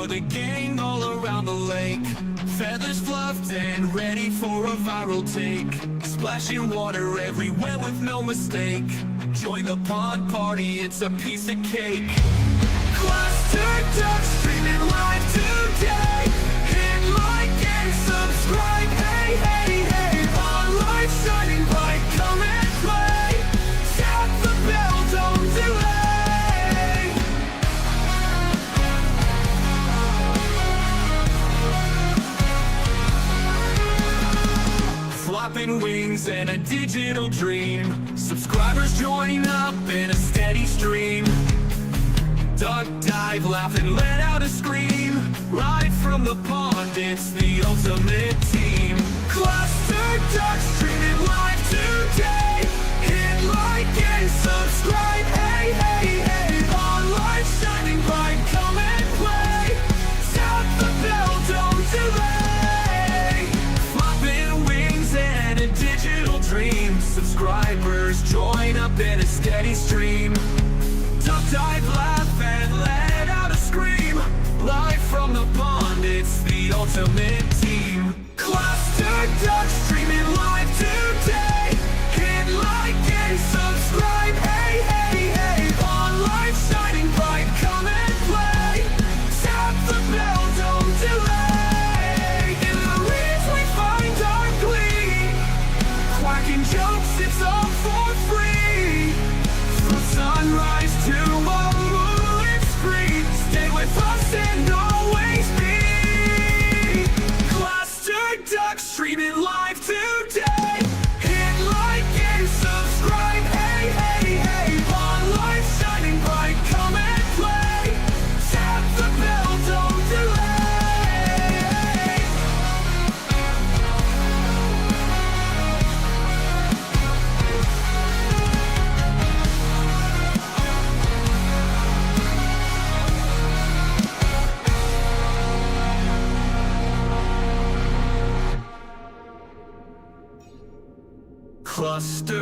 for the gang all around the lake. Feathers fluffed and ready for a viral take. Splashing water everywhere with no mistake. Join the pond party, it's a piece of cake. Cluster ducks streaming live today. Hit like and subscribe, hey, hey, hey. Pond life shining bright, come and play. Tap the bell, don't delay. Flopping wings and a digital dream. Subscribers join up in a steady stream. Duck dive, laugh and let out a scream. Live from the pond, it's the ultimate team. Cluster ducks streaming live today. Hit like and subscribe, hey, hey, hey. Pond life shining bright, come and play. Tap the bell, don't delay. Flopping wings and a digital dream. Subscribers join up in a steady stream. Duck dive, laugh and let out a scream. Live from the pond, it's the ultimate team. Cluster ducks streaming live today. Hit like and subscribe, hey, hey, hey. Pond life shining bright, come and play. Tap the bell, don't delay. In the reeds we find our glee. Quacking jokes, it's all for free. From sunrise to a moonlit screen. Stay with us and always be. Cluster ducks streaming live today. Hit like and subscribe, hey, hey, hey. Pond life shining bright, come and play. Tap the bell, don't delay.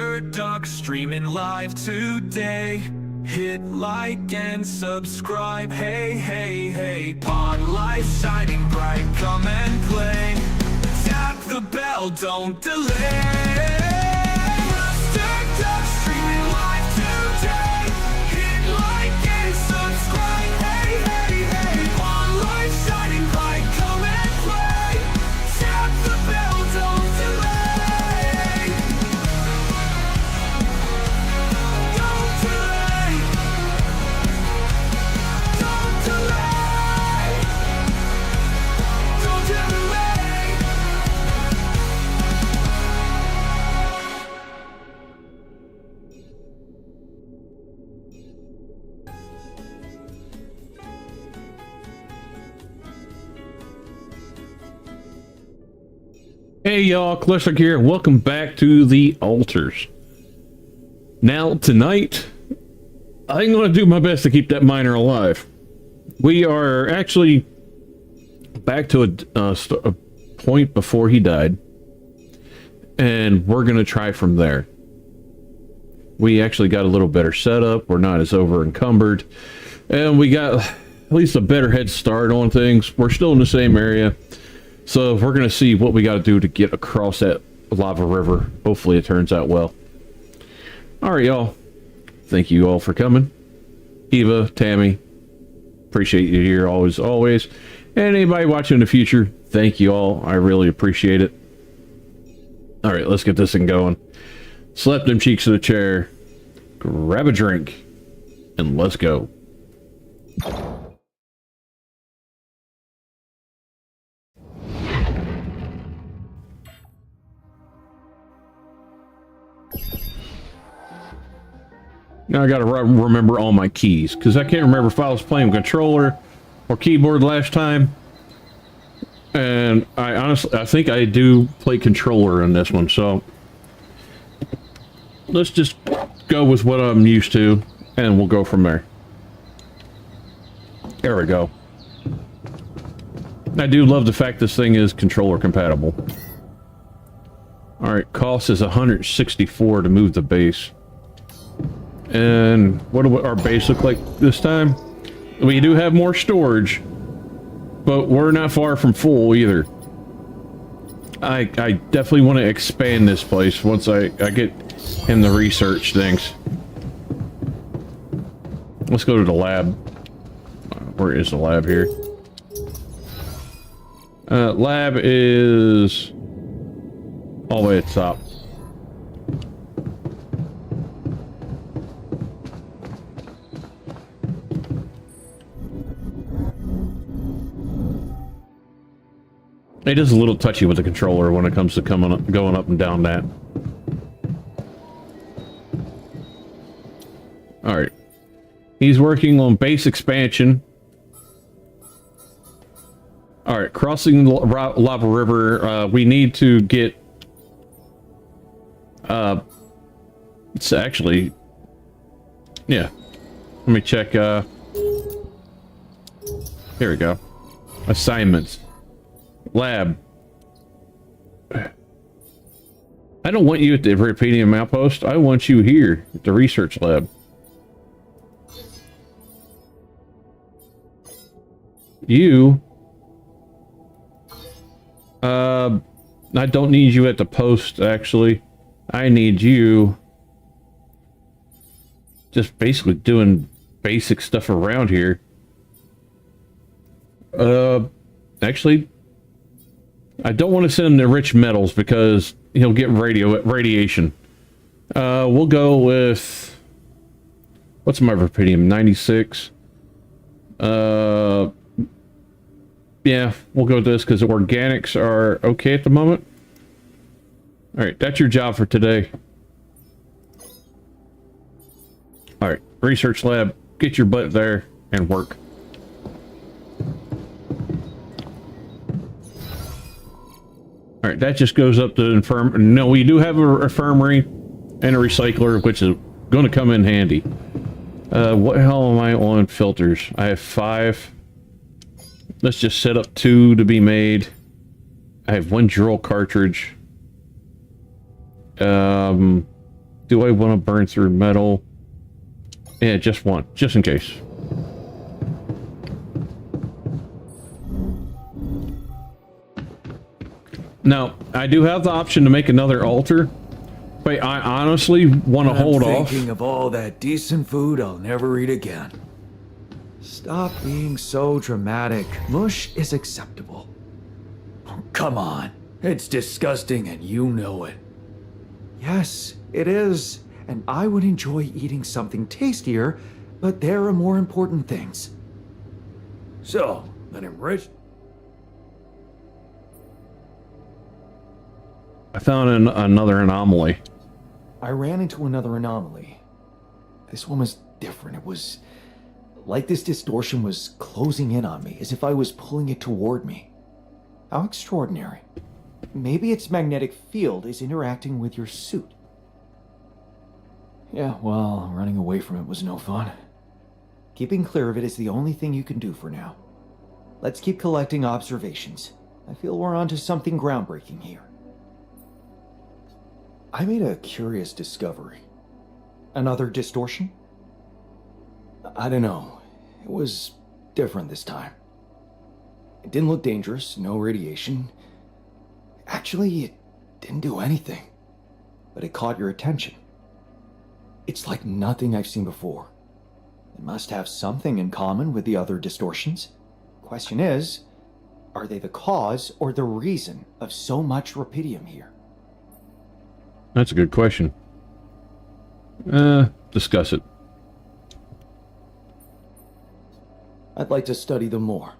Cluster ducks streaming live today. Hit like and subscribe, hey, hey, hey. Pond life shining bright, come and play. Tap the bell, don't delay. Cluster ducks streaming live today. Hit like and subscribe, hey, hey, hey. Pond life shining bright, come and play. Tap the bell, don't delay. Don't delay. Don't delay. Don't delay. Hey y'all, Cluster here. Welcome back to the Alters. Now tonight, I'm going to do my best to keep that miner alive. We are actually back to a point before he died, and we're going to try from there. We actually got a little better setup. We're not as over encumbered, and we got at least a better head start on things. We're still in the same area. So we're going to see what we got to do to get across that lava river. Hopefully it turns out well. All right, y'all. Thank you all for coming. Eva, Tammy, appreciate you here always. And anybody watching in the future, thank you all. I really appreciate it. All right, let's get this thing going. Slap them cheeks to the chair, grab a drink, and let's go. Now I gotta remember all my keys, because I can't remember if I was playing controller or keyboard last time. And I think I do play controller in this one, so let's just go with what I'm used to, and we'll go from there. There we go. I do love the fact this thing is controller compatible. Alright, cost is 164 to move the base. And what do our base look like this time? We do have more storage, but we're not far from full either. I definitely want to expand this place once I get him the research things. Let's go to the lab. Where is the lab here? Lab is all the way at the top. It is a little touchy with the controller when it comes to going up and down that. Alright. He's working on base expansion. Alright, crossing the lava river. We need to get... it's actually... Yeah. Let me check, Here we go. Assignments. Lab. I don't want you at the Rubidium outpost. I want you here at the research lab. You... I don't need you at the post, actually. I need you just basically doing basic stuff around here. Actually, I don't want to send him to rich metals because he'll get radiation. We'll go with... What's my rubidium? 96. Yeah, we'll go with this because the organics are okay at the moment. Alright, that's your job for today. Alright, research lab, get your butt there and work. Alright, that just goes up to No, we do have a infirmary and a recycler, which is going to come in handy. What hell am I on filters? I have 5. Let's just set up 2 to be made. I have 1 drill cartridge. Do I want to burn through metal? Yeah, just 1, just in case. Now, I do have the option to make another altar, but I honestly want to hold off. Thinking of all that decent food I'll never eat again. Stop being so dramatic. Mush is acceptable. Come on. It's disgusting and you know it. Yes, it is. And I would enjoy eating something tastier, but there are more important things. So, an enriched... I found another anomaly. I ran into another anomaly. This one was different. It was like this distortion was closing in on me, as if I was pulling it toward me. How extraordinary. Maybe its magnetic field is interacting with your suit. Yeah, well, running away from it was no fun. Keeping clear of it is the only thing you can do for now. Let's keep collecting observations. I feel we're onto something groundbreaking here. I made a curious discovery. Another distortion? I don't know. It was different this time. It didn't look dangerous, no radiation. Actually, it didn't do anything. But it caught your attention. It's like nothing I've seen before. It must have something in common with the other distortions. Question is, are they the cause or the reason of so much rubidium here? That's a good question. Discuss it. I'd like to study them more.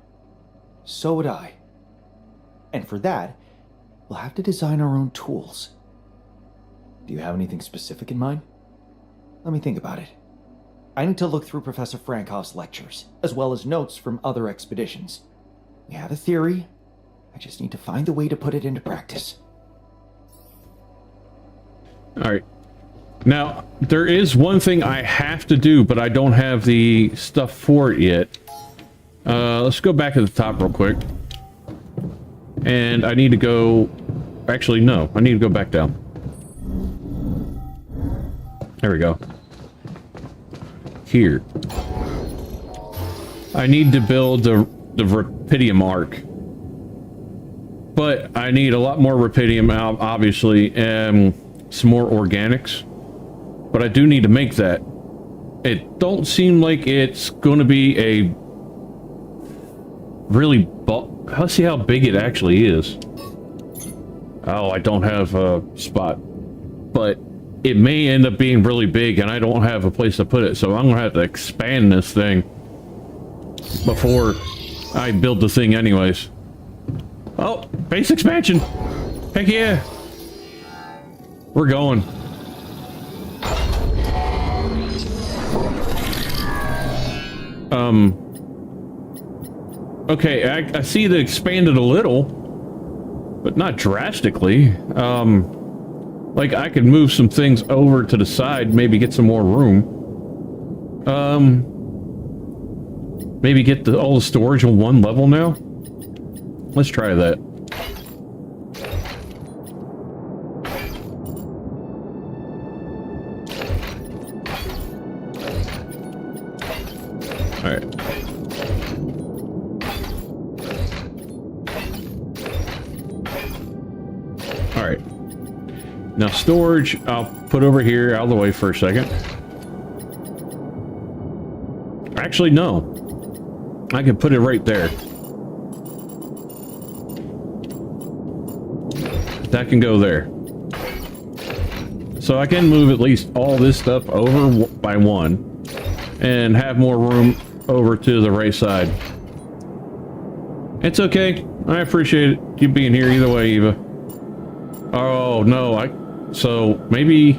So would I. And for that, we'll have to design our own tools. Do you have anything specific in mind? Let me think about it. I need to look through Professor Frankhoff's lectures, as well as notes from other expeditions. We have a theory. I just need to find the way to put it into practice. Alright. Now, there is one thing I have to do, but I don't have the stuff for it yet. Let's go back to the top real quick. And I need to go... Actually, no. I need to go back down. There we go. Here. I need to build the the rubidium arc. But I need a lot more rubidium, obviously, and some more organics. But I do need to make that. It don't seem like it's going to be a really let's see how big it actually is. Oh, I don't have a spot. But it may end up being really big and I don't have a place to put it. So I'm going to have to expand this thing before I build the thing anyways. Oh, base expansion. Heck yeah. We're going. Okay, I see that expanded a little, but not drastically. Like I could move some things over to the side, maybe get some more room. Maybe get all the storage on one level now. Let's try that. All right. All right. Now storage, I'll put over here out of the way for a second. Actually, no. I can put it right there. That can go there. So I can move at least all this stuff over by one and have more room over to the right side. It's okay. I appreciate you being here either way, Eva. Oh, no. So maybe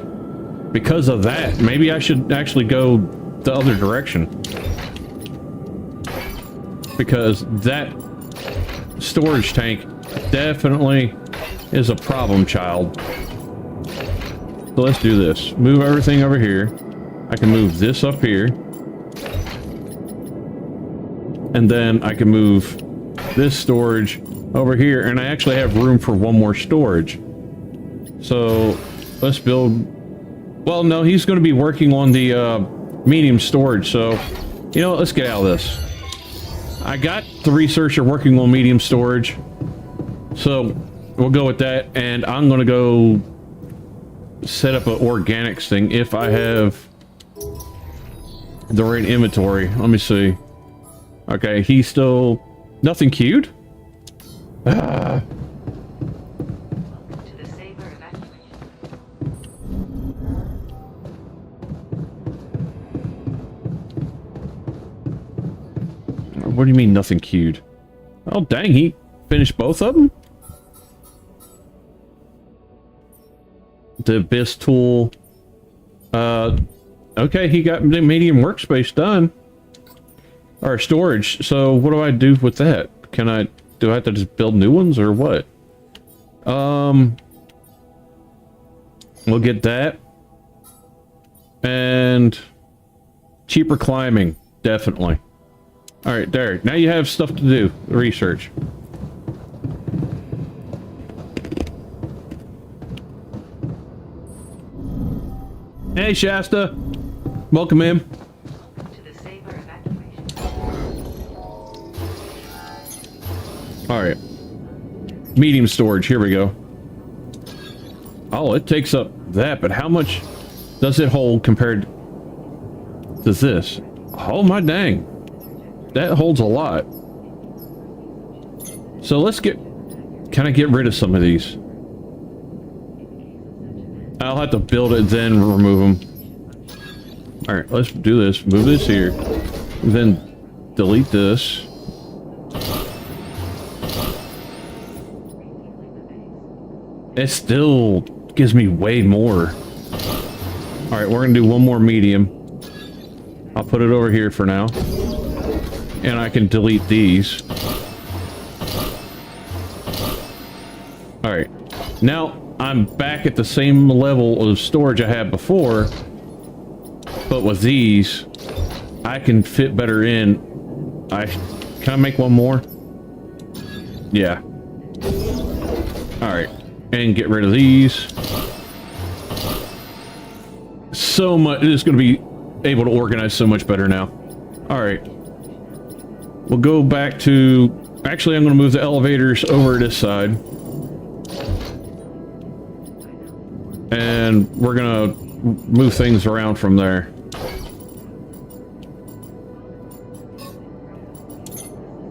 because of that, maybe I should actually go the other direction. Because that storage tank definitely is a problem child. So let's do this. Move everything over here. I can move this up here. And then I can move this storage over here. And I actually have room for one more storage. So let's build... Well, no, he's going to be working on the medium storage. So, you know, let's get out of this. I got the researcher working on medium storage. So we'll go with that. And I'm going to go set up an organics thing if I have the right inventory. Let me see. Okay, he's still... Nothing queued? Ah. What do you mean nothing queued? Oh dang, he finished both of them? The Abyss tool. Okay, he got the medium workspace done. Or storage. So what do I do with that? Do I have to just build new ones or what? We'll get that. And cheaper climbing, definitely. All right, there. Now you have stuff to do. Research. Hey, Shasta. Welcome in. All right. Medium storage. Here we go. Oh, it takes up that, but how much does it hold compared to this? Oh, my dang. That holds a lot. So let's get... Can I get rid of some of these? I'll have to build it, then remove them. Alright, let's do this. Move this here. Then delete this. It still gives me way more. Alright, we're gonna do one more medium. I'll put it over here for now. And I can delete these. Alright. Now, I'm back at the same level of storage I had before. But with these, I can fit better in. Can I make one more? Yeah. Alright. And get rid of these. So much. It's going to be able to organize so much better now. Alright. we'll go back to... Actually, I'm going to move the elevators over to this side. And we're going to move things around from there.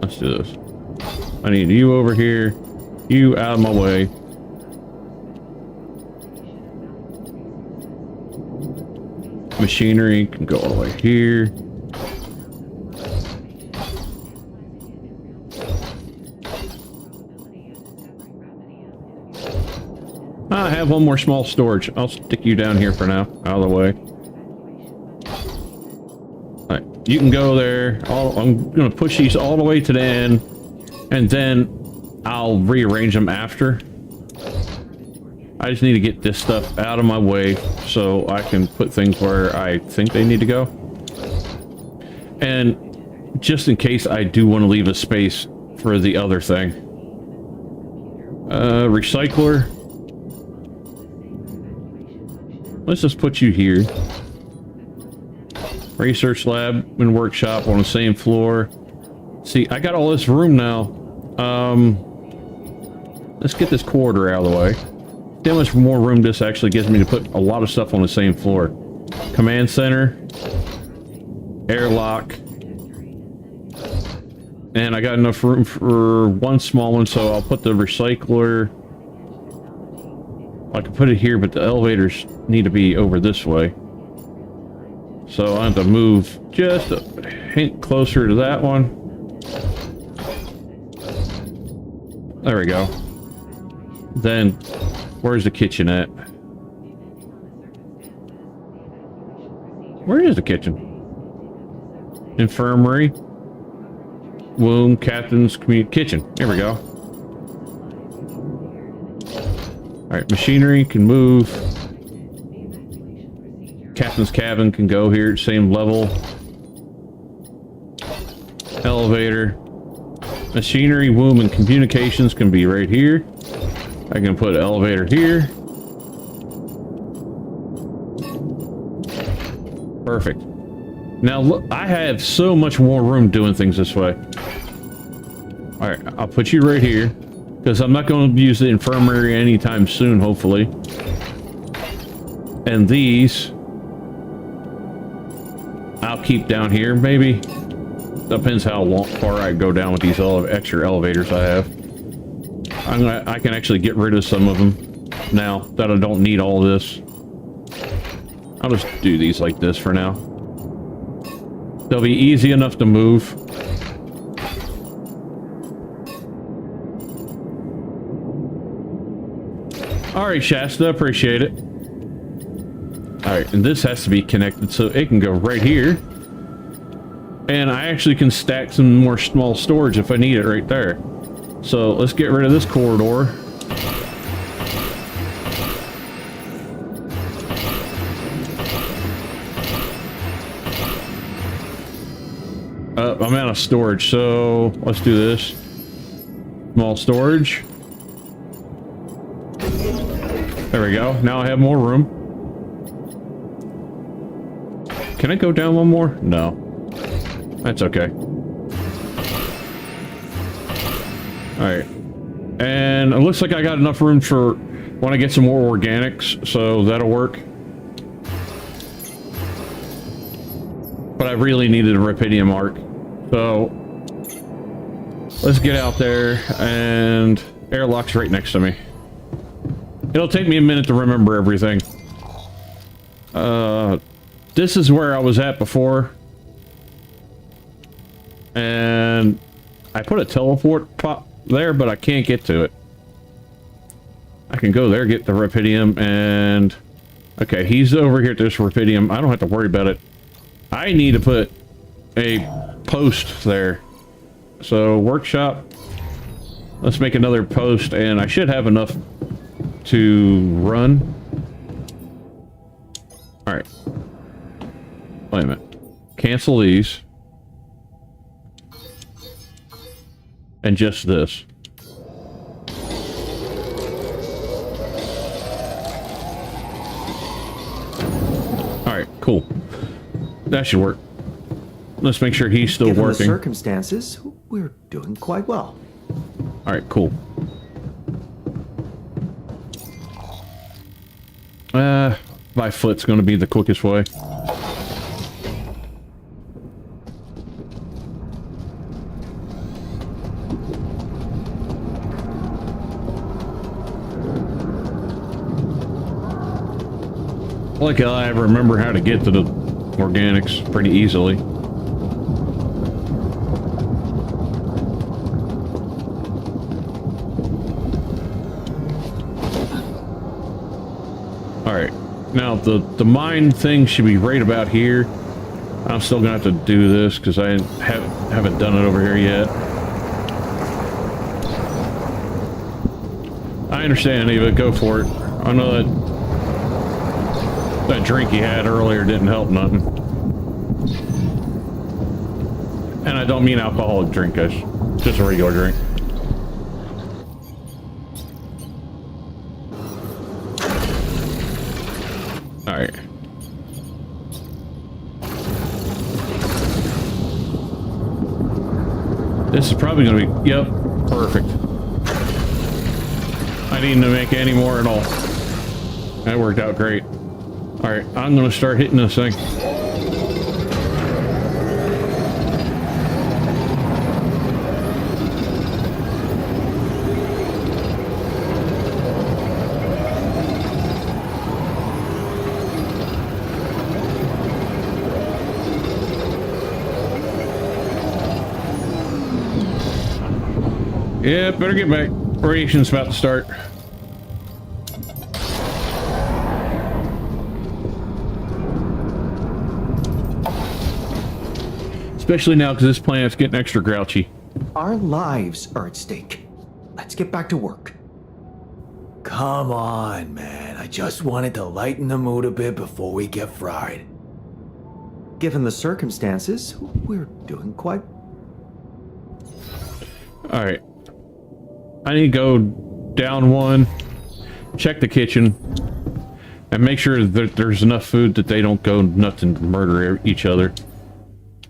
Let's do this. I need you over here. You out of my way. Machinery can go all the way here. I have one more small storage. I'll stick you down here for now, out of the way. Alright, you can go there. I'm going to push these all the way to the end, and then I'll rearrange them after. I just need to get this stuff out of my way so I can put things where I think they need to go. And just in case I do want to leave a space for the other thing. Recycler. Let's just put you here. Research lab and workshop on the same floor. See, I got all this room now. Let's get this corridor out of the way. See how much more room this actually gives me to put a lot of stuff on the same floor. Command center. Airlock. And I got enough room for one small one, so I'll put the recycler... I can put it here, but the elevators need to be over this way. So I have to move just a hint closer to that one. There we go. Then, where's the kitchen at? Where is the kitchen? Infirmary. Womb, captain's kitchen. Here we go. Alright, machinery can move. Captain's cabin can go here, same level. Elevator. Machinery, womb, and communications can be right here. I can put an elevator here. Perfect. Now look, I have so much more room doing things this way. Alright, I'll put you right here. Because I'm not going to use the infirmary anytime soon, hopefully. And these... I'll keep down here, maybe. Depends how far I go down with these extra elevators I have. I can actually get rid of some of them now that I don't need all this. I'll just do these like this for now. They'll be easy enough to move. Alright, Shasta, appreciate it. Alright, and this has to be connected so it can go right here. And I actually can stack some more small storage if I need it right there. So let's get rid of this corridor. I'm out of storage, so let's do this. Small storage. There we go. Now I have more room. Can I go down one more? No. That's okay. Alright. And it looks like I got enough room for when I get some more organics, so that'll work. But I really needed a rubidium arc. So let's get out there, and airlock's right next to me. It'll take me a minute to remember everything. This is where I was at before. And I put a teleport pop there, but I can't get to it. I can go there, get the rubidium, and... Okay, he's over here at this rubidium. I don't have to worry about it. I need to put a post there. So, workshop. Let's make another post, and I should have enough to run. Alright. Wait a minute. Cancel these. And just this. Alright, cool. That should work. Let's make sure he's still Given the working. circumstances, we're doing quite well. All right, cool. By foot's going to be the quickest way. Like I remember how to get to the organics pretty easily. Alright, now the mine thing should be right about here. I'm still gonna have to do this because I haven't done it over here yet. I understand, Eva, go for it. I know that drink you had earlier didn't help nothing. And I don't mean alcoholic drink, guys. Just a regular drink. Alright. This is probably going to be... Yep, perfect. I didn't make any more at all. That worked out great. Alright, I'm going to start hitting this thing. Yeah, better get back. Radiation's about to start. Especially now because this planet's getting extra grouchy. Our lives are at stake. Let's get back to work. Come on, man. I just wanted to lighten the mood a bit before we get fried. Given the circumstances, we're doing quite... Alright. I need to go down one, check the kitchen, and make sure that there's enough food that they don't go nuts and murder each other.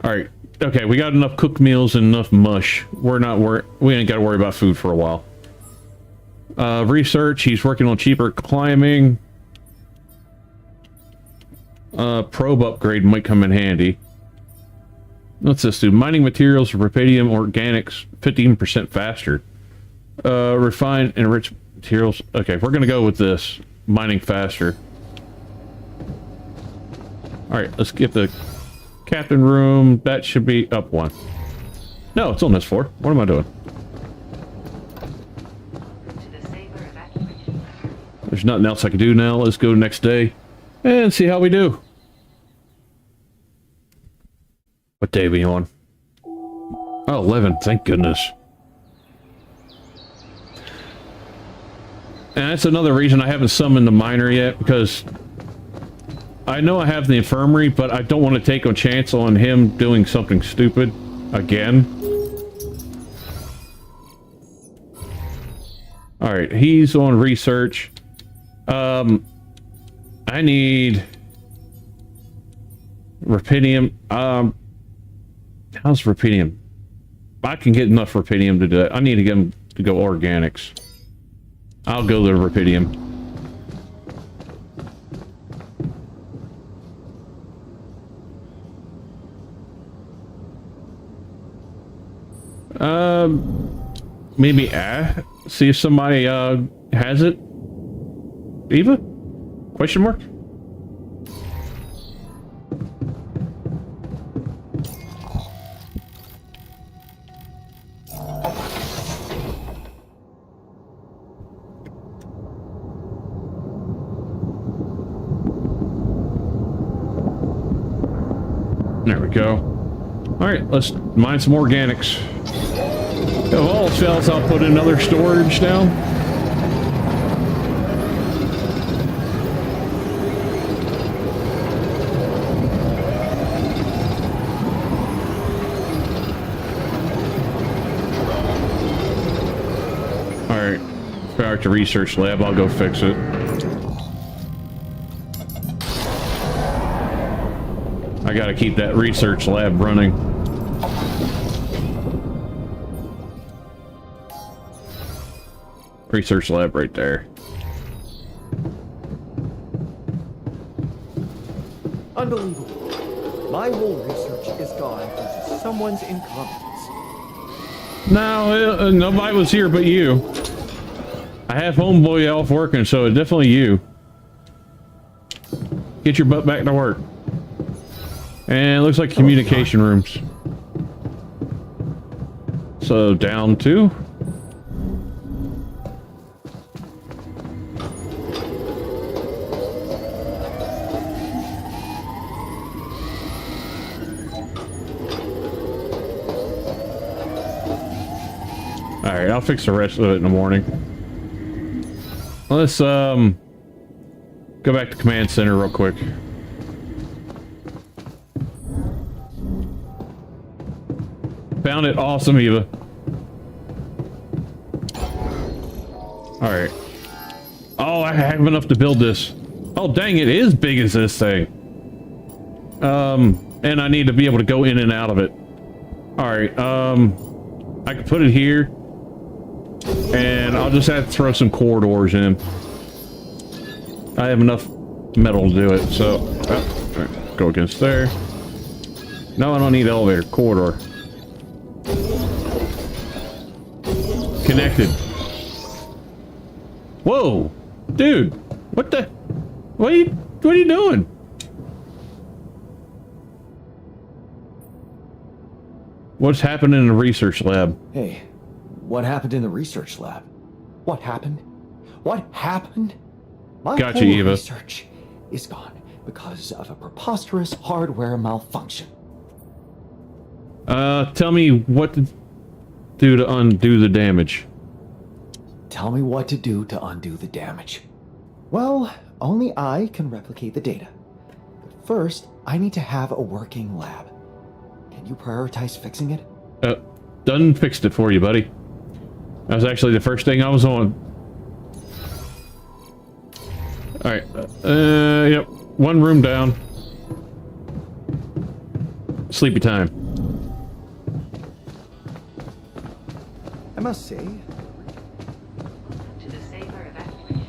Alright. Okay, we got enough cooked meals and enough mush. We ain't got to worry about food for a while. Research, he's working on cheaper climbing. Probe upgrade might come in handy. What's this do? Mining materials for rubidium organics 15% faster. Refine and enrich materials. Okay, we're gonna go with this. Mining faster. Alright, let's get the captain room. That should be up one. No, it's on this floor. What am I doing? There's nothing else I can do now. Let's go next day and see how we do. What day are we on? Oh, 11. Thank goodness. And that's another reason I haven't summoned the miner yet, because I know I have the infirmary, but I don't want to take a chance on him doing something stupid again. Alright, he's on research. I need rubidium. How's rubidium? I can get enough rubidium to do that. I need to get him to go organics. I'll go to rubidium. Maybe see if somebody has it. Eva? Question mark? There we go. Alright, let's mine some organics. If all fails, I'll put another storage down. Alright, back to research lab. I'll go fix it. I gotta keep that research lab running. Research lab right there. Unbelievable. My whole research is gone due to someone's incompetence. No, nobody was here but you. I have homeboy off working, so it's definitely you. Get your butt back to work. And it looks like communication rooms. So down 2. Alright, I'll fix the rest of it in the morning. Let's go back to command center real quick. Found it. Awesome, Eva. Alright. Oh, I have enough to build this. Oh, dang, it is big as this thing. And I need to be able to go in and out of it. Alright, I can put it here. And I'll just have to throw some corridors in. I have enough metal to do it, so... Oh, right, go against there. No, I don't need elevator. Corridor. Connected. Whoa! Dude! What the... What are you doing? What's happening in the research lab? Hey, what happened in the research lab? What happened? What happened? My Gotcha, whole Eva. research is gone because of a preposterous hardware malfunction. Tell me what to do to undo the damage. Tell me what to do to undo the damage. Well, only I can replicate the data. But first, I need to have a working lab. Can you prioritize fixing it? Done fixed it for you, buddy. That was actually the first thing I was on. Alright, yep. One room down. Sleepy time. I must say, To the safer evacuation.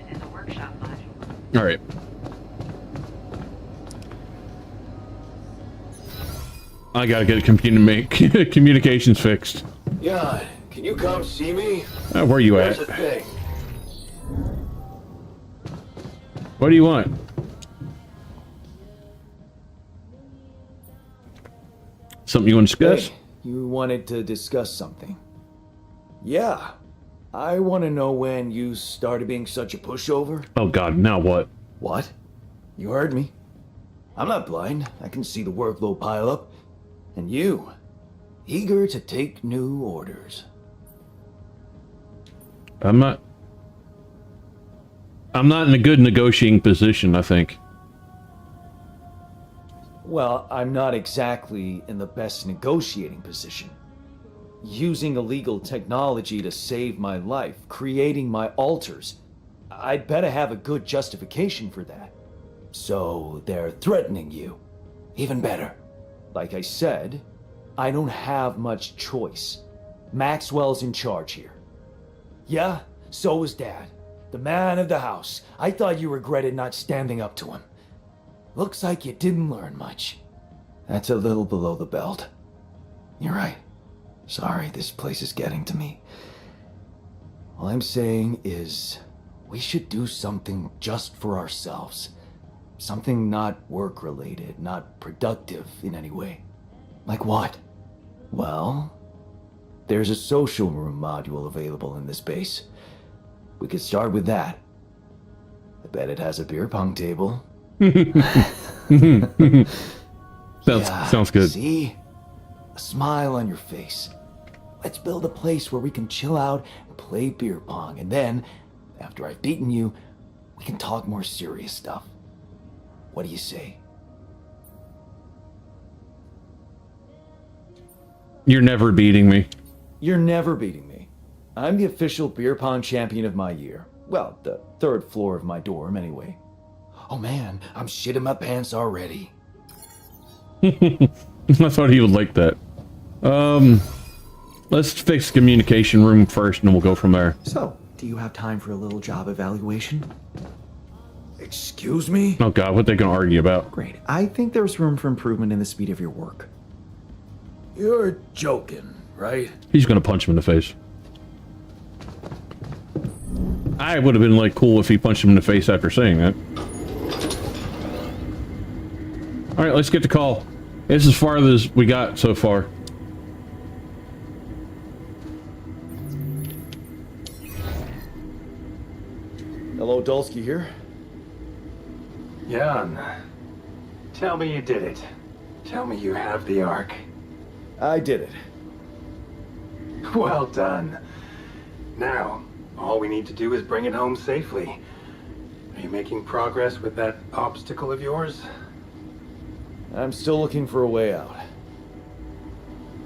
In the workshop module. Alright. I gotta get communications fixed. Jan, can you come see me? Where you at? Here's the thing. What do you want? Something you want to discuss? hey, you wanted to discuss something. Yeah, I want to know when you started being such a pushover. Oh god, now what? What? You heard me. I'm not blind. I can see the workload pile up. And you, eager to take new orders. I'm not in a good negotiating position, I think. Well, I'm not exactly in the best negotiating position. Using illegal technology to save my life, creating my alters. I'd better have a good justification for that. So they're threatening you. Even better. Like I said, I don't have much choice. Maxwell's in charge here. Yeah, so was Dad. The man of the house. I thought you regretted not standing up to him. Looks like you didn't learn much. That's a little below the belt. You're right. Sorry, this place is getting to me. All I'm saying is, we should do something just for ourselves. Something not work-related, not productive in any way. Like what? Well, there's a social room module available in this base. We could start with that. I bet it has a beer pong table. Sounds good. See? A smile on your face. Let's build a place where we can chill out and play beer pong, and then, after I've beaten you, we can talk more serious stuff. What do you say? You're never beating me. You're never beating me. I'm the official beer pong champion of my year. Well, the third floor of my dorm, anyway. Oh man, I'm shitting my pants already. I thought he would like that. Let's fix the communication room first, and then we'll go from there. So, do you have time for a little job evaluation? Excuse me? Oh god, what they gonna argue about? Great. I think there's room for improvement in the speed of your work. You're joking, right? He's gonna punch him in the face. I would have been like cool if he punched him in the face after saying that. Alright, let's get the call. This is as far as we got so far. Hello, Dulski here. Jan, tell me you did it. Tell me you have the Ark. I did it. Well done. Now, all we need to do is bring it home safely. Are you making progress with that obstacle of yours? I'm still looking for a way out.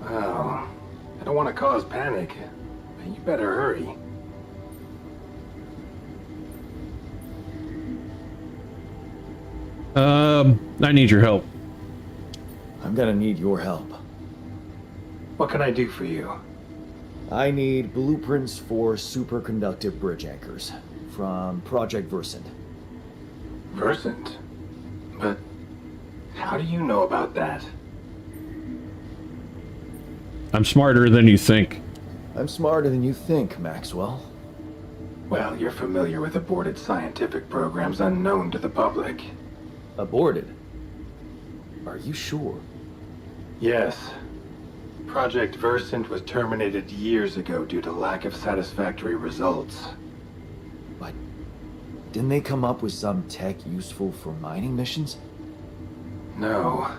Well, I don't want to cause panic, but you better hurry. I need your help. I'm gonna need your help. What can I do for you? I need blueprints for superconductive bridge anchors from Project Versant. Versant? But how do you know about that? I'm smarter than you think. I'm smarter than you think, Maxwell. Well, you're familiar with aborted scientific programs unknown to the public. Aborted? Are you sure? Yes. Project Versant was terminated years ago due to lack of satisfactory results. But didn't they come up with some tech useful for mining missions? No.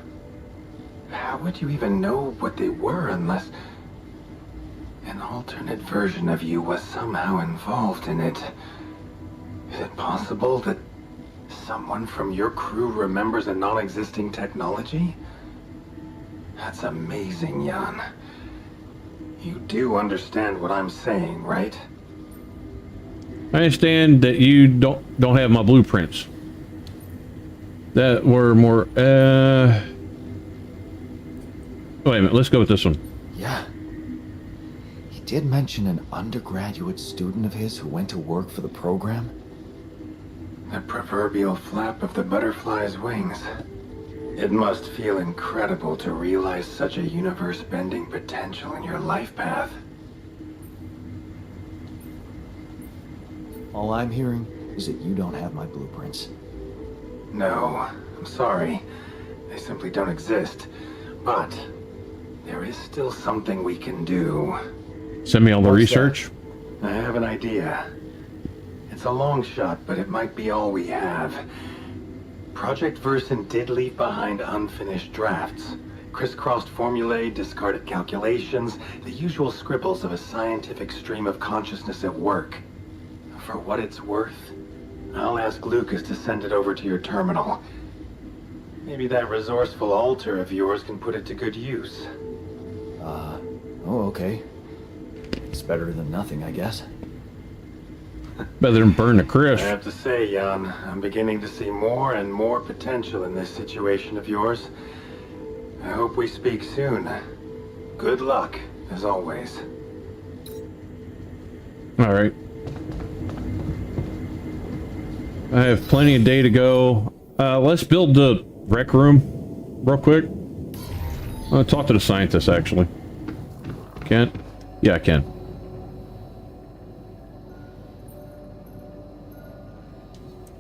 How would you even know what they were unless an alternate version of you was somehow involved in it? Is it possible that someone from your crew remembers a non-existing technology? That's amazing, Jan. You do understand what I'm saying, right? I understand that you don't have my blueprints. That were more wait a minute, let's go with this one. Yeah. He did mention an undergraduate student of his who went to work for the program. The proverbial flap of the butterfly's wings. It must feel incredible to realize such a universe-bending potential in your life path. All I'm hearing is that you don't have my blueprints. No, I'm sorry. They simply don't exist. But there is still something we can do. Send me all the What's research. I have an idea. It's a long shot, but it might be all we have. Project Versant did leave behind unfinished drafts. Crisscrossed formulae, discarded calculations, the usual scribbles of a scientific stream of consciousness at work. For what it's worth, I'll ask Lucas to send it over to your terminal. Maybe that resourceful alter of yours can put it to good use. Oh, okay. It's better than nothing, I guess. Better than burn the I crisp. have to say, Jan, I'm beginning to see more and more potential in this situation of yours. I hope we speak soon. Good luck, as always. Alright. I have plenty of day to go. Let's build the rec room real quick. I'll talk to the scientist, actually. Can't? Yeah, I can.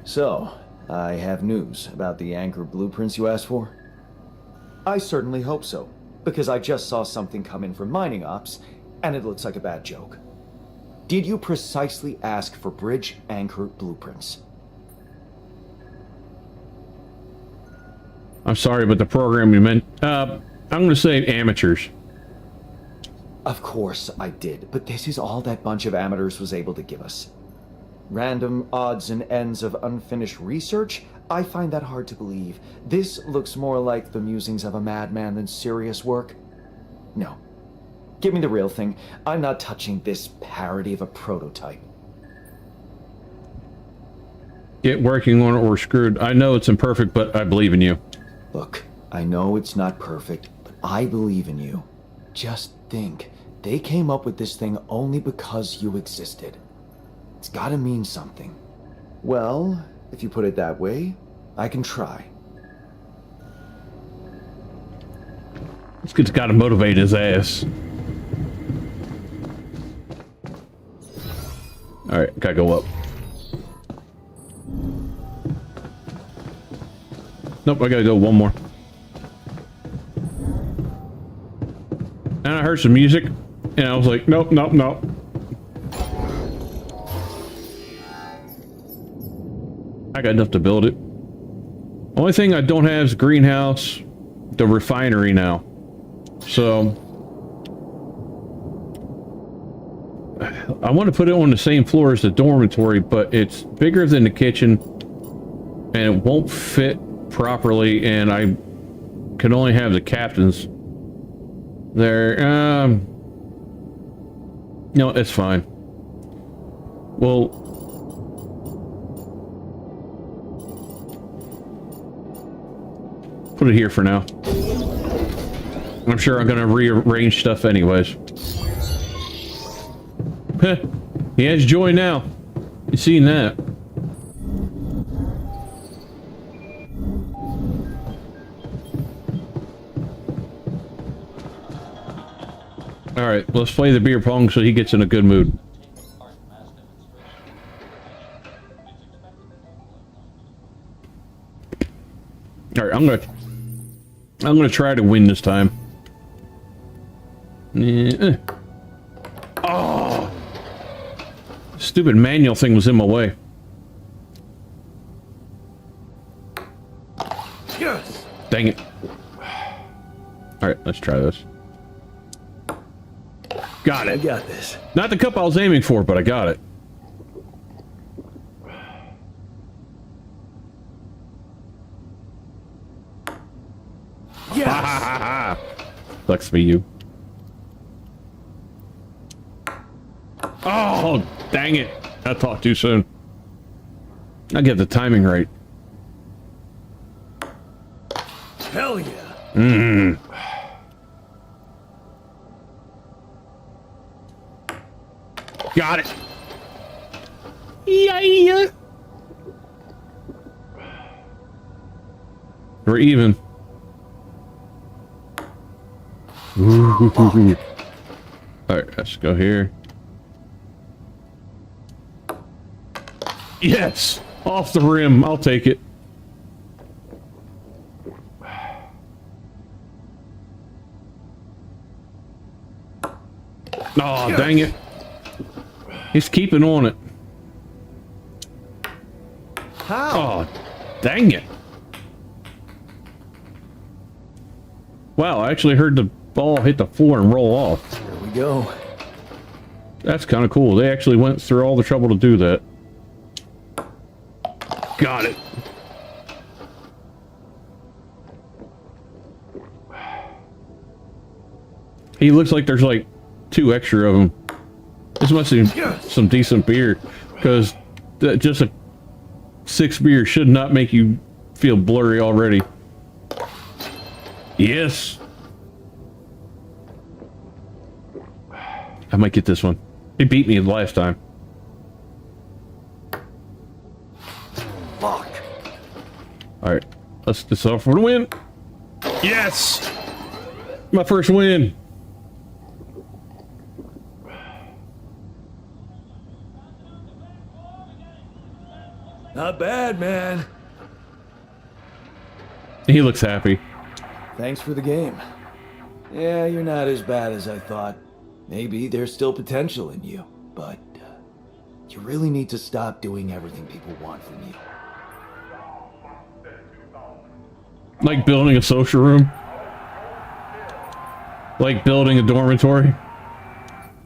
So, I have news about the anchor blueprints you asked for? I certainly hope so, because I just saw something come in from mining ops, and it looks like a bad joke. Did you precisely ask for bridge anchor blueprints? I'm sorry, but the program you meant... I'm gonna say amateurs. Of course I did, but this is all that bunch of amateurs was able to give us. Random odds and ends of unfinished research? I find that hard to believe. This looks more like the musings of a madman than serious work. No, Give me the real thing. I'm not touching this parody of a prototype. Get working on it or we're screwed. I know it's imperfect, but I believe in you. Look, I know it's not perfect, but I believe in you. Just think, they came up with this thing only because you existed. It's gotta mean something. Well, if you put it that way, I can try. This kid's gotta motivate his ass. Alright, gotta go up. Nope, I gotta go one more. And I heard some music, and I was like, nope, nope, nope. I got enough to build it. Only thing I don't have is greenhouse, the refinery now. So I want to put it on the same floor as the dormitory, but it's bigger than the kitchen and it won't fit properly, and I can only have the captains there. No, it's fine. Well, put it here for now. I'm sure I'm gonna rearrange stuff anyways. Heh, he has joy now. You seen that? Alright, let's play the beer pong so he gets in a good mood. Alright, I'm gonna try to win this time. Yeah. Oh! Stupid manual thing was in my way. Yes. Dang it. Alright, let's try this. Got I it. got this. Not the cup I was aiming for, but I got it. Yes. Flex for you. Oh, dang it. I talked too soon. I get the timing right. Hell yeah. Mm. Got it. Yeah. We're even. All right, let's go here. Yes, off the rim. I'll take it. Oh, dang it. He's keeping on it. How? Oh, dang it. Wow, I actually heard the ball hit the floor and roll off. There we go. That's kind of cool. They actually went through all the trouble to do that. Got it. He looks like there's like 2 extra of them. This must be some decent beer, because just a 6 beer should not make you feel blurry already. Yes. I might get this one. He beat me the last time. Fuck. Alright, let's get this off for the win. Yes! My first win. Not bad, man. He looks happy. Thanks for the game. Yeah, you're not as bad as I thought. Maybe there's still potential in you, but you really need to stop doing everything people want from you. Like building a social room? Like building a dormitory?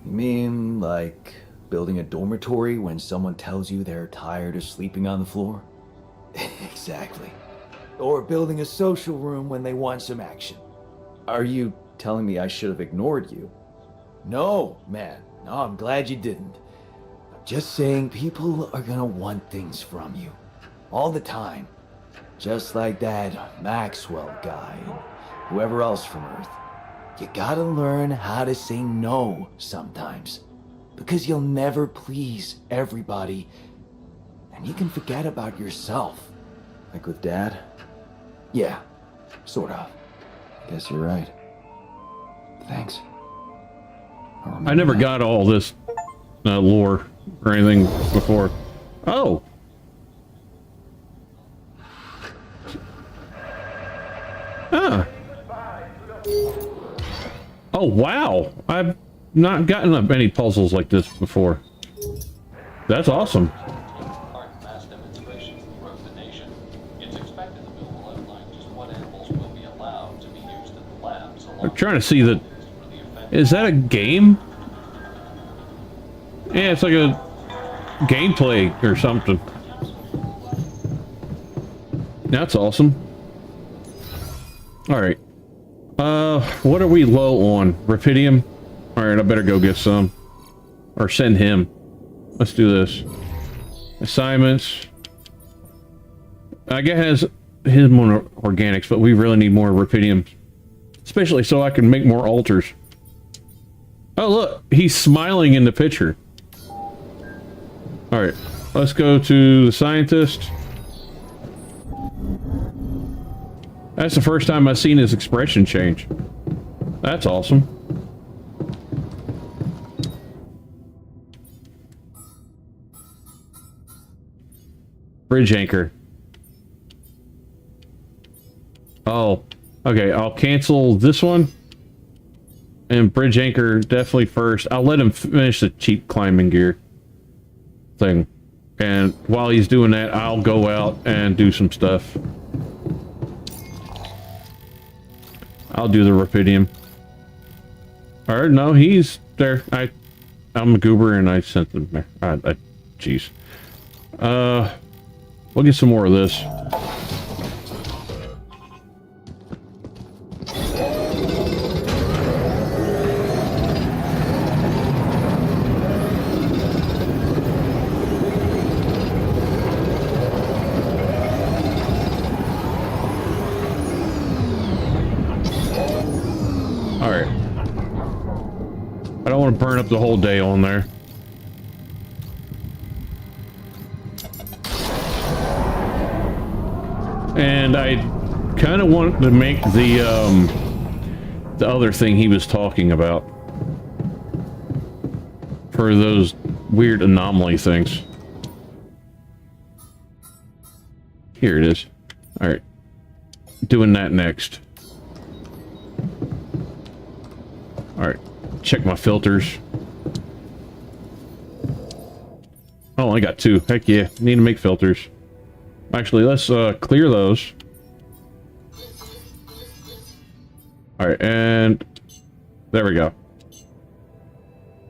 You mean like building a dormitory when someone tells you they're tired of sleeping on the floor? Exactly. Or building a social room when they want some action. Are you telling me I should have ignored you? No, man. No, I'm glad you didn't. I'm just saying people are gonna want things from you. All the time. Just like that Maxwell guy and whoever else from Earth. You gotta learn how to say no sometimes. Because you'll never please everybody. And you can forget about yourself. Like with Dad? Yeah, sort of. Guess you're right. Thanks. I never got all this lore or anything before. Oh. Huh. Oh, wow. I've not gotten up any puzzles like this before. That's awesome. Mass demonstrations throughout the nation. It's expected the bill will outline just what animals will be allowed to be used in the labs. I'm trying to see the... Is that a game? Yeah, it's like a gameplay or something. That's awesome. Alright. What are we low on? Rapidium? Alright, I better go get some. Or send him. Let's do this. Assignments. I guess has his more organics, but we really need more Rapidium. Especially so I can make more alters. Oh look, he's smiling in the picture. Alright, let's go to the scientist. That's the first time I've seen his expression change. That's awesome. Bridge anchor. Oh, okay, I'll cancel this one. And bridge anchor definitely first. I'll let him finish the cheap climbing gear thing. And while he's doing that, I'll go out and do some stuff. I'll do the Rapidium. Alright, no, he's there. I'm a goober and I sent them there. Jeez. We'll get some more of this. Alright. I don't want to burn up the whole day on there. And I kind of want to make the other thing he was talking about. For those weird anomaly things. Here it is. Alright. Doing that next. Alright, check my filters. Oh, I got two. Heck yeah, need to make filters. Actually, let's clear those. Alright, and there we go.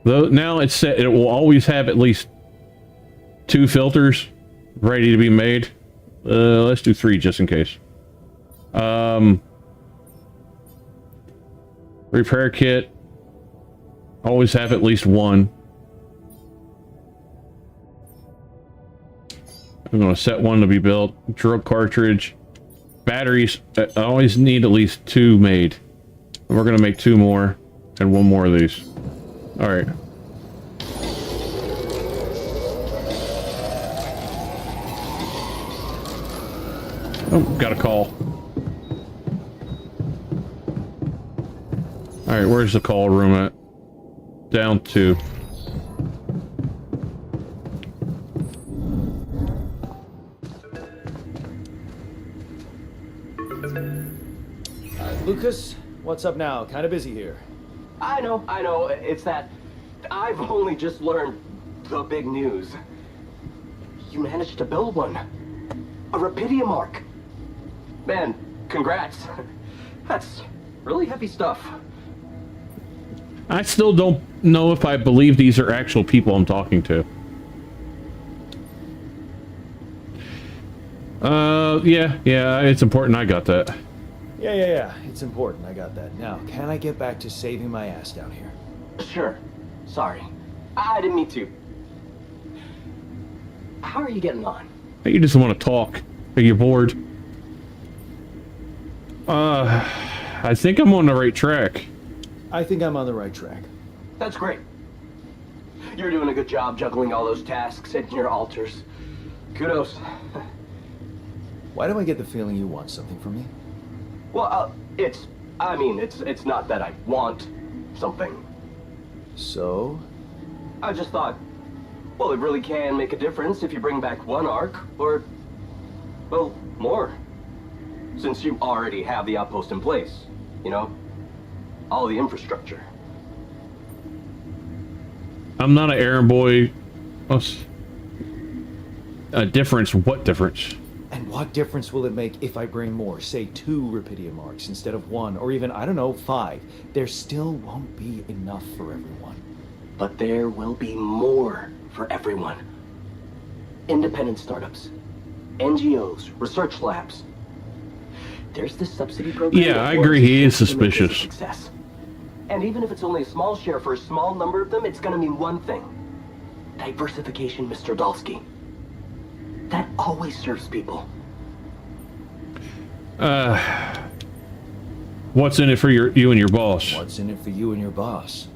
Though now it's set, it will always have at least 2 filters ready to be made. Let's do 3 just in case. Repair kit. Always have at least 1. I'm going to set 1 to be built. Drill cartridge. Batteries. I always need at least 2 made. And we're going to make 2 more. And 1 more of these. Alright. Oh, got a call. Alright, where's the call room at? Down 2. Lucas, what's up now? Kind of busy here. I know. It's that I've only just learned the big news. You managed to build one. A Rapidium arc. Man, congrats. That's really heavy stuff. I still don't know if I believe these are actual people I'm talking to. Yeah, it's important I got that. Yeah. It's important. I got that. Now, can I get back to saving my ass down here? Sure. Sorry. I didn't mean to. How are you getting on? You just want to talk. Are you bored? I think I'm on the right track. I think I'm on the right track. That's great. You're doing a good job juggling all those tasks in your alters. Kudos. Why do I get the feeling you want something from me? Well, it's not that I want something. So? I just thought, well, it really can make a difference if you bring back one arc, or, well, more. Since you already have the outpost in place, you know? All the infrastructure. I'm not an errand boy. A difference? What difference? And what difference will it make if I bring more, say 2 Rapidium marks instead of 1, or even, I don't know, 5? There still won't be enough for everyone. But there will be more for everyone. Independent startups, NGOs, research labs. There's this subsidy program. Yeah, I agree. He is suspicious. Success. And even if it's only a small share for a small number of them, it's gonna mean one thing. Diversification, Mr. Dalsky. That always serves people. What's in it for you and your boss? What's in it for you and your boss?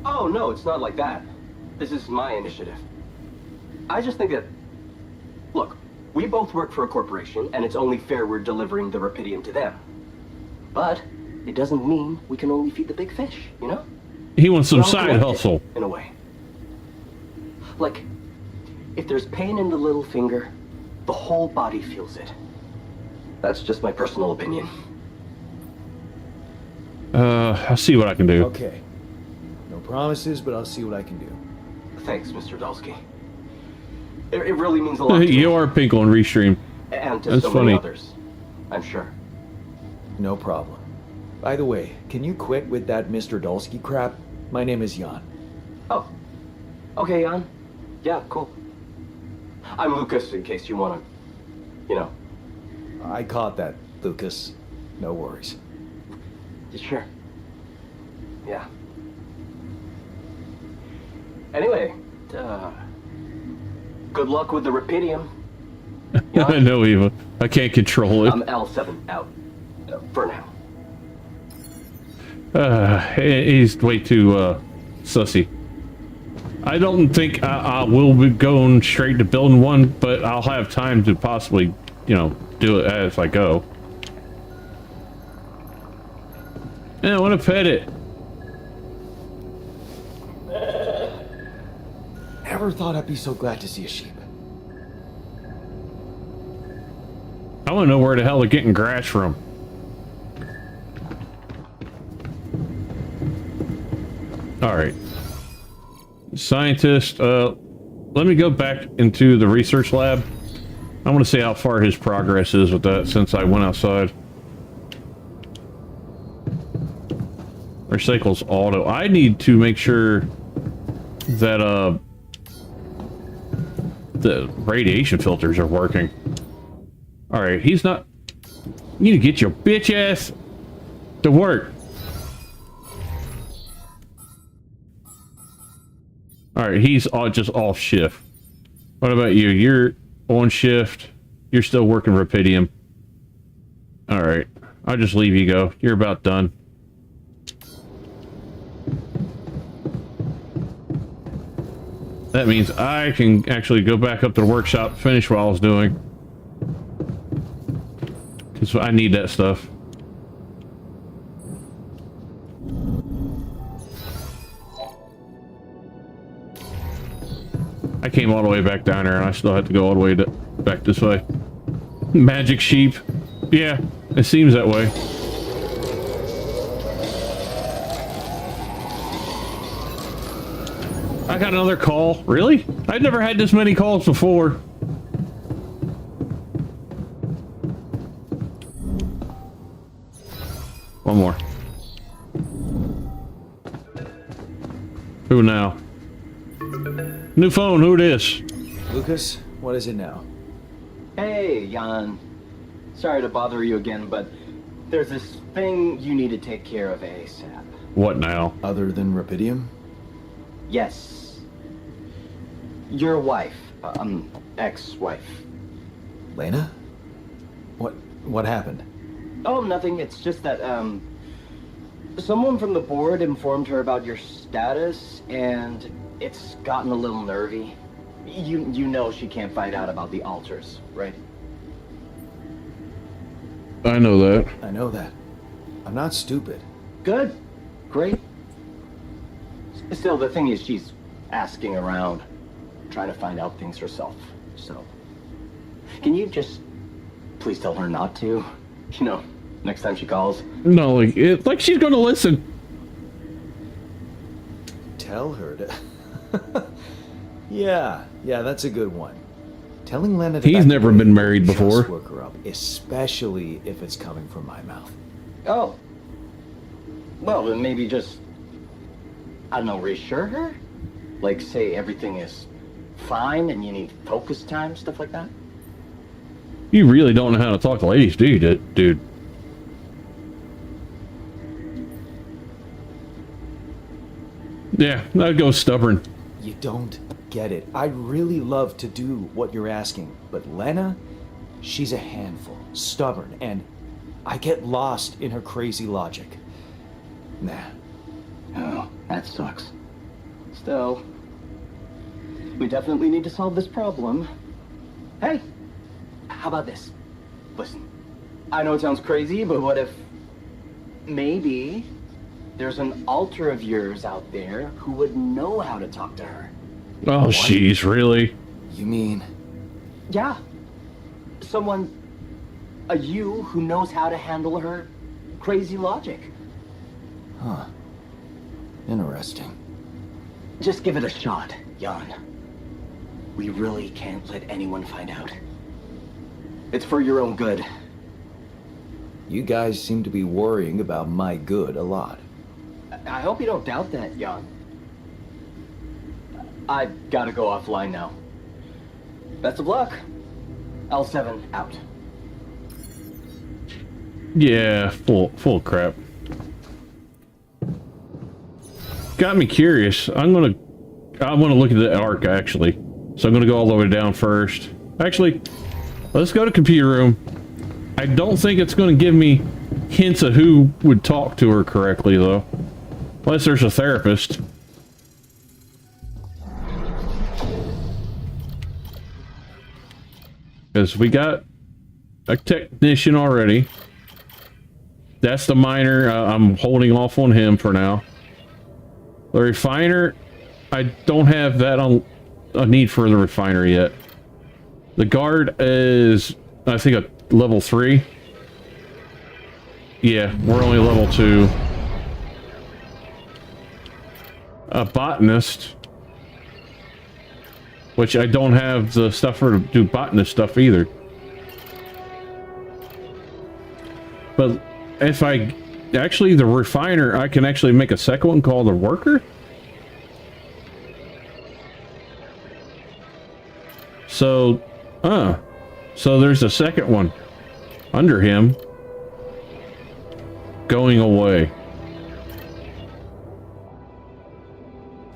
Oh, no, it's not like that. This is my initiative. I just think that... Look, we both work for a corporation, and it's only fair we're delivering the Rapidium to them. But it doesn't mean we can only feed the big fish, you know? He wants some We're all side connected, hustle. in a way. Like, if there's pain in the little finger, the whole body feels it. That's just my personal opinion. I'll see what I can do. Okay. No promises, but I'll see what I can do. Thanks, Mr. Dalsky. It really means a lot to me. You are pink on Restream. And to That's so funny. many others, I'm sure. No problem. By the way, can you quit with that Mr. Dalsky crap? My name is Jan. Oh, okay, Jan. Yeah, cool. I'm Lucas, in case you want to, you know. I caught that, Lucas. No worries. Sure. Yeah. Anyway, good luck with the Rapidium. I know, Eva. I can't control it. I'm L7 out. For now. He's way too sussy. I don't think I will be going straight to building 1, but I'll have time to possibly, you know, do it as I go. Yeah, I want to pet it. Never thought I'd be so glad to see a sheep. I want to know where the hell they're getting grass from. Alright. Scientist, let me go back into the research lab. I want to see how far his progress is with that since I went outside. Recycles auto. I need to make sure that, the radiation filters are working. Alright, he's not... You need to get your bitch ass to work. Alright, he's just off shift. What about you? You're on shift. You're still working Rapidium. Alright, I'll just leave you go. You're about done. That means I can actually go back up to the workshop, finish what I was doing. Because I need that stuff. I came all the way back down there and I still had to go all the way back this way. Magic sheep. Yeah, it seems that way. I got another call. Really? I've never had this many calls before. One more. Who now? New phone, who it is? Lucas, what is it now? Hey, Jan. Sorry to bother you again, but there's this thing you need to take care of ASAP. What now? Other than Rapidium? Yes. Your wife. Ex-wife. Lena? What happened? Oh, nothing. It's just that, someone from the board informed her about your status, and it's gotten a little nervy. You know she can't find out about the alters, right? I know that. I know that. I'm not stupid. Good. Great. Still, the thing is, she's asking around, trying to find out things herself, so... Can you just please tell her not to? You know, next time she calls. No, like she's gonna listen. Tell her to... yeah, that's a good one. Telling Lena to He's back never away been married will before. just work her up, especially if it's coming from my mouth. Oh. Well, then maybe just, I don't know, reassure her? Like, say everything is fine and you need focus time, stuff like that? You really don't know how to talk to ladies, do you, dude? Yeah, I'd go stubborn. You don't get it. I'd really love to do what you're asking, but Lena, she's a handful, stubborn, and I get lost in her crazy logic. Nah. Oh, that sucks. Still, we definitely need to solve this problem. Hey, how about this? Listen, I know it sounds crazy, but what if maybe there's an alter of yours out there who would know how to talk to her? Oh, jeez, really? You mean... Yeah. Someone, a you who knows how to handle her crazy logic. Huh. Interesting. Just give it a shot, Jan. We really can't let anyone find out. It's for your own good. You guys seem to be worrying about my good a lot. I hope you don't doubt that, Jan. I've got to go offline now. Best of luck. L7 out. Yeah, full crap. Got me curious. I want to look at the arc, actually. So I'm gonna go all the way down first. Actually, let's go to computer room. I don't think it's gonna give me hints of who would talk to her correctly, though. Unless there's a therapist. Because we got a technician already. That's the miner. I'm holding off on him for now. The refiner, I don't have that on a need for the refiner yet. The guard is, I think, a level 3. Yeah, we're only level 2. A botanist, which I don't have the stuff for to do botanist stuff either. But if I actually, the refiner, I can actually make a second one called the worker. So, so there's a second one under him going away.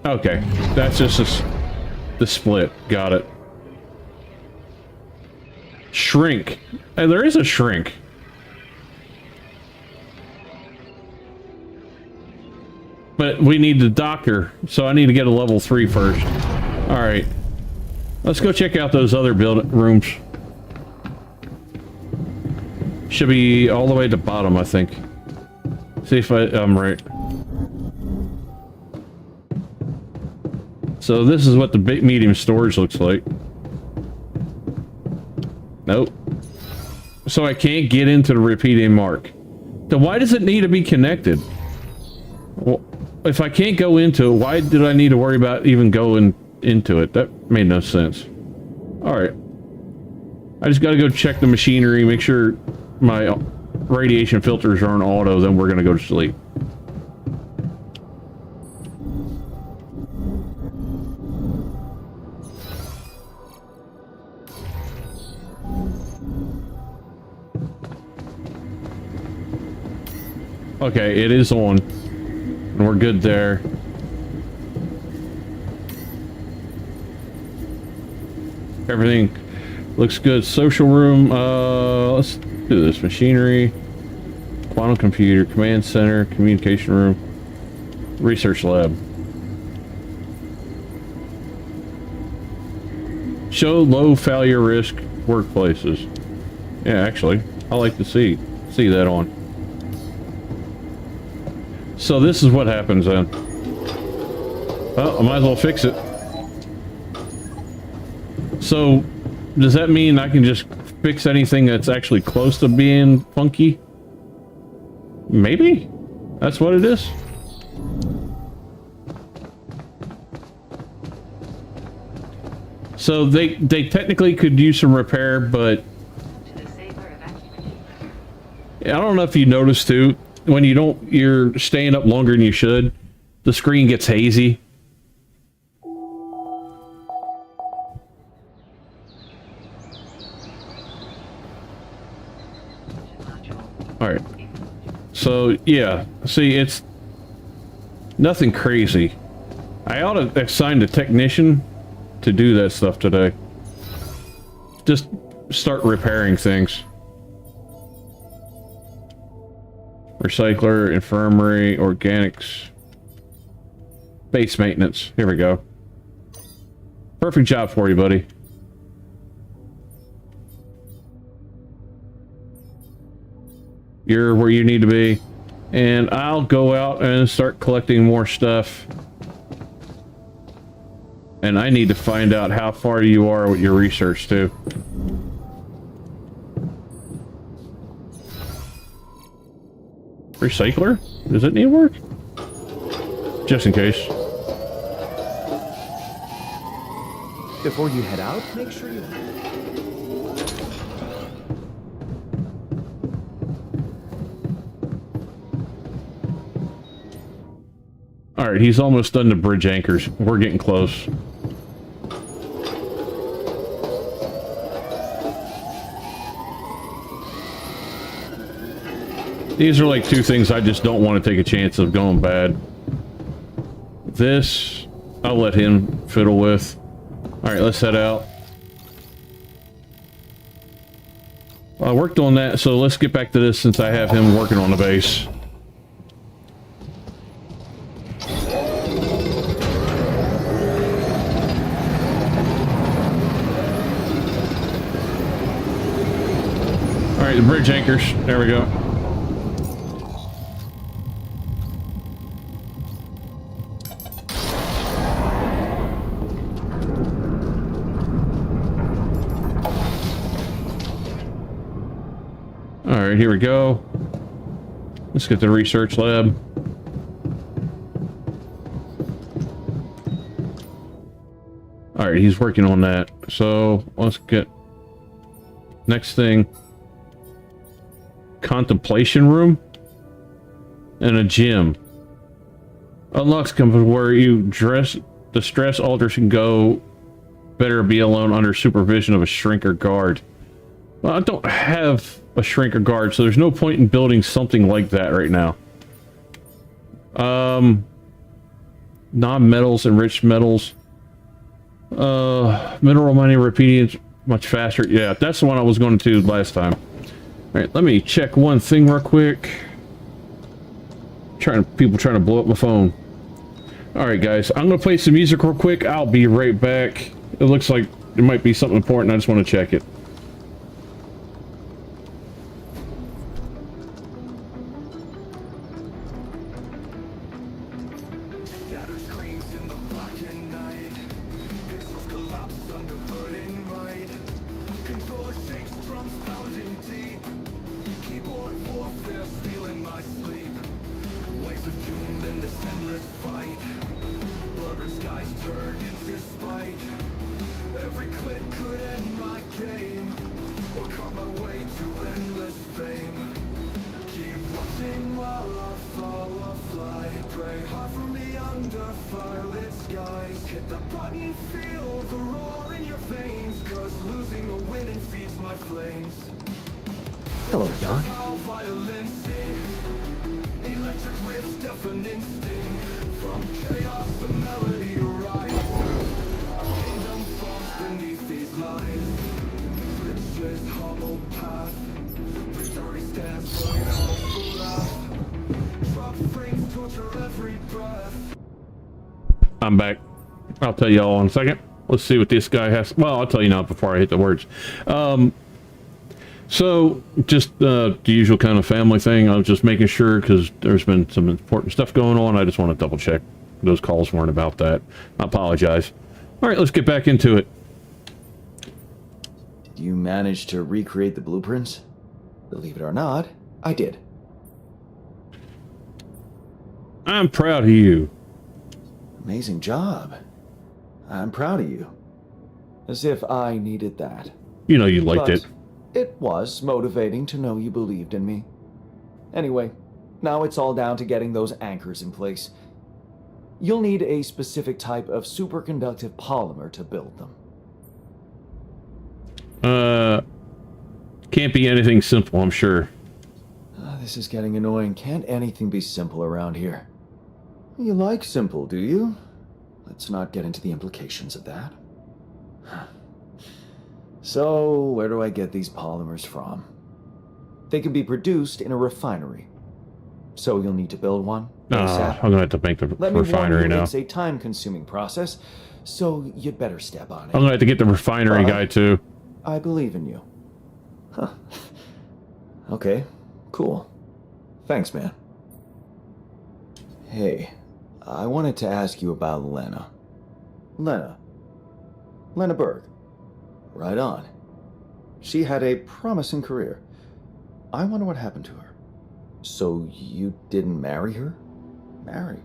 Okay, that's just the split. Got it. Shrink. And there is a shrink. But we need the doctor, so I need to get a level 3 first. Alright. Let's go check out those other rooms. Should be all the way at the bottom, I think. See if I'm right. So this is what the big medium storage looks like. Nope. So I can't get into the repeating mark. Then why does it need to be connected? Well, if I can't go into it, why did I need to worry about even going into it? That made no sense. Alright. I just gotta go check the machinery, make sure my radiation filters are on auto, then we're gonna go to sleep. Okay, it is on. And we're good there. Everything looks good. Social room. Let's do this. Machinery, quantum computer, command center, communication room, research lab. Show low failure risk workplaces. Yeah, actually, I like to see that on. So this is what happens then. Well, I might as well fix it. So, does that mean I can just fix anything that's actually close to being funky? Maybe? That's what it is? So they technically could use some repair, but To the safer evacuation. I don't know if you noticed too, when you're staying up longer than you should, the screen gets hazy. Alright. So, yeah. See, it's nothing crazy. I ought to assign a technician to do that stuff today. Just start repairing things. Recycler, infirmary, organics, base maintenance. Here we go. Perfect job for you, buddy. You're where you need to be. And I'll go out and start collecting more stuff. And I need to find out how far you are with your research, too. Recycler? Does it need work? Just in case. Before you head out, make sure you... Alright, he's almost done the bridge anchors. We're getting close. These are like two things I just don't want to take a chance of going bad. This, I'll let him fiddle with. Alright, let's head out. I worked on that, so let's get back to this since I have him working on the base. Alright, the bridge anchors. There we go. Alright, here we go. Let's get the research lab. Alright, he's working on that. So, let's get... Next thing. Contemplation room. And a gym. Unlocks comes where you dress... The stress alters can go... Better be alone under supervision of a shrinker guard. Well, I don't have a shrinker guard, so there's no point in building something like that right now. Non-metals, enriched metals. Mineral mining repeating much faster. Yeah, that's the one I was going to do last time. Alright, let me check one thing real quick. People trying to blow up my phone. Alright guys, I'm going to play some music real quick. I'll be right back. It looks like there might be something important. I just want to check it. Hello, John. I'm back. I'll tell you all in a second. Let's see what this guy has. Well, I'll tell you now before I hit the words. So, just the usual kind of family thing. I was just making sure because there's been some important stuff going on. I just want to double check those calls weren't about that. I apologize. All right, let's get back into it. Did you manage to recreate the blueprints? Believe it or not, I did. I'm proud of you. Amazing job. I'm proud of you. As if I needed that. You know you liked But it. it was motivating to know you believed in me. Anyway, now it's all down to getting those anchors in place. You'll need a specific type of superconductive polymer to build them. Can't be anything simple, I'm sure. This is getting annoying. Can't anything be simple around here? You like simple, do you? Let's not get into the implications of that. So, where do I get these polymers from? They can be produced in a refinery. So you'll need to build one. I'm gonna have to make the Let me refinery warn you, now. it's a time-consuming process, so you'd better step on it. I'm gonna have to get the refinery guy too. I believe in you. Huh. Okay, cool. Thanks, man. Hey, I wanted to ask you about Lena. Lena Berg. Right on. She had a promising career. I wonder what happened to her. So you didn't marry her? Marry?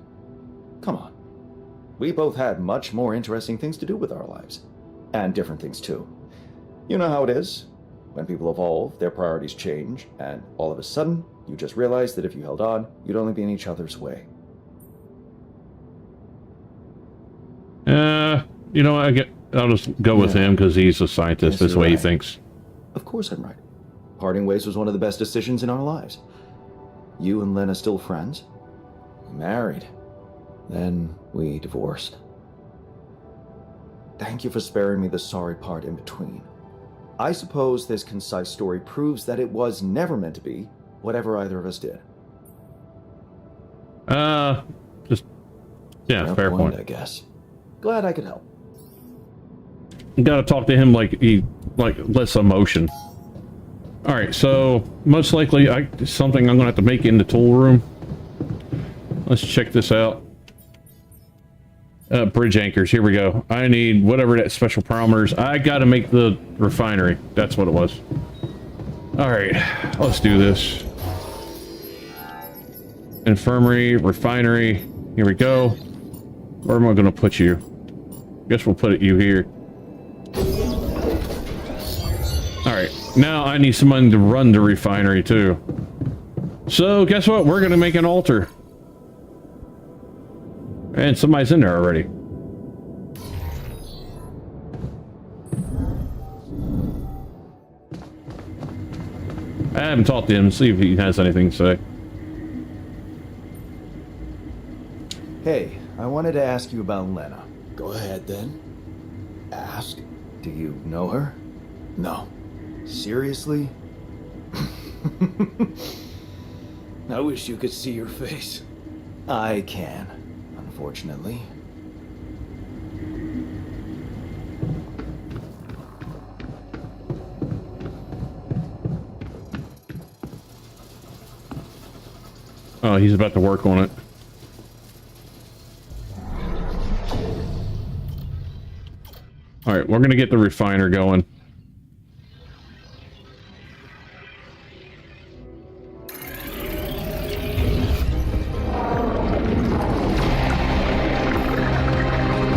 Come on. We both had much more interesting things to do with our lives. And different things too. You know how it is. When people evolve, their priorities change, and all of a sudden, you just realize that if you held on, you'd only be in each other's way. You know, I'll just go with him because he's a scientist. Yes, That's the you're way he right. thinks. Of course I'm right. Parting ways was one of the best decisions in our lives. You and Lena still friends? We married. Then we divorced. Thank you for sparing me the sorry part in between. I suppose this concise story proves that it was never meant to be, whatever either of us did. Yeah, fair point. I guess. Glad I could help. You gotta talk to him like less emotion. All right, so most likely something I'm gonna have to make in the tool room. Let's check this out. Bridge anchors, here we go. I need whatever that special parameters. I gotta make the refinery. That's what it was. All right, let's do this. Infirmary, refinery, here we go. Where am I gonna put you? Guess we'll put you here. All right, now I need someone to run the refinery too. So guess what? We're gonna make an altar. And somebody's in there already. I haven't talked to him, see if he has anything to say. Hey, I wanted to ask you about Lena. Go ahead then. Ask? Do you know her? No. Seriously? I wish you could see your face. I can, unfortunately. Oh, he's about to work on it. All right, we're gonna get the refiner going.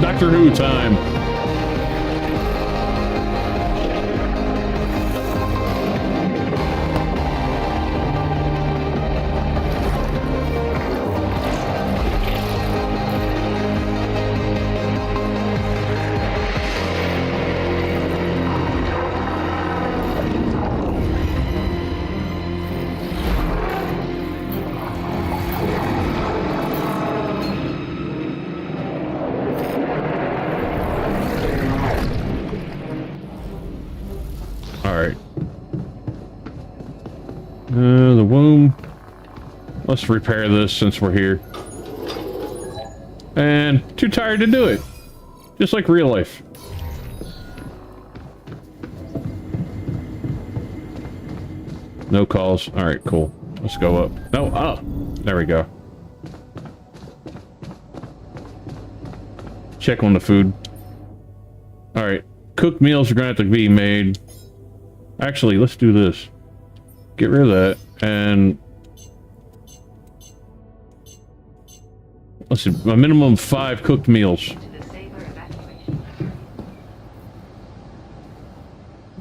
Doctor Who time. Let's repair this since we're here. and too tired to do it. Just like real life. No calls. Alright, cool. Let's go up. No, up. There we go. Check on the food. Alright. Cooked meals are going to have to be made. Actually, let's do this. Get rid of that. And... let's see. A minimum of 5 cooked meals. To the saber evacuation.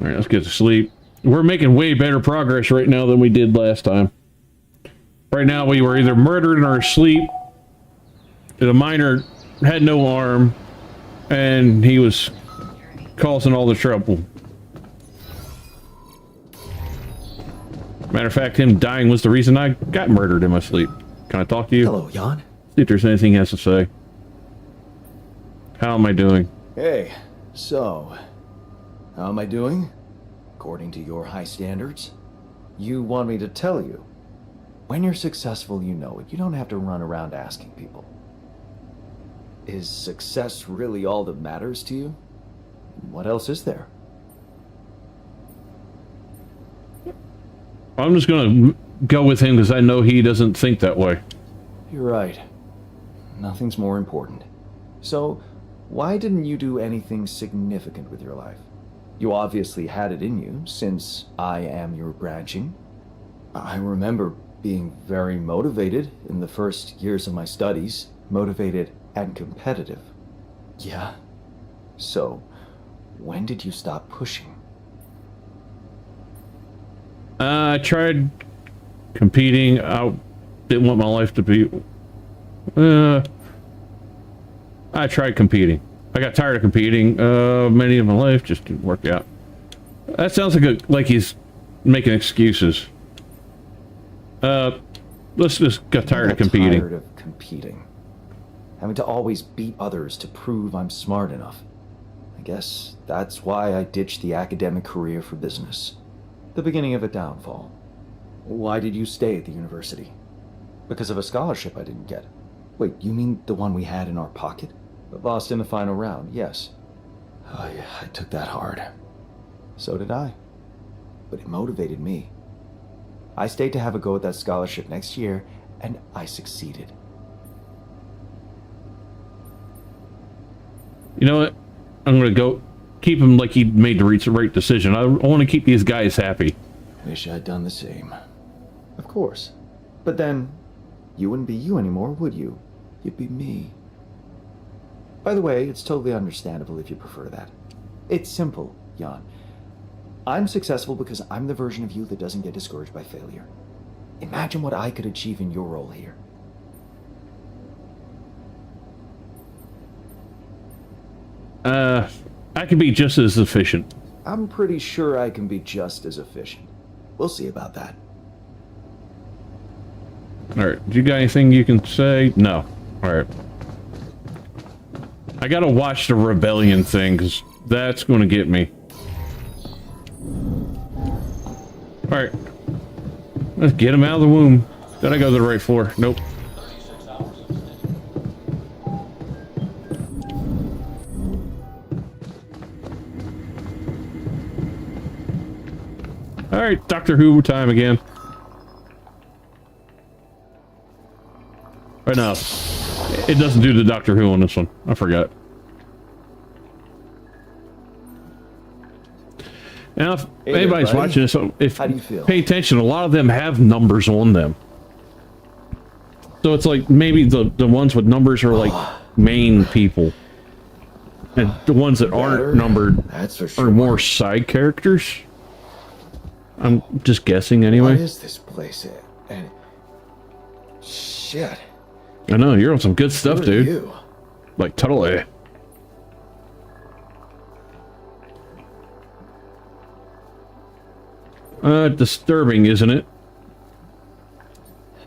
Alright, let's get to sleep. We're making way better progress right now than we did last time. Right now, we were either murdered in our sleep, the miner had no arm, and he was causing all the trouble. Matter of fact, him dying was the reason I got murdered in my sleep. Can I talk to you? Hello, Jan. See if there's anything he has to say. How am I doing? Hey, so, how am I doing? According to your high standards? You want me to tell you? When you're successful, you know it. You don't have to run around asking people. Is success really all that matters to you? What else is there? I'm just gonna go with him because I know he doesn't think that way. You're right. Nothing's more important. So, why didn't you do anything significant with your life? You obviously had it in you, since I am your branching. I remember being very motivated in the first years of my studies. Motivated and competitive. Yeah. So, when did you stop pushing? I tried competing. I didn't want my life to be... I tried competing. I got tired of competing. Many of my life just didn't work out. That sounds like he's making excuses. Let's just get tired of competing. Tired of competing. Having to always beat others to prove I'm smart enough. I guess that's why I ditched the academic career for business. The beginning of a downfall. Why did you stay at the university? Because of a scholarship I didn't get. Wait, you mean the one we had in our pocket? Lost in the final round, yes. Oh yeah, I took that hard. So did I. But it motivated me. I stayed to have a go at that scholarship next year, and I succeeded. You know what? I'm gonna go keep him like he made the right decision. I want to keep these guys happy. Wish I'd done the same. Of course. But then, you wouldn't be you anymore, would you? You'd be me. By the way, it's totally understandable if you prefer that. It's simple, Jan. I'm successful because I'm the version of you that doesn't get discouraged by failure. Imagine what I could achieve in your role here. I can be just as efficient. I'm pretty sure I can be just as efficient. We'll see about that. Alright, do you got anything you can say? No. Alright. I gotta watch the rebellion thing, because that's gonna get me. Alright. Let's get him out of the womb. Did I go to the right floor? Nope. 36 hours of stitching. Alright, Doctor Who time again. Right now, it doesn't do the Doctor Who on this one. I forgot. Now, if Hey anybody's there, buddy. watching this, if How do you feel? pay attention, a lot of them have numbers on them. So it's like maybe the ones with numbers are like main people. And the ones that Better, aren't numbered that's for sure. are more side characters. I'm just guessing anyway. What is this place? And shit. I know, you're on some good stuff, Who are dude. you? Like, totally. Disturbing, isn't it?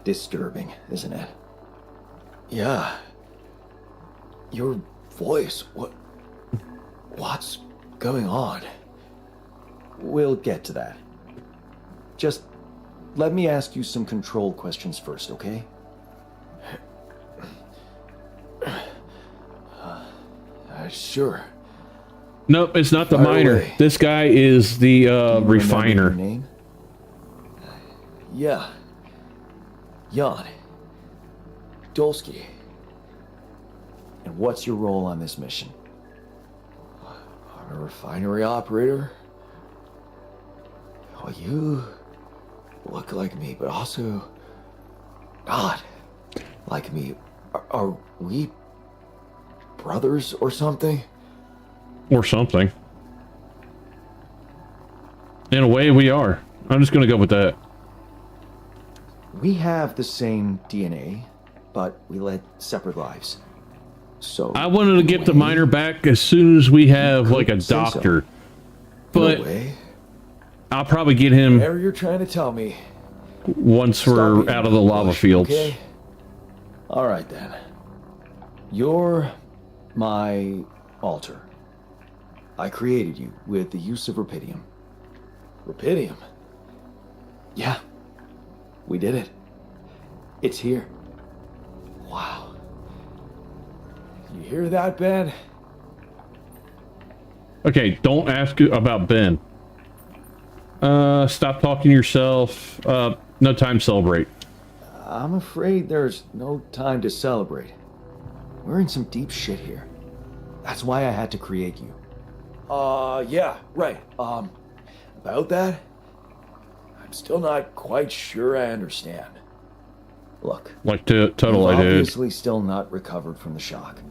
Disturbing, isn't it? Yeah. Your voice, what's going on? We'll get to that. Just let me ask you some control questions first, okay? Sure. Nope, it's not the Fire miner. away. This guy is the Do you remember your refiner. name? Yeah. Jan. Dolsky. And what's your role on this mission? I'm a refinery operator. Oh, you look like me, but also not like me. Are we brothers or something? Or something. In a way, we are. I'm just gonna go with that. We have the same DNA, but we led separate lives. So I wanted to get the miner back as soon as we have like a say so. doctor. But no way. I'll probably get him Whatever you're trying to tell me. once Stop we're being out of the lava bush, fields. Okay? All right then. You're my alter. I created you with the use of rupidium. Rupidium? Yeah. We did it. It's here. Wow. You hear that, Ben? Okay, don't ask about Ben. Stop talking to yourself. No time to celebrate. I'm afraid there's no time to celebrate. We're in some deep shit here. That's why I had to create you. Yeah, right. About that? I'm still not quite sure I understand. Look, Like total you've I did. obviously still not recovered from the shock.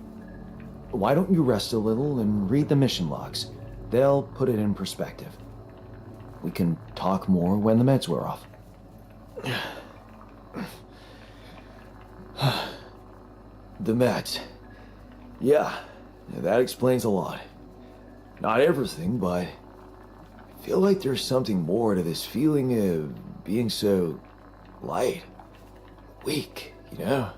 Why don't you rest a little and read the mission logs? They'll put it in perspective. We can talk more when the meds wear off. The meds. Yeah, that explains a lot. Not everything, but I feel like there's something more to this feeling of being so light, weak, you know?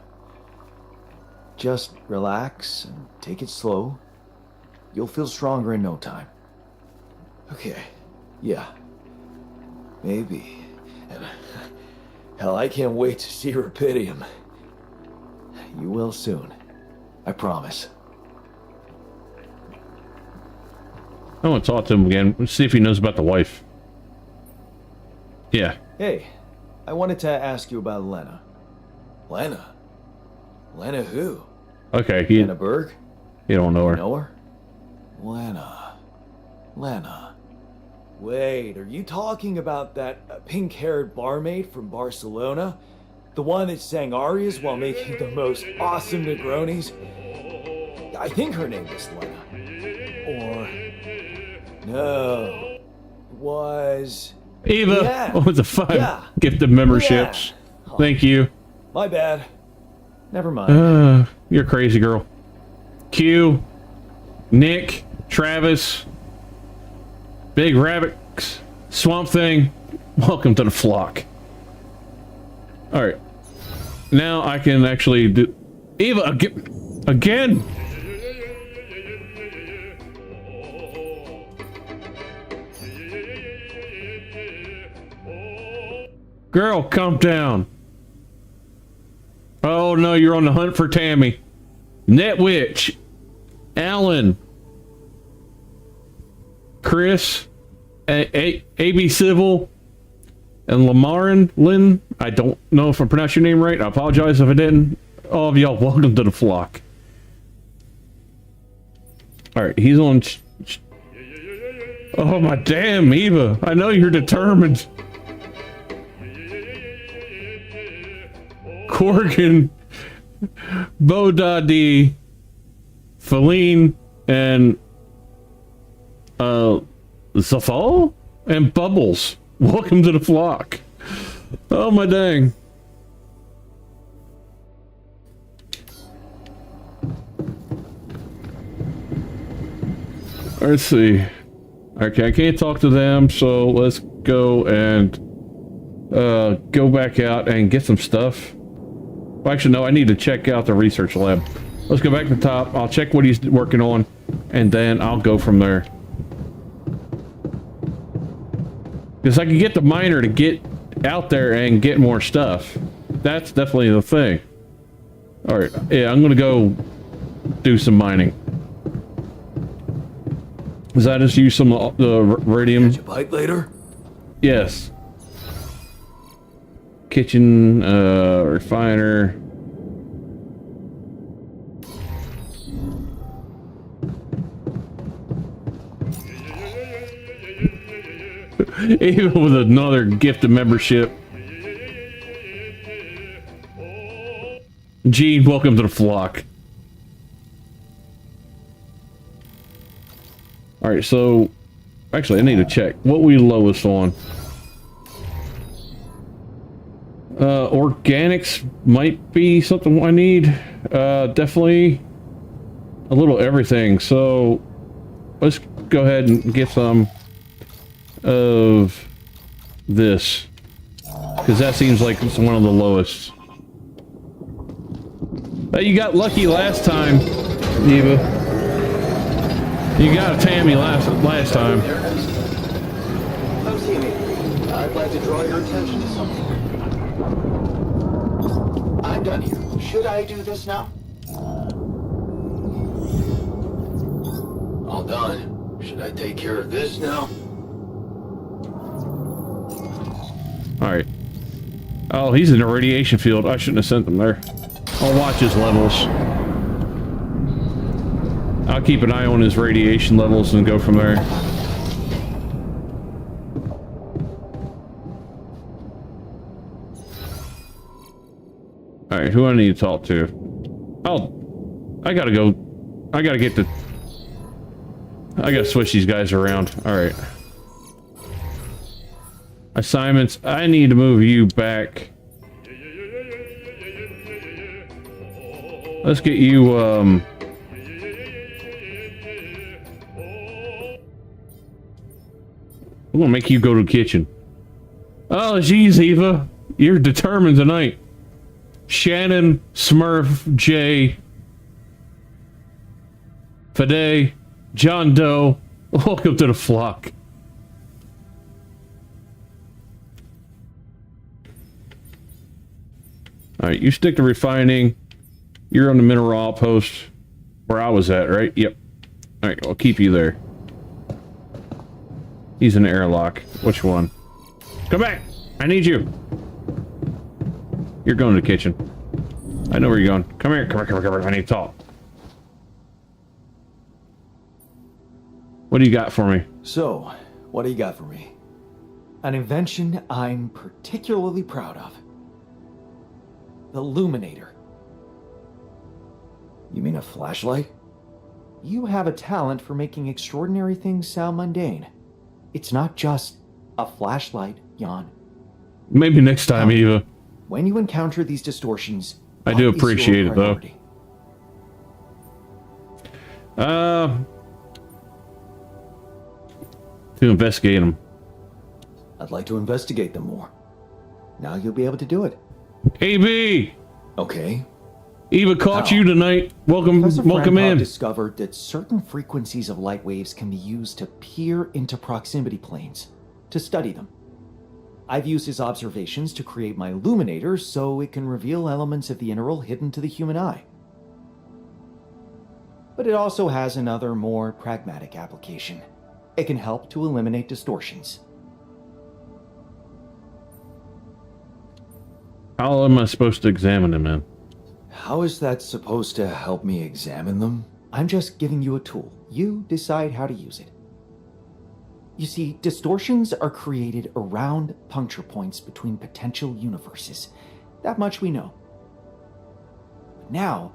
Just relax and take it slow. You'll feel stronger in no time. Okay, yeah. Maybe. And hell, I can't wait to see Rupidium. You will soon. I promise. I want to talk to him again. Let's see if he knows about the wife. Yeah. Hey, I wanted to ask you about Lena. Lena? Lena who? Okay, you Lena Berg? don't know her. Know her? Lena. Lena. Wait, are you talking about that pink-haired barmaid from Barcelona? The one that sang arias while making the most awesome Negronis? I think her name was Lena. Or... no. It was... Eva! Yeah. Oh, it's a fun Yeah. gift of memberships. Yeah. Thank you. My bad. Never mind. You're a crazy girl. Q, Nick, Travis, Big Rabbit, Swamp Thing, welcome to the flock. Alright. Now I can actually do... Eva, again! Girl, calm down. Oh no, you're on the hunt for Tammy. Netwitch, Alan, Chris, AB Civil, and Lamarin Lynn. I don't know if I pronounced your name right. I apologize if I didn't. All of y'all, welcome to the flock. Alright, he's on... Oh my damn, Eva. I know you're determined. Corgan, Bodadi, Feline, and Zafal and Bubbles. Welcome to the flock. Oh my dang. Let's see. Okay, I can't talk to them, so let's go and go back out and get some stuff. Well, actually, no, I need to check out the research lab. Let's go back to the top. I'll check what he's working on, and then I'll go from there. Because I can get the miner to get out there and get more stuff. That's definitely the thing. Alright, yeah, I'm gonna go do some mining. Is that just use some of the radium? Catch a bite later? Yes. Kitchen, refiner. Even with another gift of membership. Gene, welcome to the flock. Alright, so... Actually, I need to check. What we lowest on? Organics might be something I need. Definitely a little everything. So, let's go ahead and get some of this. Because that seems like it's one of the lowest. You got lucky last time, Eva. You got a Tammy last time. Come see me. I'd like to draw your attention to something. I'm done here. Should I do this now? All done. Should I take care of this now? Alright. Oh, he's in a radiation field. I shouldn't have sent them there. I'll watch his levels. I'll keep an eye on his radiation levels and go from there. Alright, who I need to talk to? Oh, I gotta go. I gotta switch these guys around. Alright. Assignments. I need to move you back. Let's get you, we're gonna make you go to the kitchen. Oh, geez, Eva. You're determined tonight. Shannon, Smurf, Jay, Fade, John Doe, welcome to the flock. Alright, you stick to refining. You're on the mineral outpost where I was at, right? Yep. Alright, I'll keep you there. He's in the airlock. Which one? Come back! I need you! You're going to the kitchen. I know where you're going. Come here, come here. I need to talk. What do you got for me? So, what do you got for me? An invention I'm particularly proud of. The Luminator. You mean a flashlight? You have a talent for making extraordinary things sound mundane. It's not just a flashlight, Jan. Maybe next time, Eva. When you encounter these distortions, I do appreciate it, though. To investigate them. I'd like to investigate them more. Now you'll be able to do it. AB! Okay. Eva caught you tonight. Welcome in. Discovered that certain frequencies of light waves can be used to peer into proximity planes, to study them. I've used his observations to create my illuminator so it can reveal elements of the integral hidden to the human eye. But it also has another, more pragmatic application. It can help to eliminate distortions. How am I supposed to examine them, man? How is that supposed to help me examine them? I'm just giving you a tool. You decide how to use it. You see, distortions are created around puncture points between potential universes. That much we know. But now,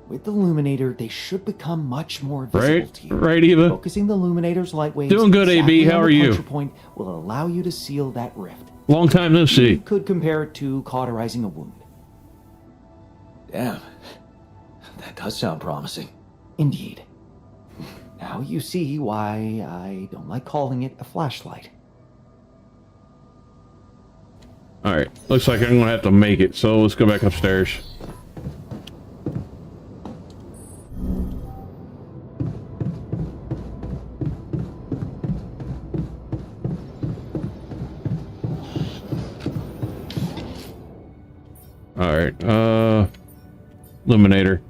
with the Illuminator, they should become much more visible to you. Right, Eva. Focusing the Illuminator's light waves doing good, AB. How are you? Puncture point will allow you to seal that rift. Long time no see. You could compare it to cauterizing a wound. Damn. That does sound promising. Indeed. Now you see why I don't like calling it a flashlight. Alright, looks like I'm gonna have to make it, so let's go back upstairs. Alright, Illuminator.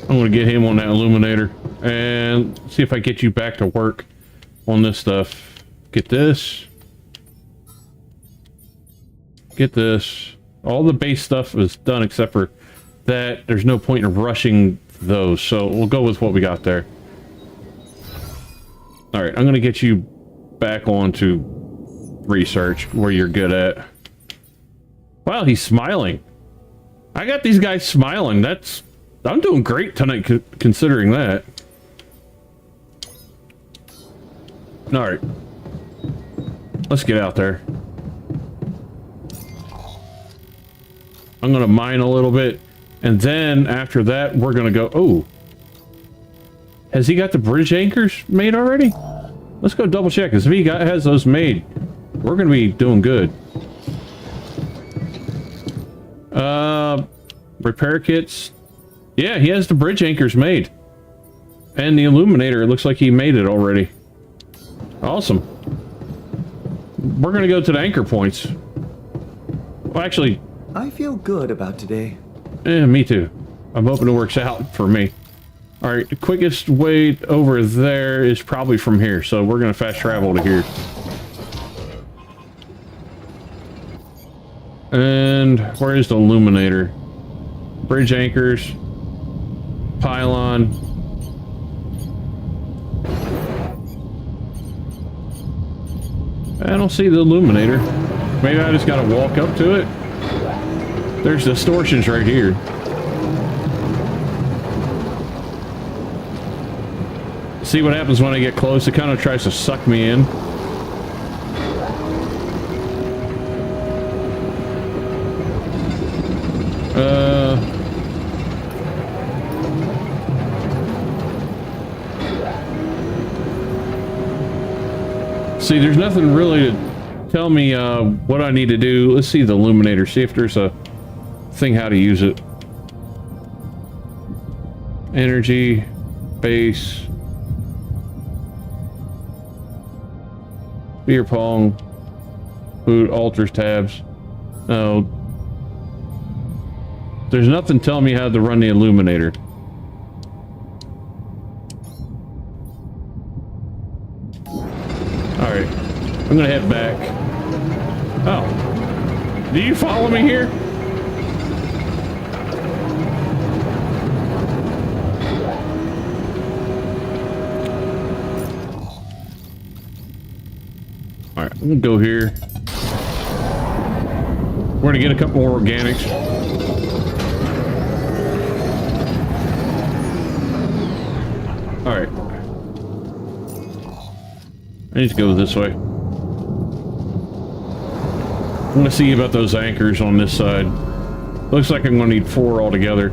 I'm gonna get him on that illuminator and see if I get you back to work on this stuff. Get this. Get this. All the base stuff is done except for that. There's no point in rushing those, so we'll go with what we got there. Alright, I'm gonna get you back onto research where you're good at. Wow, he's smiling. I got these guys smiling. I'm doing great tonight considering that. Alright. Let's get out there. I'm gonna mine a little bit, and then after that, we're gonna go. Oh, has he got the bridge anchors made already? Let's go double check. Because if he has those made, we're gonna be doing good. Repair kits. Yeah, he has the bridge anchors made, and the illuminator. It looks like he made it already. Awesome. We're gonna go to the anchor points. Well, actually. I feel good about today. Yeah, me too. I'm hoping it works out for me. Alright, the quickest way over there is probably from here, so we're gonna fast travel to here. And where is the illuminator? Bridge anchors. Pylon. I don't see the illuminator. Maybe I just gotta walk up to it. There's distortions right here. See what happens when I get close? It kind of tries to suck me in. See, there's nothing really to tell me what I need to do. Let's see the illuminator. See if there's a thing how to use it. Energy, base, beer pong, food, alters tabs. No, there's nothing telling me how to run the illuminator. All right, I'm gonna head back. Oh, do you follow me here? Alright, I'm gonna go here. We're gonna get a couple more organics. Alright. I need to go this way. I'm gonna see about those anchors on this side. Looks like I'm gonna need 4 altogether.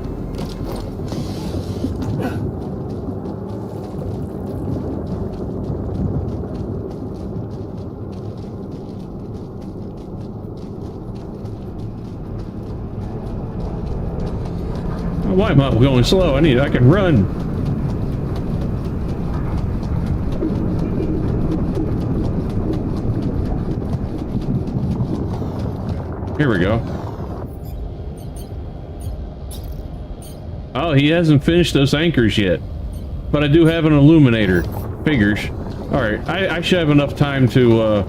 Why am I going slow? I can run. Here we go. Oh, he hasn't finished those anchors yet. But I do have an illuminator. Figures. Alright, I should have enough time to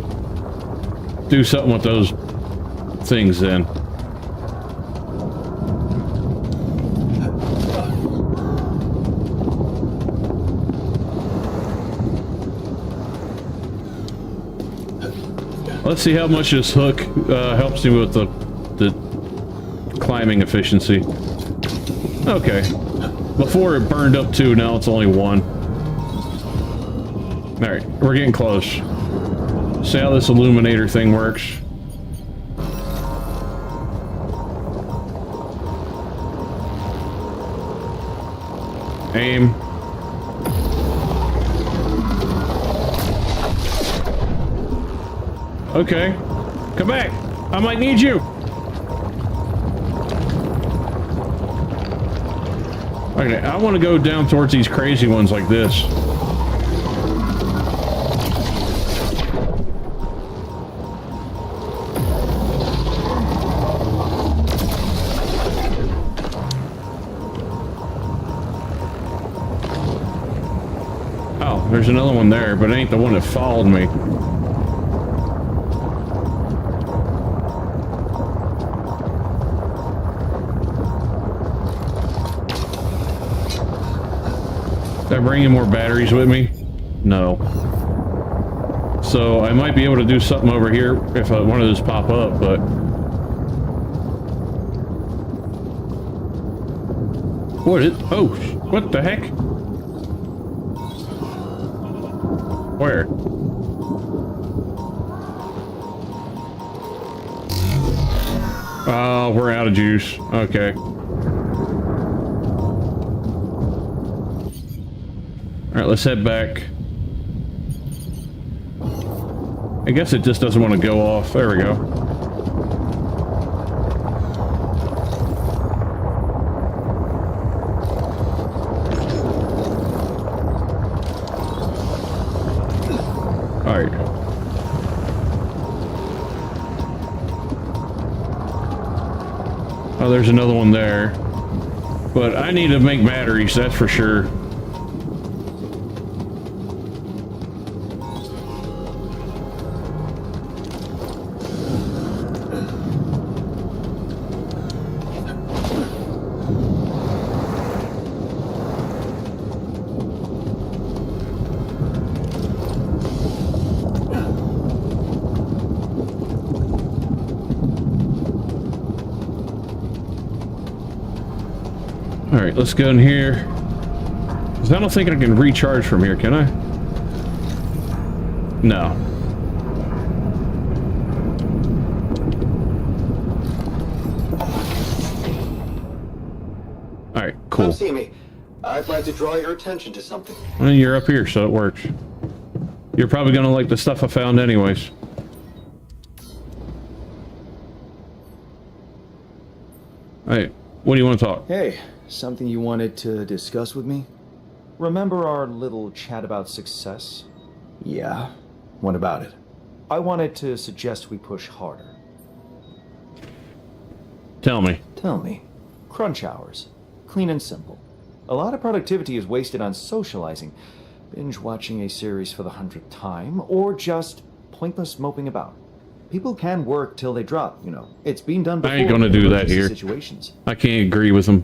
do something with those things then. Let's see how much this hook helps me with the climbing efficiency. Okay. Before it burned up 2, now it's only 1. Alright, we're getting close. See how this illuminator thing works. Aim. Okay. Come back. I might need you. Okay, I want to go down towards these crazy ones like this. another one there, but it ain't the one that followed me. Did I bring any more batteries with me? No. So I might be able to do something over here if one of those pop up, but... What is... Oh, what the heck? Where? Oh, we're out of juice. Okay. Alright, let's head back. I guess it just doesn't want to go off. There we go. Alright. Oh, there's another one there. But I need to make batteries, that's for sure. Alright, let's go in here. 'Cause I don't think I can recharge from here, can I? No. Alright, cool. Come see me. I'd like to draw your attention to something. Well, you're up here, so it works. You're probably gonna like the stuff I found anyways. Hey, what do you want to talk? Hey, something you wanted to discuss with me? Remember our little chat about success? Yeah. What about it? I wanted to suggest we push harder. Tell me. Tell me. Crunch hours. Clean and simple. A lot of productivity is wasted on socializing, binge watching a series for the 100th time, or just pointless moping about. People can work till they drop, you know. It's been done before. I ain't gonna do that emergency here. Situations. I can't agree with them.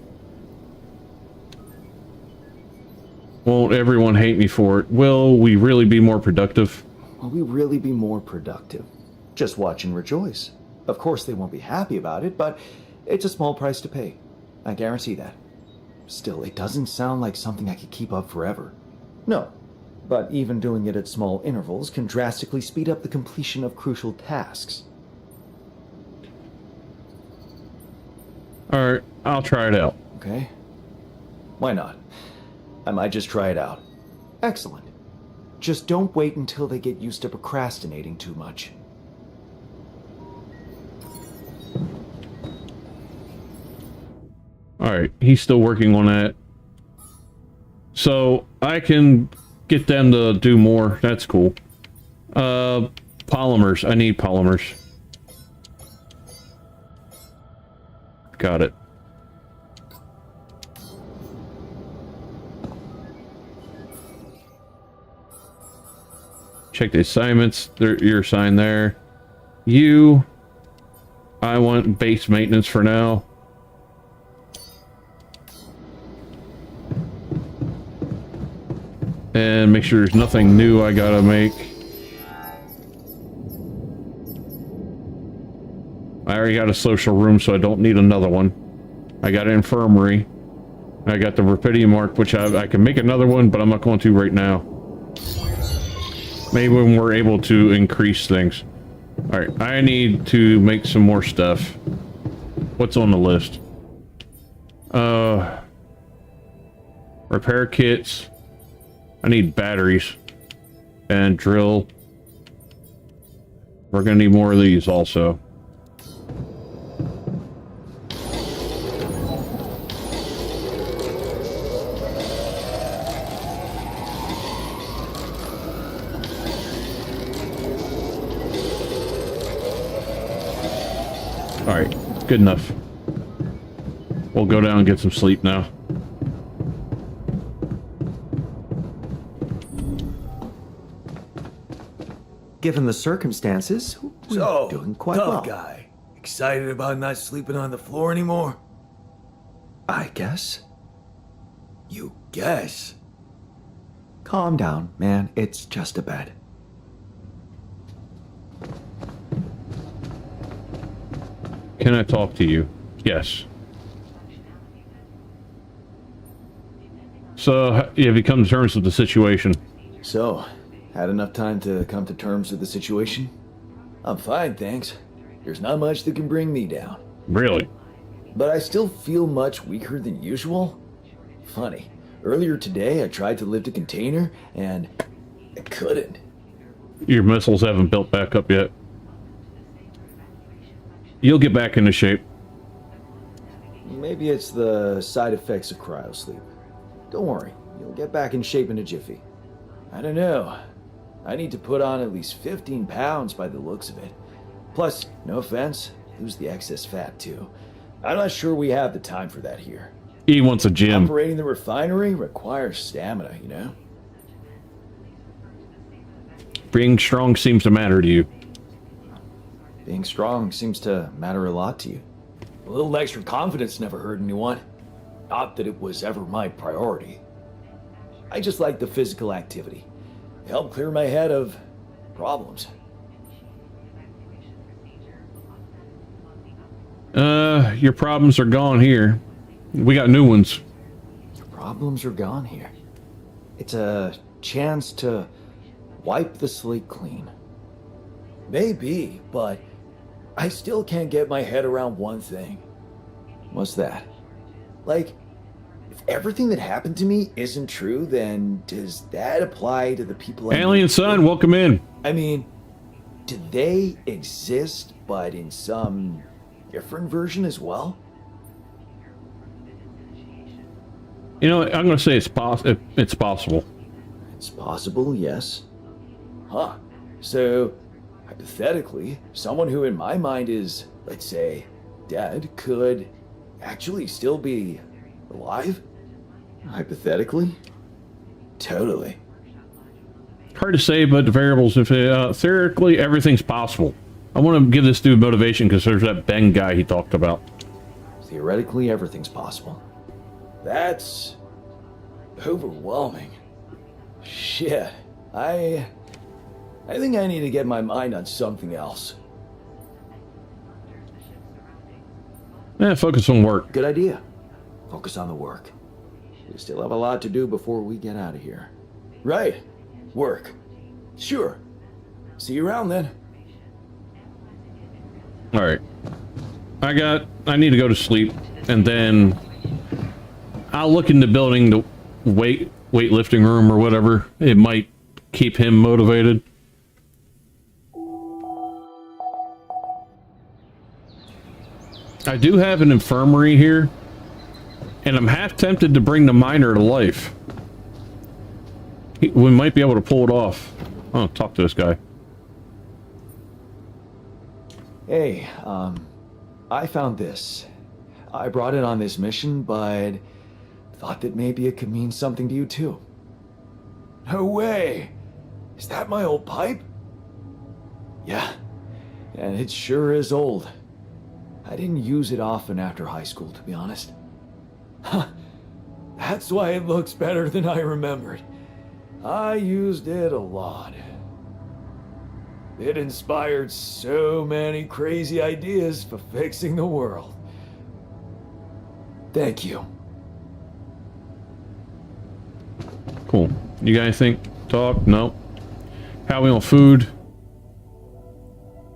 Won't everyone hate me for it? Will we really be more productive? Will we really be more productive? Just watch and rejoice. Of course they won't be happy about it, but it's a small price to pay. I guarantee that. Still, it doesn't sound like something I could keep up forever. No. But even doing it at small intervals can drastically speed up the completion of crucial tasks. Alright, I'll try it out. Okay? Why not? I might just try it out. Excellent. Just don't wait until they get used to procrastinating too much. Alright, he's still working on that. So, I can get them to do more. That's cool. Polymers. I need polymers. Got it. Check the assignments. You're assigned there. You. I want base maintenance for now. And make sure there's nothing new I gotta make. I already got a social room, so I don't need another one. I got an infirmary. I got the Rapidium Arc, which I can make another one, but I'm not going to right now. Maybe when we're able to increase things. Alright, I need to make some more stuff. What's on the list? Repair kits. I need batteries. And drill. We're gonna need more of these also. Alright, good enough. We'll go down and get some sleep now. given the circumstances, we're doing quite well. Guy. Excited about not sleeping on the floor anymore? I guess. You guess. Calm down, man. It's just a bed. Can I talk to you? Yes. So, have you come to terms with the situation? So, had enough time to come to terms with the situation? I'm fine, thanks. There's not much that can bring me down. Really? But I still feel much weaker than usual. Funny. Earlier today, I tried to lift a container, and I couldn't. Your missiles haven't built back up yet. You'll get back into shape. Maybe it's the side effects of cryosleep. Don't worry, you'll get back in shape in a jiffy. I don't know. I need to put on at least 15 pounds by the looks of it. Plus, no offense, lose the excess fat too. I'm not sure we have the time for that here. He wants a gym. Operating the refinery requires stamina, you know? Being strong seems to matter to you. Being strong seems to matter a lot to you. A little extra confidence never hurt anyone. Not that it was ever my priority. I just like the physical activity. It helped clear my head of problems. Your problems are gone here. We got new ones. Problems are gone here. It's a chance to wipe the slate clean. Maybe, but I still can't get my head around one thing. What's that? Like, if everything that happened to me isn't true, then does that apply to the people I Alien meet? son, welcome in. I mean, do they exist, but in some different version as well? You know, I'm going to say it's possible. It's possible, yes. Huh. So, hypothetically, someone who in my mind is, let's say, dead could actually still be alive? Hypothetically? Totally. Hard to say, but the variables, if theoretically, everything's possible. I want to give this dude motivation because there's that Ben guy he talked about. Theoretically, everything's possible. That's overwhelming. Shit. I think I need to get my mind on something else. Focus on work. Good idea. Focus on the work. We still have a lot to do before we get out of here. Right. Work. Sure. See you around then. All right. I need to go to sleep, and then I'll look into building the weightlifting room or whatever. It might keep him motivated. I do have an infirmary here, and I'm half tempted to bring the miner to life. We might be able to pull it off. Oh, talk to this guy. Hey, I found this. I brought it on this mission, but thought that maybe it could mean something to you too. No way! Is that my old pipe? Yeah, and it sure is old. I didn't use it often after high school, to be honest. Huh, that's why it looks better than I remembered. I used it a lot. It inspired so many crazy ideas for fixing the world. Thank you. Cool. You guys think? Talk? No. How we on food?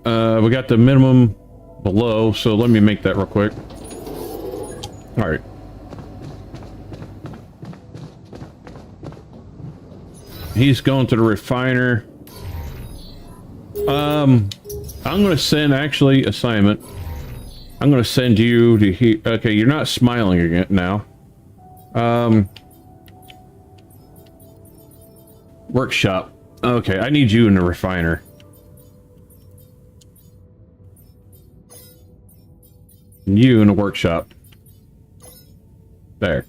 We got the minimum below, so let me make that real quick. All right. He's going to the refiner. I'm going to send, actually, assignment. I'm going to send you to here. Okay, you're not smiling again now. Workshop. Okay, I need you in the refiner. You in the workshop. There.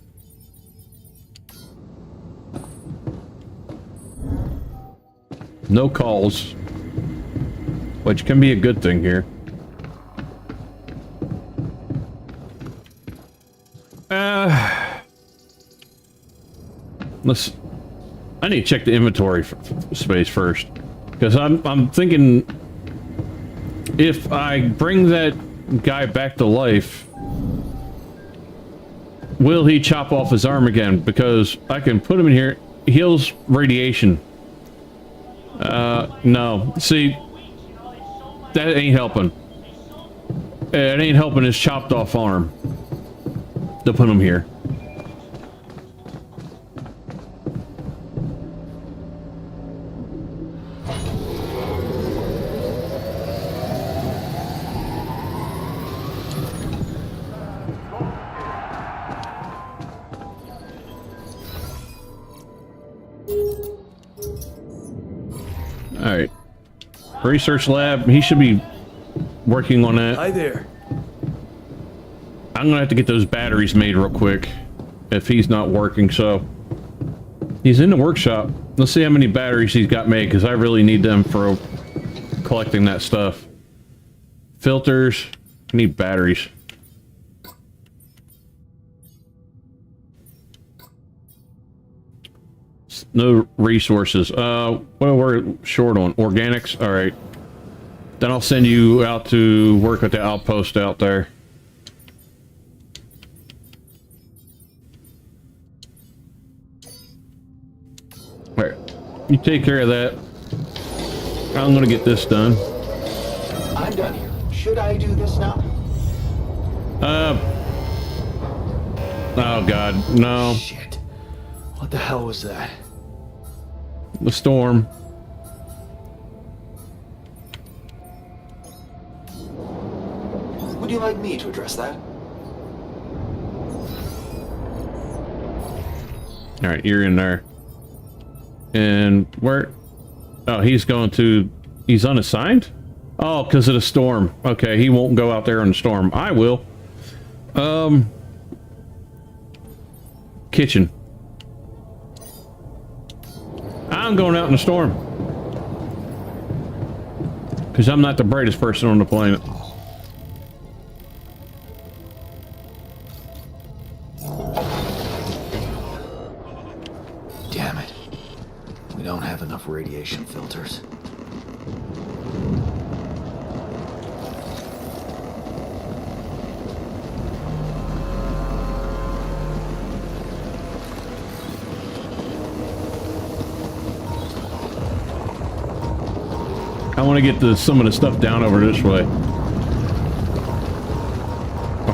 No calls. which can be a good thing here. I need to check the inventory space first, because I'm thinking if I bring that guy back to life, will he chop off his arm again? Because I can put him in here, heals radiation. No. See, that ain't helping. It ain't helping his chopped off arm to put him here. Alright. Research lab, he should be working on that. Hi there. I'm gonna have to get those batteries made real quick if he's not working, so he's in the workshop. Let's see how many batteries he's got made, because I really need them for collecting that stuff. Filters, I need batteries. No resources. Well, we're short on organics. All right. Then I'll send you out to work at the outpost out there. All right. You take care of that. I'm gonna get this done. I'm done here. Should I do this now? Oh God, no. Shit. What the hell was that? The storm. Would you like me to address that? All right, you're in there. And where? Oh, he's going to... He's unassigned? Oh, because of the storm. Okay, he won't go out there in the storm. I will. Kitchen. I'm going out in the storm. Because I'm not the brightest person on the planet. Damn it. We don't have enough radiation filters. I want to get some of the stuff down over this way.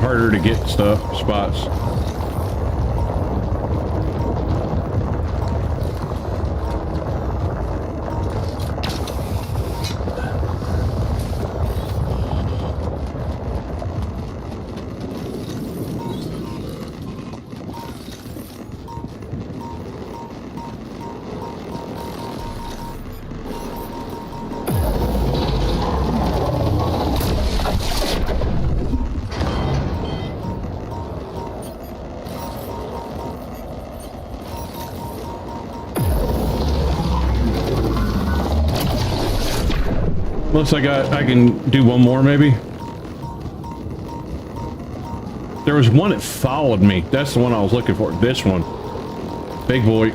Harder to get spots. Looks like I can do one more, maybe. There was one that followed me. That's the one I was looking for. This one. Big boy.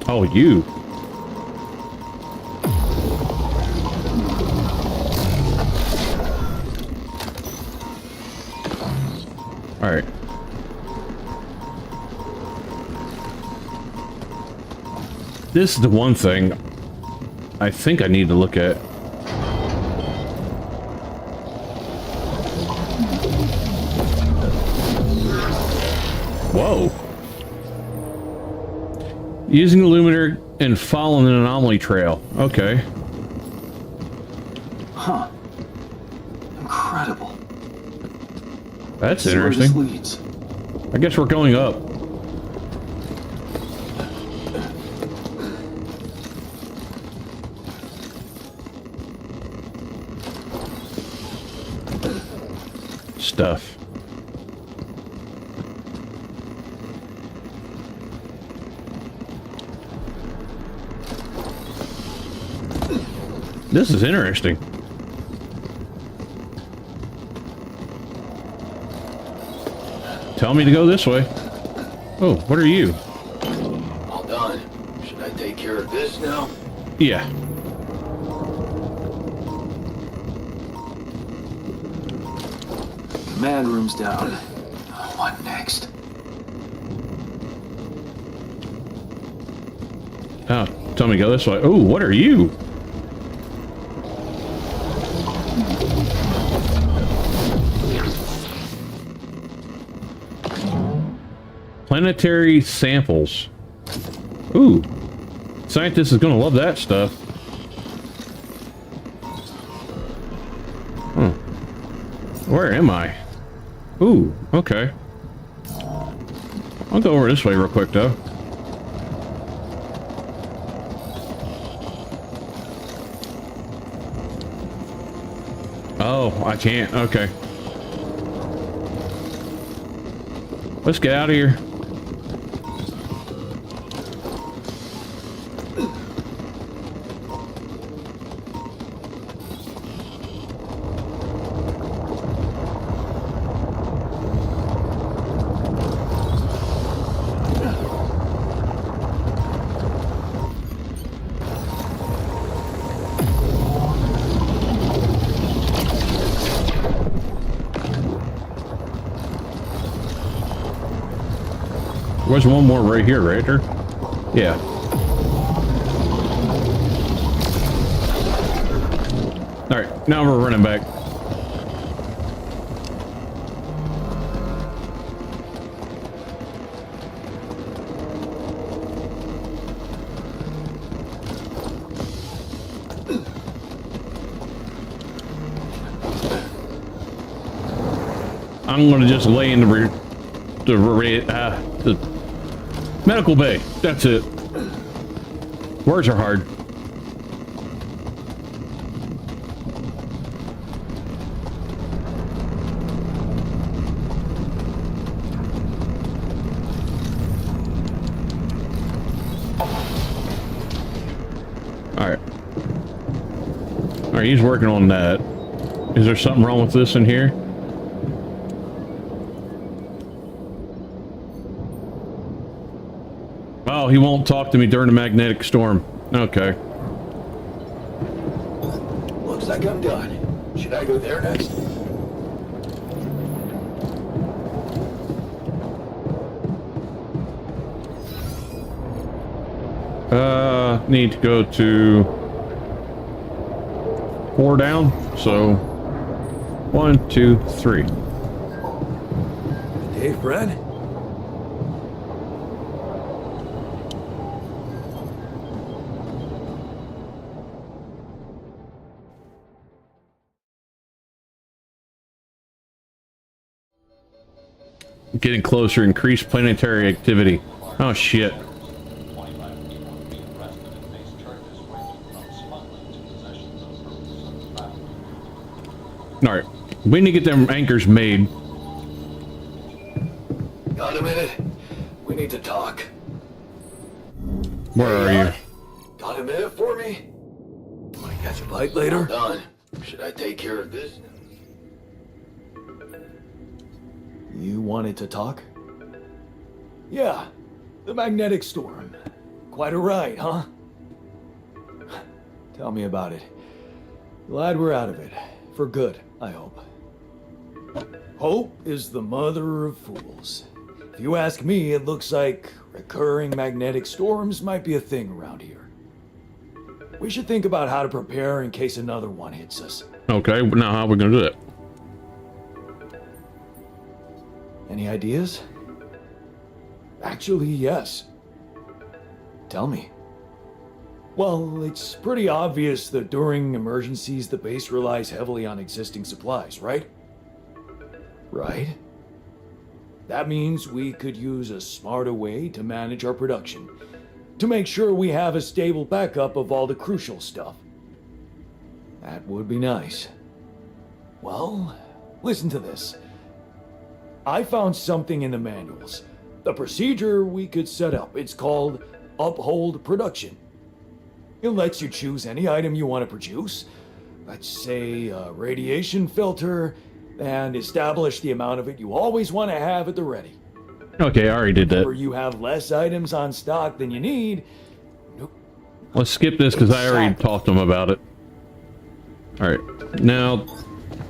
Oh, you. All right. This is the one thing I think I need to look at. Whoa. Using the Luminator and following an anomaly trail. Okay. Huh. Incredible. That's See where this interesting. leads. I guess we're going up. stuff. This is interesting. Tell me to go this way. Oh, what are you? All done. Should I take care of this now? Yeah. Command room's down. What next? Oh, tell me to go this way. Oh, what are you? Planetary samples. Ooh. Scientists is gonna love that stuff. Where am I? Ooh, okay. I'll go over this way real quick, though. Oh, I can't. Okay. Let's get out of here. There's one more right here, right there? Yeah. Alright, now we're running back. I'm gonna just lay in the medical bay. That's it. Words are hard. Alright. Alright, he's working on that. Is there something wrong with this in here? Oh, he won't talk to me during a magnetic storm. Okay. Looks like I'm done. Should I go there next? Need to go to 4 down. So 1, 2, 3. Hey, Fred. Getting closer, increased planetary activity. Oh shit. 25 people are being arrested and face charges ranging from smuggling to possession of purposes of trafficking. Alright. We need to get them anchors made. Got a minute? We need to talk. Where are you? Got a minute for me? Wanna catch a bite later? Done. Should I take care of this? You wanted to talk? Yeah, the magnetic storm. Quite a ride, huh? Tell me about it. Glad we're out of it. For good, I hope. Hope is the mother of fools. If you ask me, it looks like recurring magnetic storms might be a thing around here. We should think about how to prepare in case another one hits us. Okay, now how are we gonna do that? Any ideas? Actually, yes. Tell me. Well, it's pretty obvious that during emergencies, the base relies heavily on existing supplies, right? Right? That means we could use a smarter way to manage our production, to make sure we have a stable backup of all the crucial stuff. That would be nice. Well, listen to this. I found something in the manuals. The procedure we could set up. It's called Uphold Production. It lets you choose any item you want to produce. Let's say a radiation filter, and establish the amount of it you always want to have at the ready. Okay, I already did that. Whenever you have less items on stock than you need. Let's skip this because I already Exactly. talked to him about it. Alright, now,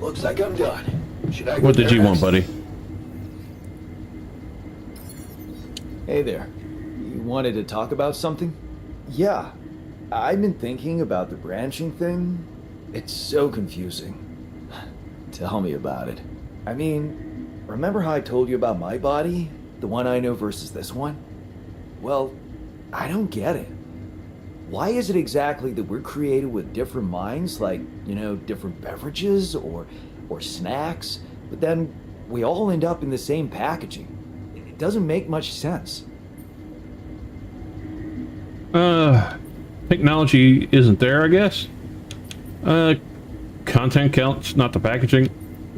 Looks like I'm done. Should I go what did there you want, next? buddy? Hey there. You wanted to talk about something? Yeah. I've been thinking about the branching thing. It's so confusing. Tell me about it. I mean, remember how I told you about my body? The one I know versus this one? Well, I don't get it. Why is it exactly that we're created with different minds, like, different beverages or snacks, but then we all end up in the same packaging? It doesn't make much sense. Technology isn't there, I guess. Content counts, not the packaging.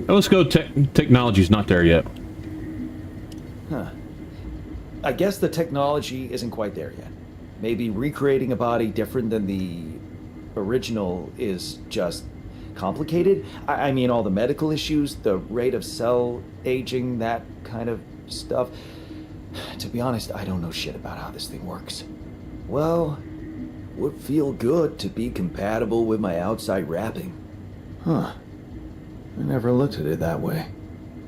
Let's go technology's not there yet. Huh. I guess the technology isn't quite there yet. Maybe recreating a body different than the original is just complicated. I mean, all the medical issues, the rate of cell aging, that kind of stuff. To be honest, I don't know shit about how this thing works. Well, would feel good to be compatible with my outside wrapping. Huh. I never looked at it that way.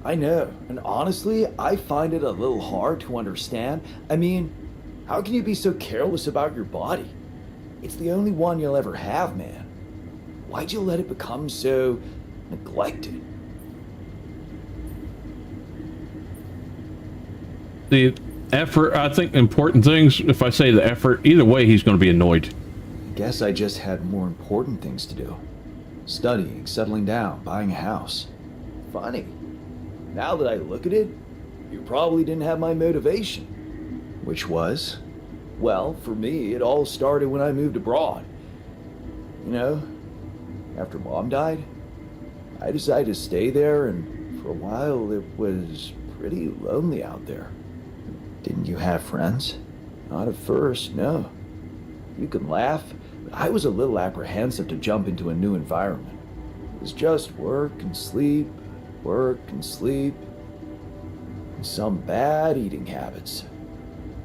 I know, and honestly, I find it a little hard to understand. I mean, how can you be so careless about your body? It's the only one you'll ever have, man. Why'd you let it become so neglected? The effort, I think important things, if I say the effort, either way he's going to be annoyed. Guess I just had more important things to do. Studying, settling down, buying a house. Funny. Now that I look at it, you probably didn't have my motivation. Which was? Well, for me, it all started when I moved abroad. After Mom died, I decided to stay there, and for a while it was pretty lonely out there. Didn't you have friends? Not at first, no. You can laugh, but I was a little apprehensive to jump into a new environment. It was just work and sleep, and some bad eating habits.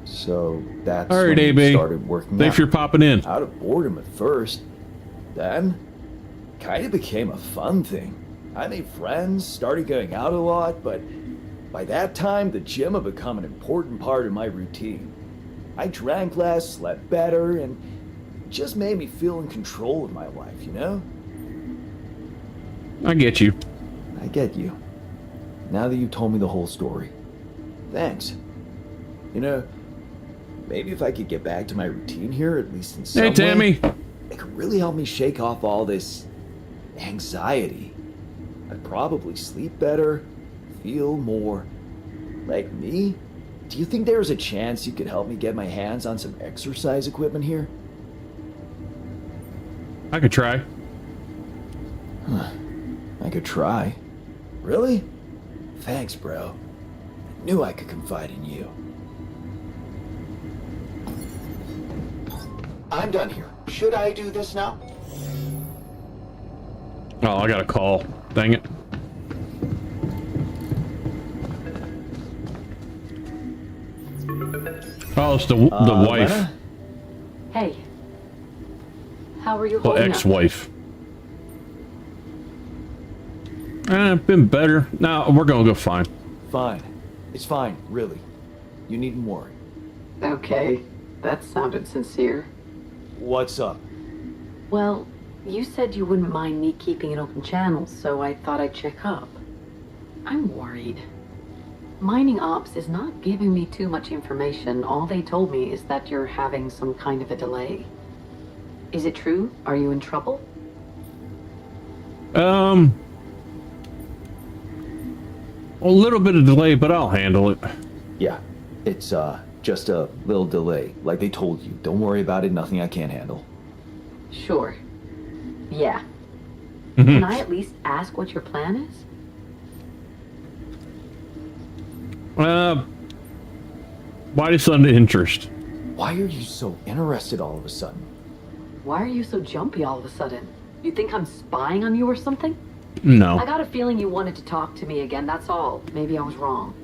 So that's All right, when AB. it started working Thanks for out. popping in. Out of boredom at first. Then, kind of became a fun thing. I made friends, started going out a lot, but by that time, the gym had become an important part of my routine. I drank less, slept better, and it just made me feel in control of my life, I get you. I get you. Now that you've told me the whole story. Thanks. Maybe if I could get back to my routine here, at least in some Hey, Tammy. way, it could really help me shake off all this anxiety. I'd probably sleep better, feel more like me. Do you think there's a chance you could help me get my hands on some exercise equipment here? I could try. I could try. Really? Thanks, bro. I knew I could confide in you. I'm done here. Should I do this now? Oh, I got a call. Dang it. Oh, it's the wife. Lena? Hey. How are you The holding up? ex-wife. Been better. Now we're gonna go fine. Fine. It's fine, really. You needn't worry. Okay. That sounded sincere. What's up? Well, you said you wouldn't mind me keeping an open channel, so I thought I'd check up. I'm worried. Mining Ops is not giving me too much information. All they told me is that you're having some kind of a delay. Is it true? Are you in trouble? A little bit of delay, but I'll handle it. Yeah, it's just a little delay, like they told you. Don't worry about it, nothing I can't handle. Sure. Yeah. Can I at least ask what your plan is? Why the sudden interest? Why are you so interested all of a sudden? Why are you so jumpy all of a sudden? You think I'm spying on you or something? No. I got a feeling you wanted to talk to me again, that's all. Maybe I was wrong.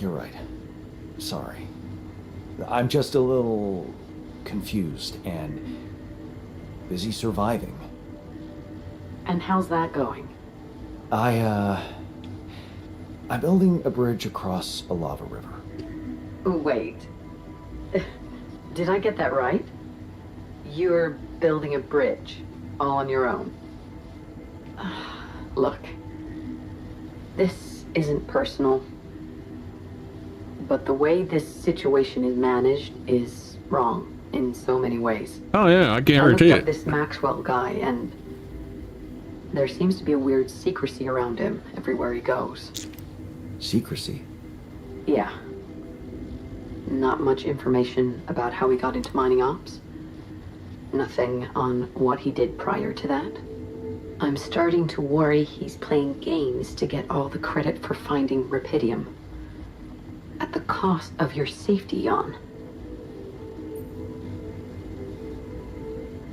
You're right. Sorry. I'm just a little confused and busy surviving. And how's that going? I'm building a bridge across a lava river. Wait. Did I get that right? You're building a bridge, all on your own. Look, this isn't personal, but the way this situation is managed is wrong in so many ways. Oh yeah, I I guarantee looked up it. this Maxwell guy, and there seems to be a weird secrecy around him everywhere he goes. Secrecy? Yeah. Not much information about how he got into mining ops. Nothing on what he did prior to that. I'm starting to worry he's playing games to get all the credit for finding Rapidium. At the cost of your safety, Jan.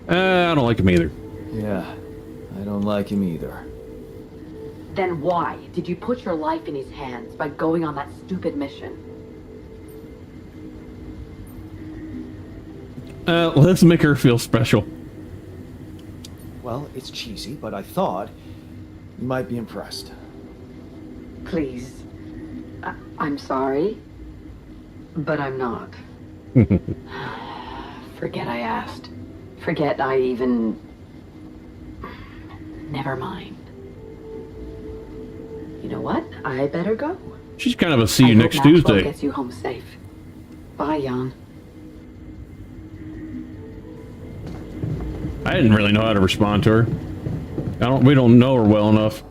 I don't like him either. Yeah, I don't like him either. Then why did you put your life in his hands by going on that stupid mission? Let's make her feel special. Well, it's cheesy, but I thought you might be impressed. Please. I'm sorry, but I'm not. Forget I asked. Forget I even... Never mind. You know what? I better go. She's kind of a see you I hope next Maxwell Tuesday. gets you home safe. Bye, Jan. I didn't really know how to respond to her. We don't know her well enough.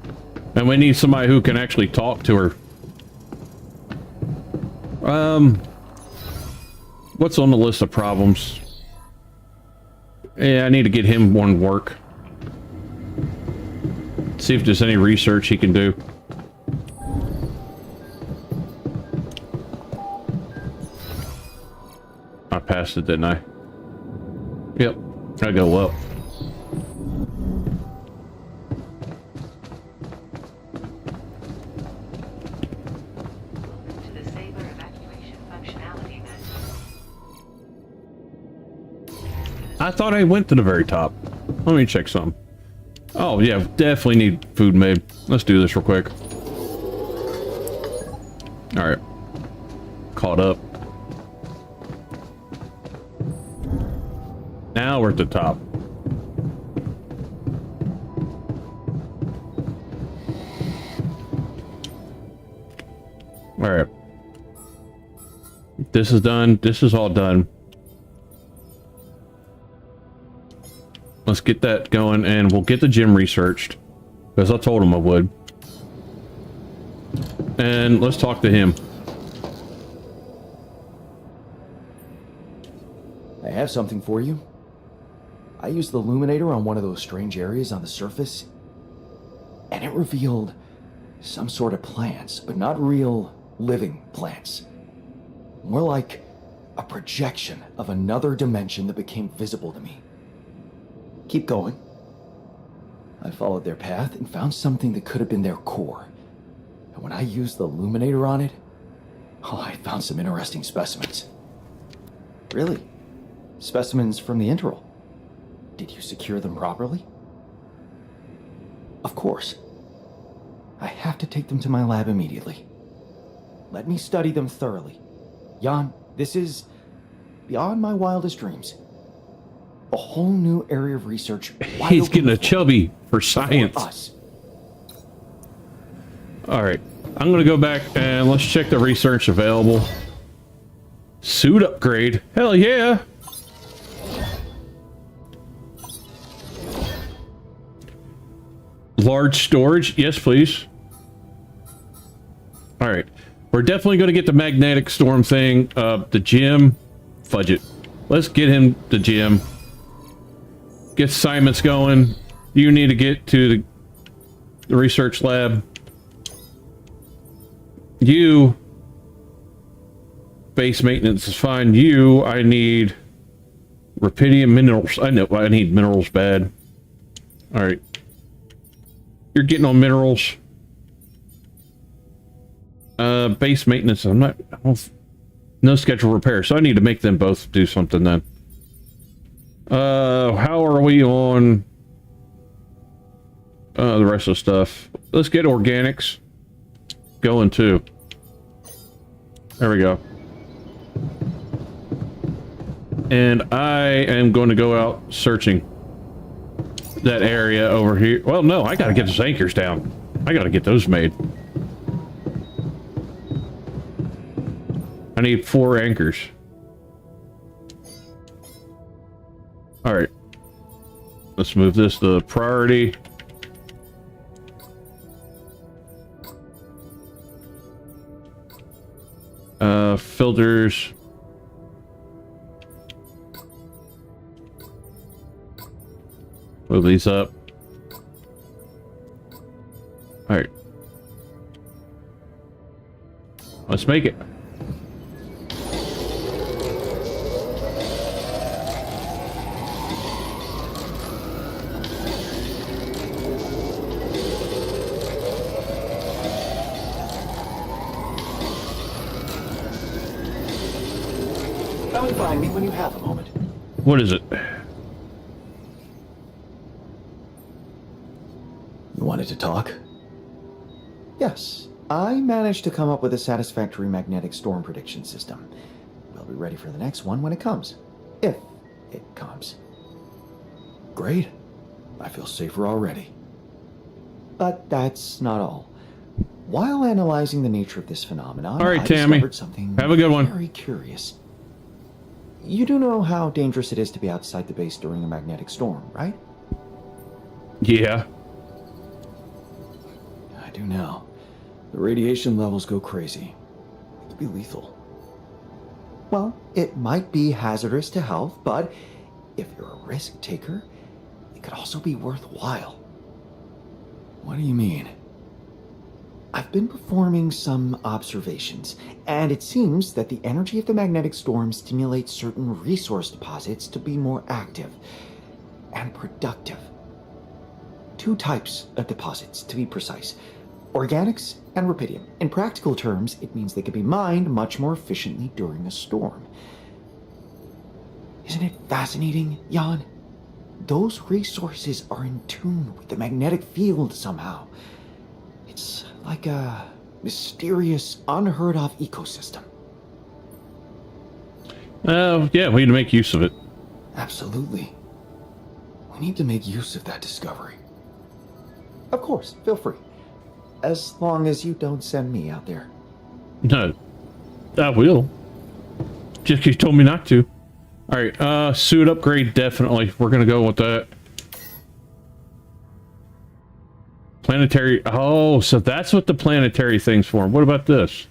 And we need somebody who can actually talk to her. What's on the list of problems? Yeah, I need to get him one work. See if there's any research he can do. I passed it, didn't I? Yep. I go up. To the Saber evacuation functionality menu. I thought I went to the very top. Let me check some. Oh yeah, definitely need food made. Let's do this real quick. Alright. Caught up. Now we're at the top. Alright. This is done. This is all done. Let's get that going, and we'll get the gym researched, because I told him I would. And let's talk to him. I have something for you. I used the illuminator on one of those strange areas on the surface, and it revealed some sort of plants, but not real living plants. More like a projection of another dimension that became visible to me. Keep going. I followed their path and found something that could have been their core. And when I used the illuminator on it, I found some interesting specimens. Really? Specimens from the interval. Did you secure them properly? Of course. I have to take them to my lab immediately. Let me study them thoroughly. Jan, this is beyond my wildest dreams. A whole new area of research. He's getting a chubby for science. Us. Alright. I'm gonna go back and let's check the research available. Suit upgrade. Hell yeah! Large storage. Yes, please. Alright. We're definitely going to get the magnetic storm thing. The gym. Fudge it. Let's get him the gym. Get Simon's going. You need to get to the... the research lab. You, base maintenance is fine. You, I need rubidium minerals. I know I need minerals bad. All right, you're getting on minerals. Base maintenance. No scheduled repair, so I need to make them both do something then. How are we on the rest of the stuff? Let's get organics going too. There we go. And I am going to go out searching that area over here. Well, no, I gotta get those anchors down. I gotta get those made. I need 4 anchors. All right. Let's move this to priority. Filters. Move these up. All right. Let's make it. Come and find me when you have a moment. What is it? You wanted to talk? Yes, I managed to come up with a satisfactory magnetic storm prediction system. We'll be ready for the next one when it comes. If it comes. Great. I feel safer already. But that's not all. While analyzing the nature of this phenomenon, all right, I Tammy. discovered something Have a good one. very curious. You do know how dangerous it is to be outside the base during a magnetic storm, right? Yeah. I do now. The radiation levels go crazy. It could be lethal. Well, it might be hazardous to health, but if you're a risk taker, it could also be worthwhile. What do you mean? I've been performing some observations, and it seems that the energy of the magnetic storm stimulates certain resource deposits to be more active and productive. 2 types of deposits, to be precise. Organics and rubidium. In practical terms, it means they can be mined much more efficiently during a storm. Isn't it fascinating, Jan? Those resources are in tune with the magnetic field somehow. It's like a mysterious, unheard-of ecosystem. Yeah, we need to make use of it. Absolutely. We need to make use of that discovery. Of course, feel free. As long as you don't send me out there. No, I will. Just 'cause you told me not to. All right, suit upgrade, definitely. We're gonna go with that. Planetary. Oh, so that's what the planetary thing's for. What about this?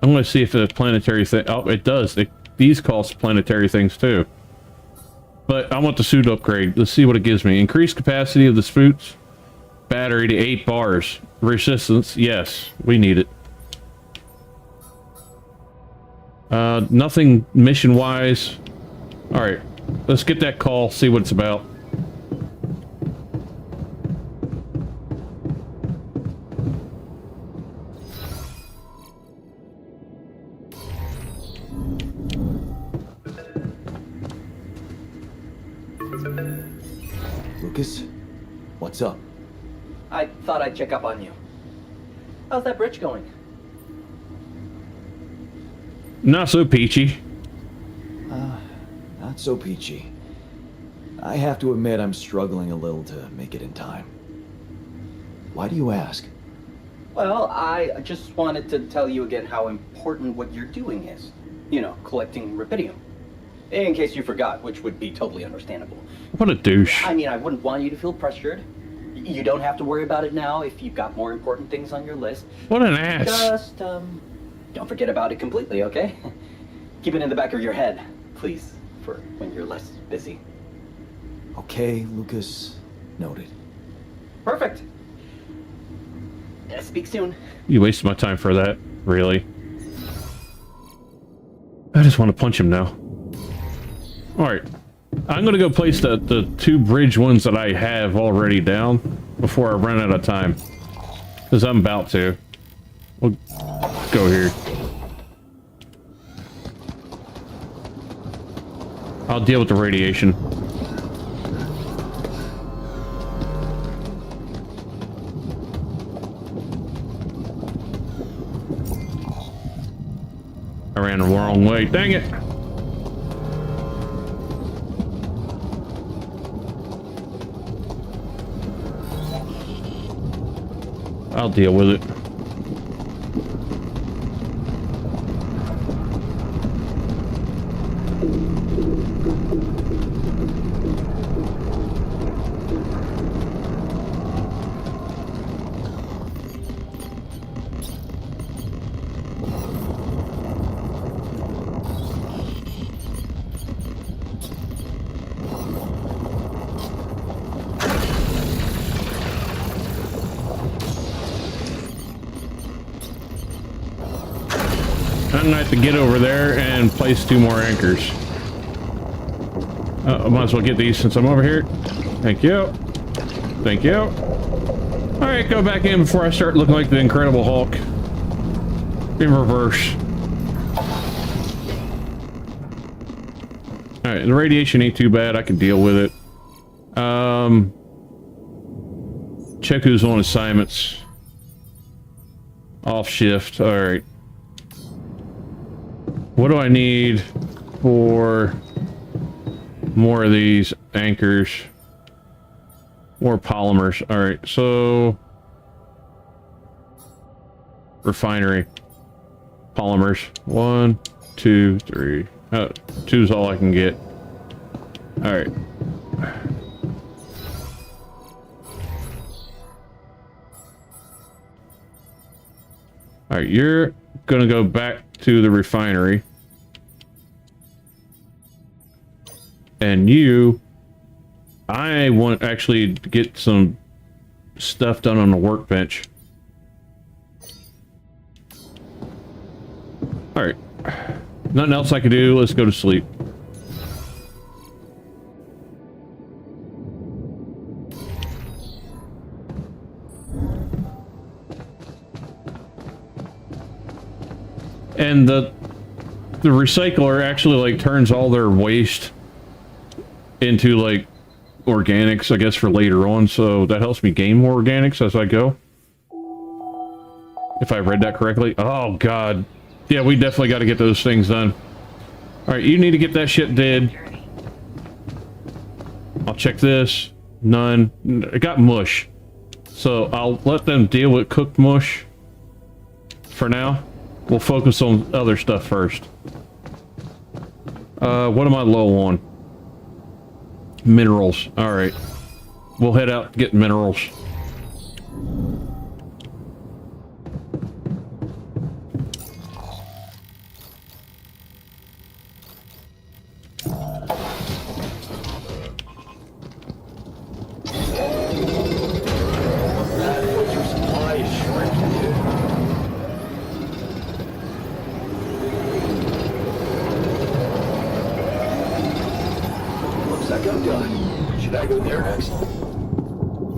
I'm gonna see if the planetary thing. Oh, it does. These cost planetary things too. But I want the suit upgrade. Let's see what it gives me. Increased capacity of the suits. Battery to 8 bars. Resistance. Yes, we need it. Nothing mission-wise. All right, let's get that call. See what it's about. Lucas, what's up? I thought I'd check up on you. How's that bridge going? Not so peachy. Not so peachy. I have to admit I'm struggling a little to make it in time. Why do you ask? Well, I just wanted to tell you again how important what you're doing is. You know, collecting rubidium. In case you forgot, which would be totally understandable. What a douche. I mean, I wouldn't want you to feel pressured. You don't have to worry about it now if you've got more important things on your list. What an ass. Just, don't forget about it completely, okay? Keep it in the back of your head, please, for when you're less busy. Okay, Lucas. Noted. Perfect. Speak soon. You wasted my time for that, really. I just want to punch him now. Alright. I'm gonna go place the 2 bridge ones that I have already down before I run out of time. Because I'm about to. We'll go here. I'll deal with the radiation. I ran the wrong way. Dang it! I'll deal with it. I'm gonna have to get over there and place 2 more anchors. I might as well get these since I'm over here. Thank you. Thank you. Alright, go back in before I start looking like the Incredible Hulk. In reverse. Alright, the radiation ain't too bad. I can deal with it. Check who's on assignments. Off shift. Alright. What do I need for more of these anchors? More polymers. Alright, so... refinery. Polymers. 1, 2, 3. 2 is all I can get. Alright. Alright, you're gonna go back to the refinery. And you... I want actually to get some stuff done on the workbench. Alright. Nothing else I can do. Let's go to sleep. And the recycler actually like turns all their waste into like organics, I guess, for later on, so that helps me gain more organics as I go. If I read that correctly. Oh god. Yeah, we definitely got to get those things done. Alright, you need to get that shit dead. I'll check this. None. I got mush. So I'll let them deal with cooked mush for now. We'll focus on other stuff first. What am I low on? Minerals. Alright. We'll head out to get minerals.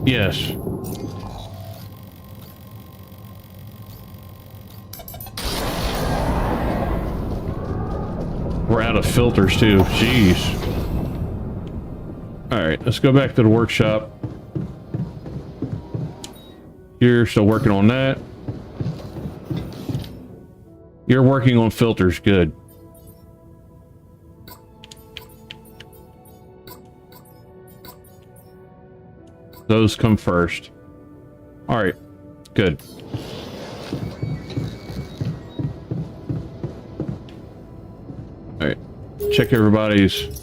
Yes. We're out of filters too. Jeez. Alright, let's go back to the workshop. You're still working on that. You're working on filters. Good. Those come first. Alright. Good. Alright. Check everybody's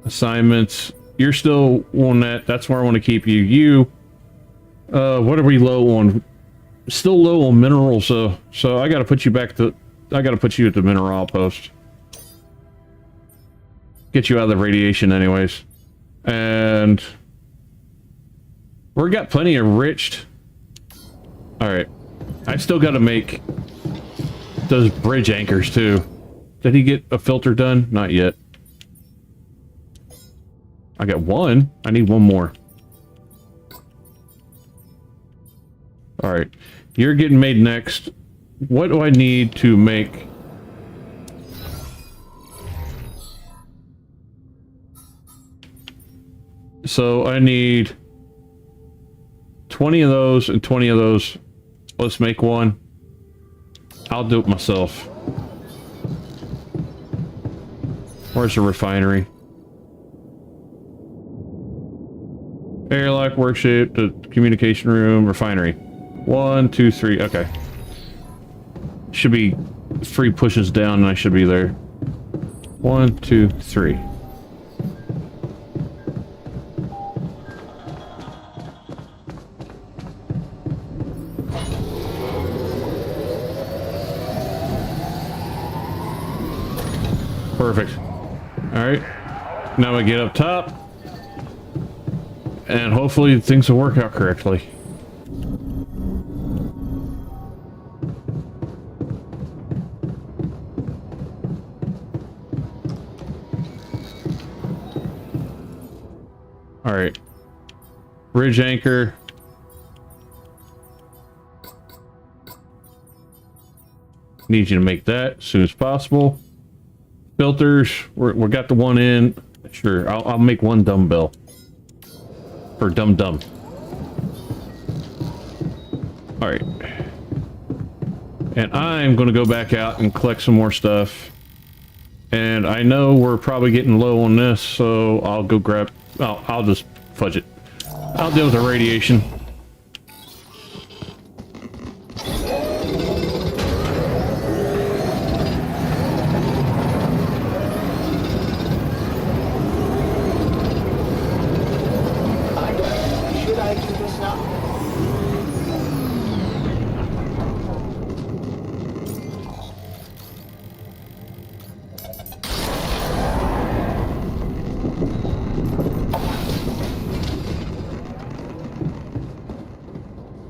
assignments. You're still on that. That's where I want to keep you. You, what are we low on? Still low on minerals, so I gotta put you back to... I gotta put you at the mineral outpost. get you out of the radiation anyways. And we got plenty enriched. Alright. I still gotta make those bridge anchors too. Did he get a filter done? Not yet. I got one. I need one more. Alright. You're getting made next. What do I need to make? So I need 20 of those and 20 of those. Let's make one. I'll do it myself. Where's the refinery? Airlock, workshop, the communication room, refinery. 1, 2, 3. Okay. Should be 3 pushes down and I should be there. 1, 2, 3. Perfect. Alright. Now we get up top. And hopefully things will work out correctly. Alright. Bridge anchor. Need you to make that as soon as possible. Filters, we got the one in. Sure, I'll make one dumbbell. For dum-dum. Alright. And I'm going to go back out and collect some more stuff. And I know we're probably getting low on this, so I'll go grab... I'll just fudge it. I'll deal with the radiation. Should I do this now?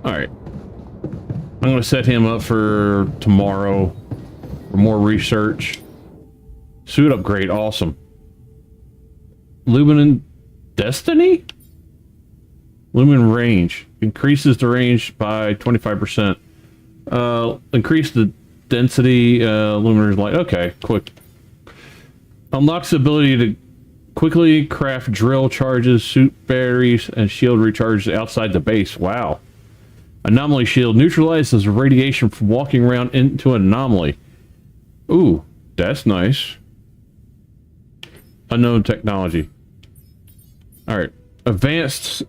Alright. I'm going to set him up for tomorrow for more research. Suit upgrade, awesome. Luminant Destiny? Lumen range. Increases the range by 25%. Increase the density, luminous light. Okay, quick. Unlocks the ability to quickly craft drill charges, suit batteries, and shield recharges outside the base. Wow. Anomaly shield neutralizes radiation from walking around into an anomaly. Ooh, that's nice. Unknown technology. Alright. Advanced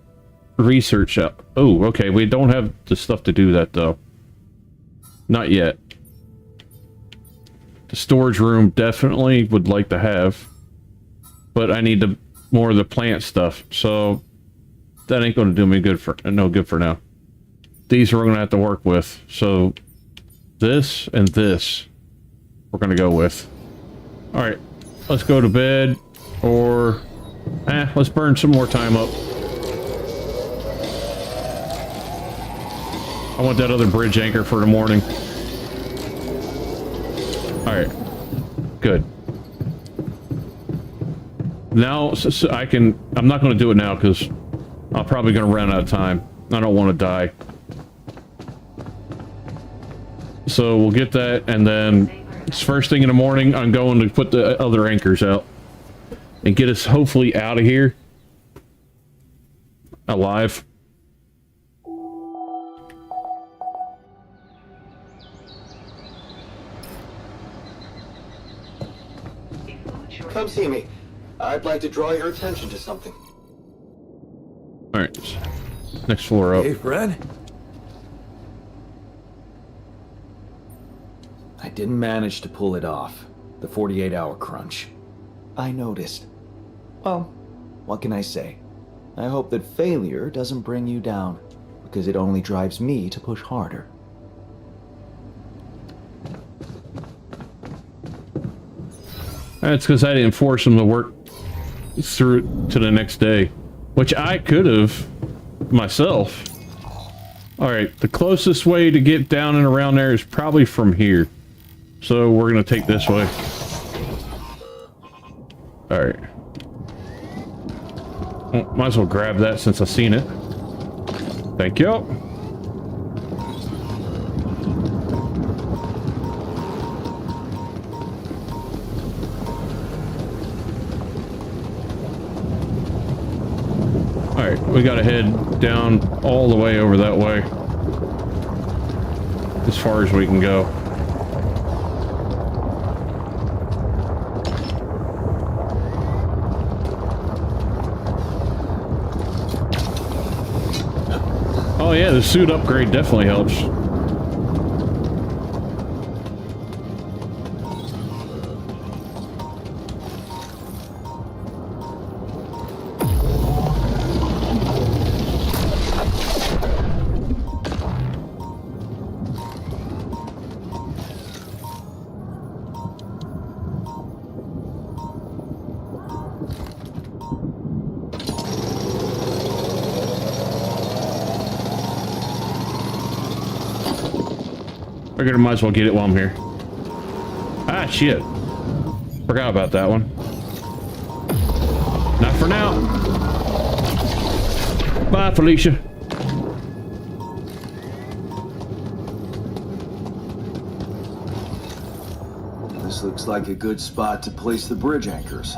research up. Oh, okay. We don't have the stuff to do that, though. Not yet. The storage room definitely would like to have. But I need the more of the plant stuff. So that ain't going to do me good for no good for now. These we're going to have to work with. So this and this we're going to go with. Alright. Let's go to bed. Or... let's burn some more time up. I want that other bridge anchor for the morning. Alright. Good. Now, so I can... I'm not going to do it now because I'm probably going to run out of time. I don't want to die. So we'll get that, and then it's first thing in the morning, I'm going to put the other anchors out. And get us hopefully out of here. Alive. Come see me. I'd like to draw your attention to something. Alright. Next floor up. Hey, Fred. I didn't manage to pull it off. The 48-hour crunch. I noticed. Well, what can I say? I hope that failure doesn't bring you down, because it only drives me to push harder. That's because I didn't force him to work through it to the next day, which I could have myself. All right, the closest way to get down and around there is probably from here. So we're gonna take this way. All right. Well, might as well grab that since I've seen it. Thank you. All right, we gotta head down all the way over that way. As far as we can go. Oh yeah, the suit upgrade definitely helps. Figured I might as well get it while I'm here. Ah, shit. Forgot about that one. Not for now. Bye, Felicia. This looks like a good spot to place the bridge anchors.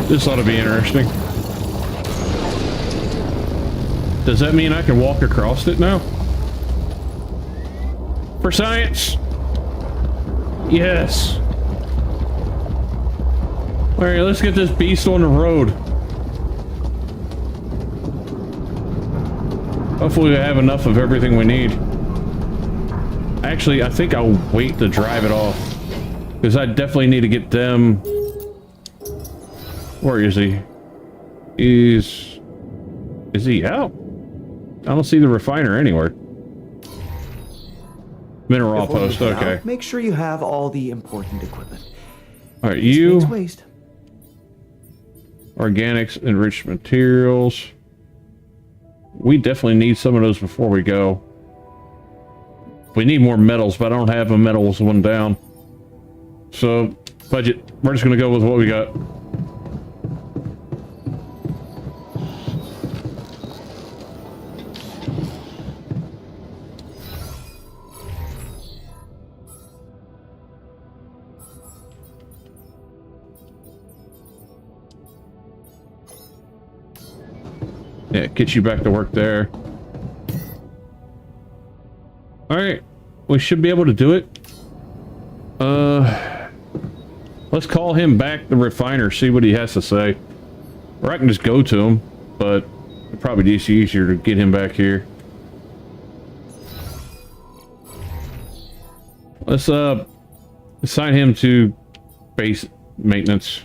This ought to be interesting. Does that mean I can walk across it now? For science! Yes! Alright, let's get this beast on the road. Hopefully we have enough of everything we need. Actually, I think I'll wait to drive it off. Because I definitely need to get them... Where is he? Is he out? I don't see the refiner anywhere. Mineral Before you post, head okay. out, make sure you have all the important equipment. Alright, This you... means waste. Organics, enriched materials. We definitely need some of those before we go. We need more metals, but I don't have a metals one down. So, budget. We're just gonna go with what we got. Yeah, get you back to work there. Alright. We should be able to do it. Let's call him back, the refiner, see what he has to say. Or I can just go to him, but it'd probably be easier to get him back here. Let's assign him to base maintenance.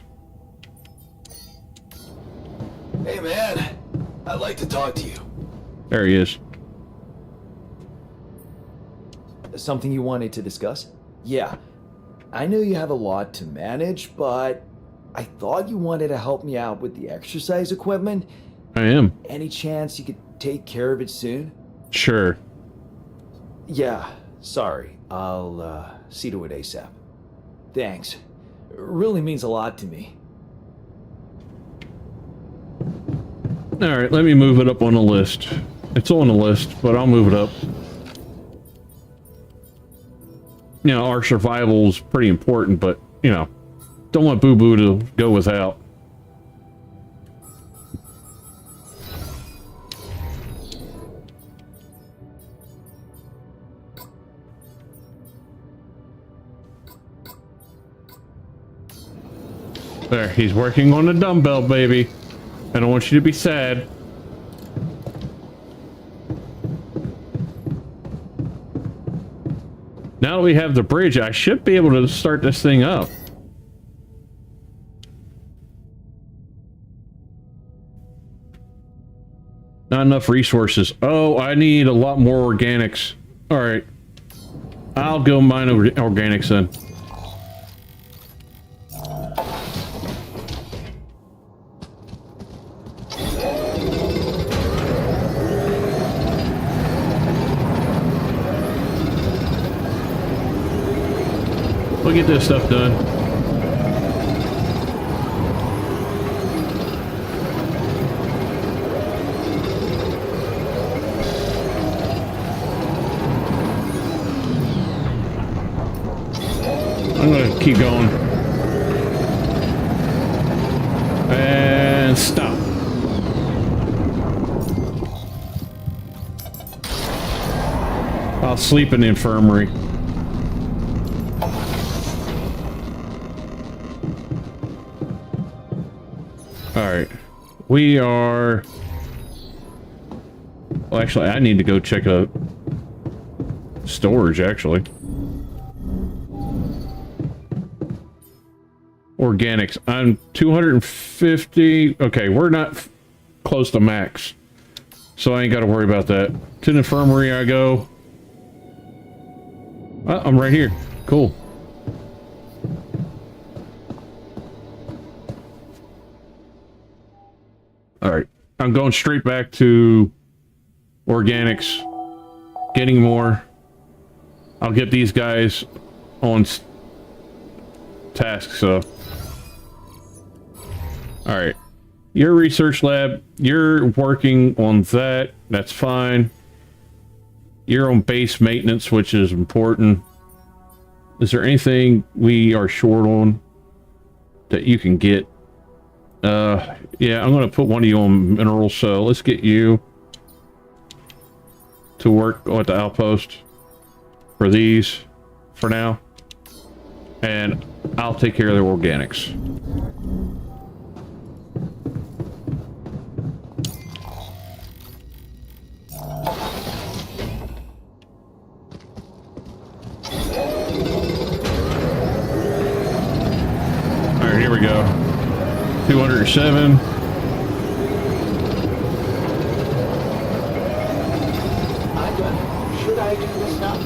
Hey man, I'd like to talk to you. There he is. Something you wanted to discuss? Yeah. I know you have a lot to manage, but I thought you wanted to help me out with the exercise equipment. I am. Any chance you could take care of it soon? Sure. Yeah, sorry. I'll see to it ASAP. Thanks. It really means a lot to me. Alright, let me move it up on the list. It's on the list, but I'll move it up. You know, our survival is pretty important, but, you know, don't want Boo Boo to go without. There, he's working on the dumbbell, baby. I don't want you to be sad. Now that we have the bridge, I should be able to start this thing up. Not enough resources. Oh, I need a lot more organics. All right. I'll go mine organics then. We'll get this stuff done. I'm gonna keep going. And stop. I'll sleep in the infirmary. Alright. We are... Well, actually, I need to go check out storage, actually. Organics. I'm 250. Okay, we're not close to max. So I ain't got to worry about that. To the infirmary I go. Oh, I'm right here. Cool. Alright. I'm going straight back to organics. Getting more. I'll get these guys on task, so... Alright. Your research lab, you're working on that. That's fine. You're on base maintenance, which is important. Is there anything we are short on that you can get? Yeah, I'm going to put one of you on minerals, so let's get you to work at the outpost for these for now. And I'll take care of the organics. Alright, here we go. 207. I'm done. Should I do this now?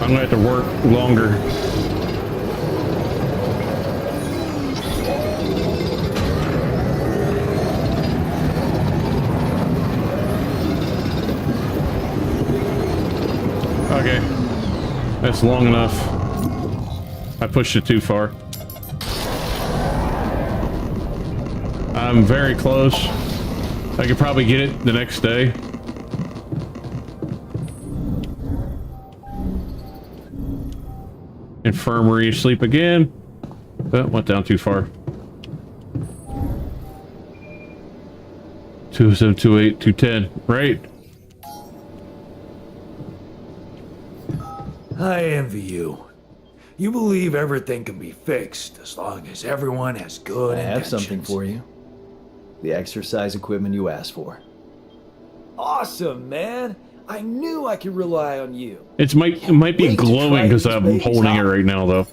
I'm gonna have to work longer. Okay. That's long enough. I pushed it too far. I'm very close. I could probably get it the next day. Infirmary, sleep again. That went down too far. 2728, 210, right? I envy you. You believe everything can be fixed as long as everyone has good I have intentions. something for you. The exercise equipment you asked for. Awesome, man. I knew I could rely on you. It might be Wait to glowing try because these I'm babies holding it out. right now, though.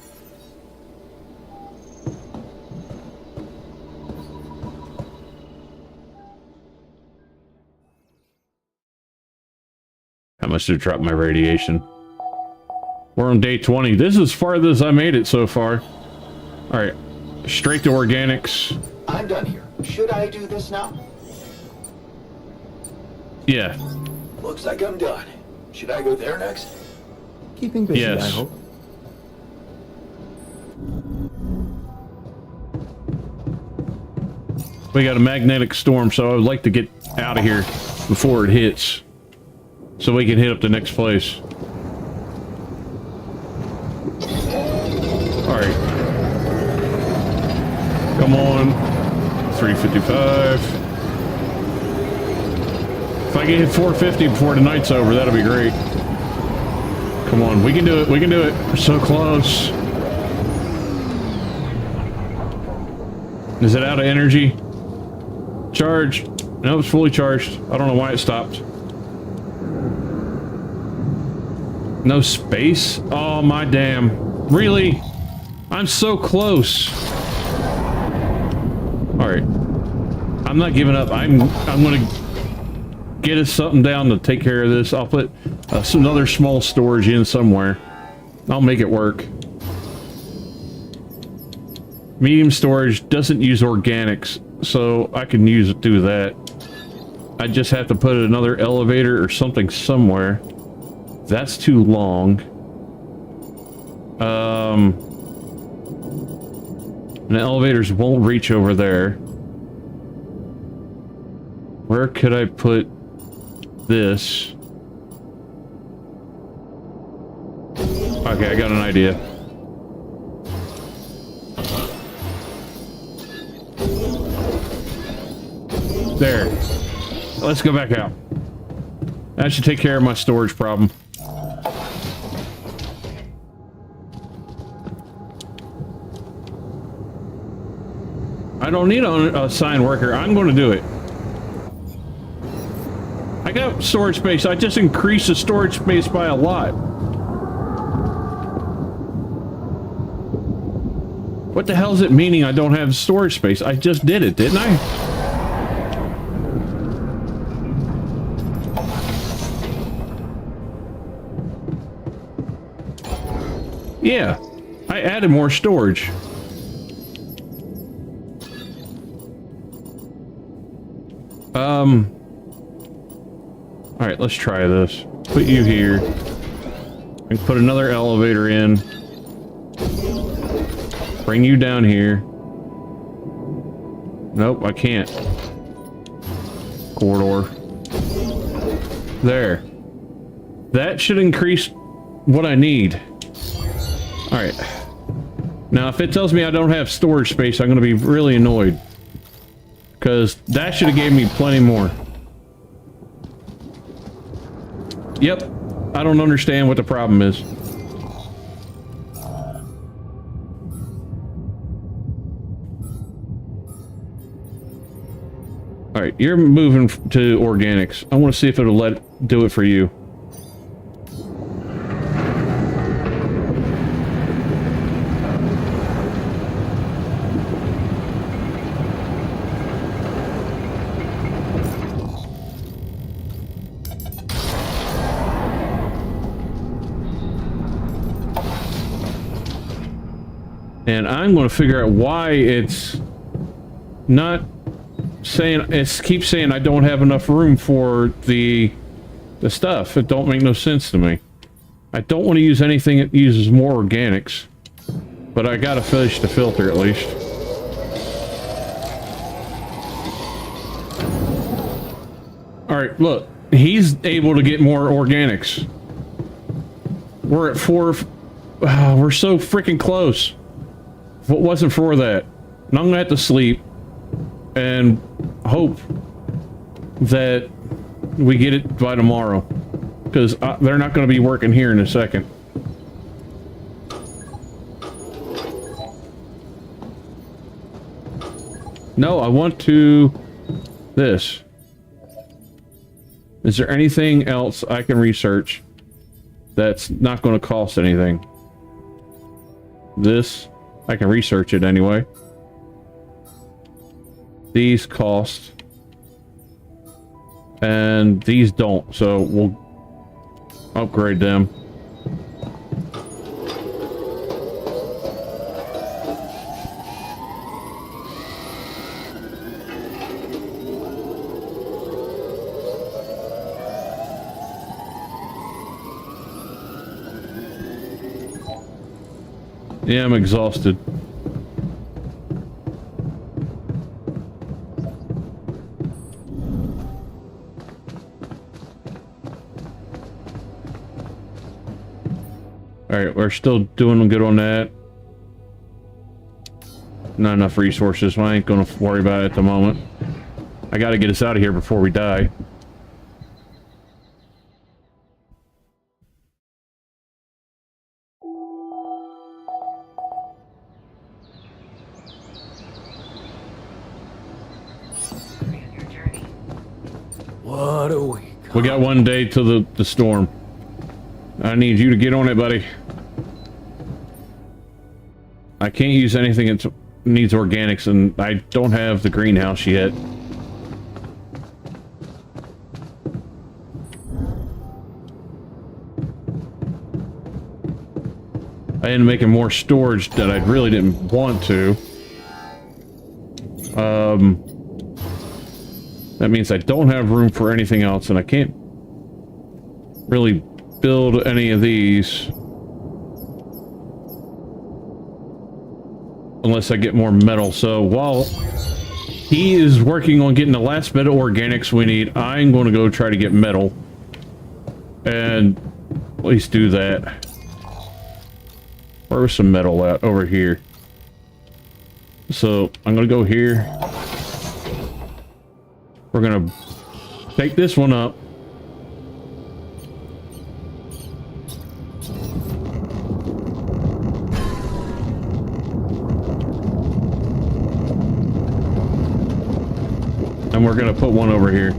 How much did it drop my radiation? We're on day 20. This is as far as I made it so far. Alright. Straight to organics. I'm done here. Should I do this now? Yeah. Looks like I'm done. Should I go there next? Keeping busy, Yes. I hope. We got a magnetic storm, so I would like to get out of here before it hits. So we can hit up the next place. Alright. Come on. 355. If I can hit 450 before the night's over, that'll be great. Come on, we can do it, we can do it. We're so close. Is it out of energy? Charge. No, it's fully charged. I don't know why it stopped. No space? Oh, my damn. Really? I'm so close. All right. I'm not giving up. I'm gonna get us something down to take care of this. I'll put another small storage in somewhere. I'll make it work. Medium storage doesn't use organics, so I can do that. I just have to put another elevator or something somewhere. That's too long. And the elevators won't reach over there. Where could I put this? Okay, I got an idea. There. Let's go back out. That should take care of my storage problem. I don't need an assigned worker. I'm going to do it. I got storage space. I just increased the storage space by a lot. What the hell is it meaning I don't have storage space? I just did it, didn't I? Yeah, I added more storage. All right, let's try this. Put you here. And put another elevator in. Bring you down here. Nope, I can't. Corridor. There. That should increase what I need. Alright. Now, if it tells me I don't have storage space, I'm going to be really annoyed. Because that should have gave me plenty more. Yep. I don't understand what the problem is. Alright, you're moving to organics. I want to see if it'll do it for you. And I'm going to figure out why it's not saying, it keeps saying I don't have enough room for the stuff. It don't make no sense to me. I don't want to use anything that uses more organics, but I got to finish the filter at least. All right, look, he's able to get more organics. We're at 4. Oh, we're so freaking close. If it wasn't for that, and I'm gonna have to sleep and hope that we get it by tomorrow, because they're not going to be working here in a second. No, I want to this. Is there anything else I can research that's not going to cost anything? This, I can research it anyway. These cost. And these don't, so we'll upgrade them. Yeah, I'm exhausted. Alright, we're still doing good on that. Not enough resources, so I ain't gonna worry about it at the moment. I gotta get us out of here before we die. What a week. We got one day till the storm. I need you to get on it, buddy. I can't use anything that needs organics, and I don't have the greenhouse yet. I ended up making more storage that I really didn't want to. That means I don't have room for anything else, and I can't really build any of these unless I get more metal. So while he is working on getting the last bit of organics we need, I'm going to go try to get metal and at least do that. Where's some metal at? Over here. So I'm gonna go here. We're gonna take this one up. And we're gonna put one over here.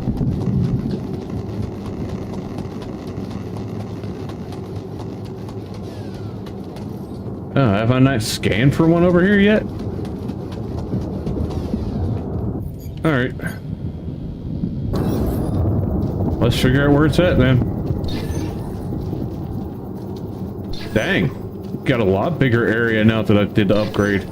Oh, have I not scanned for one over here yet? Alright. Let's figure out where it's at then. Dang. Got a lot bigger area now that I did the upgrade.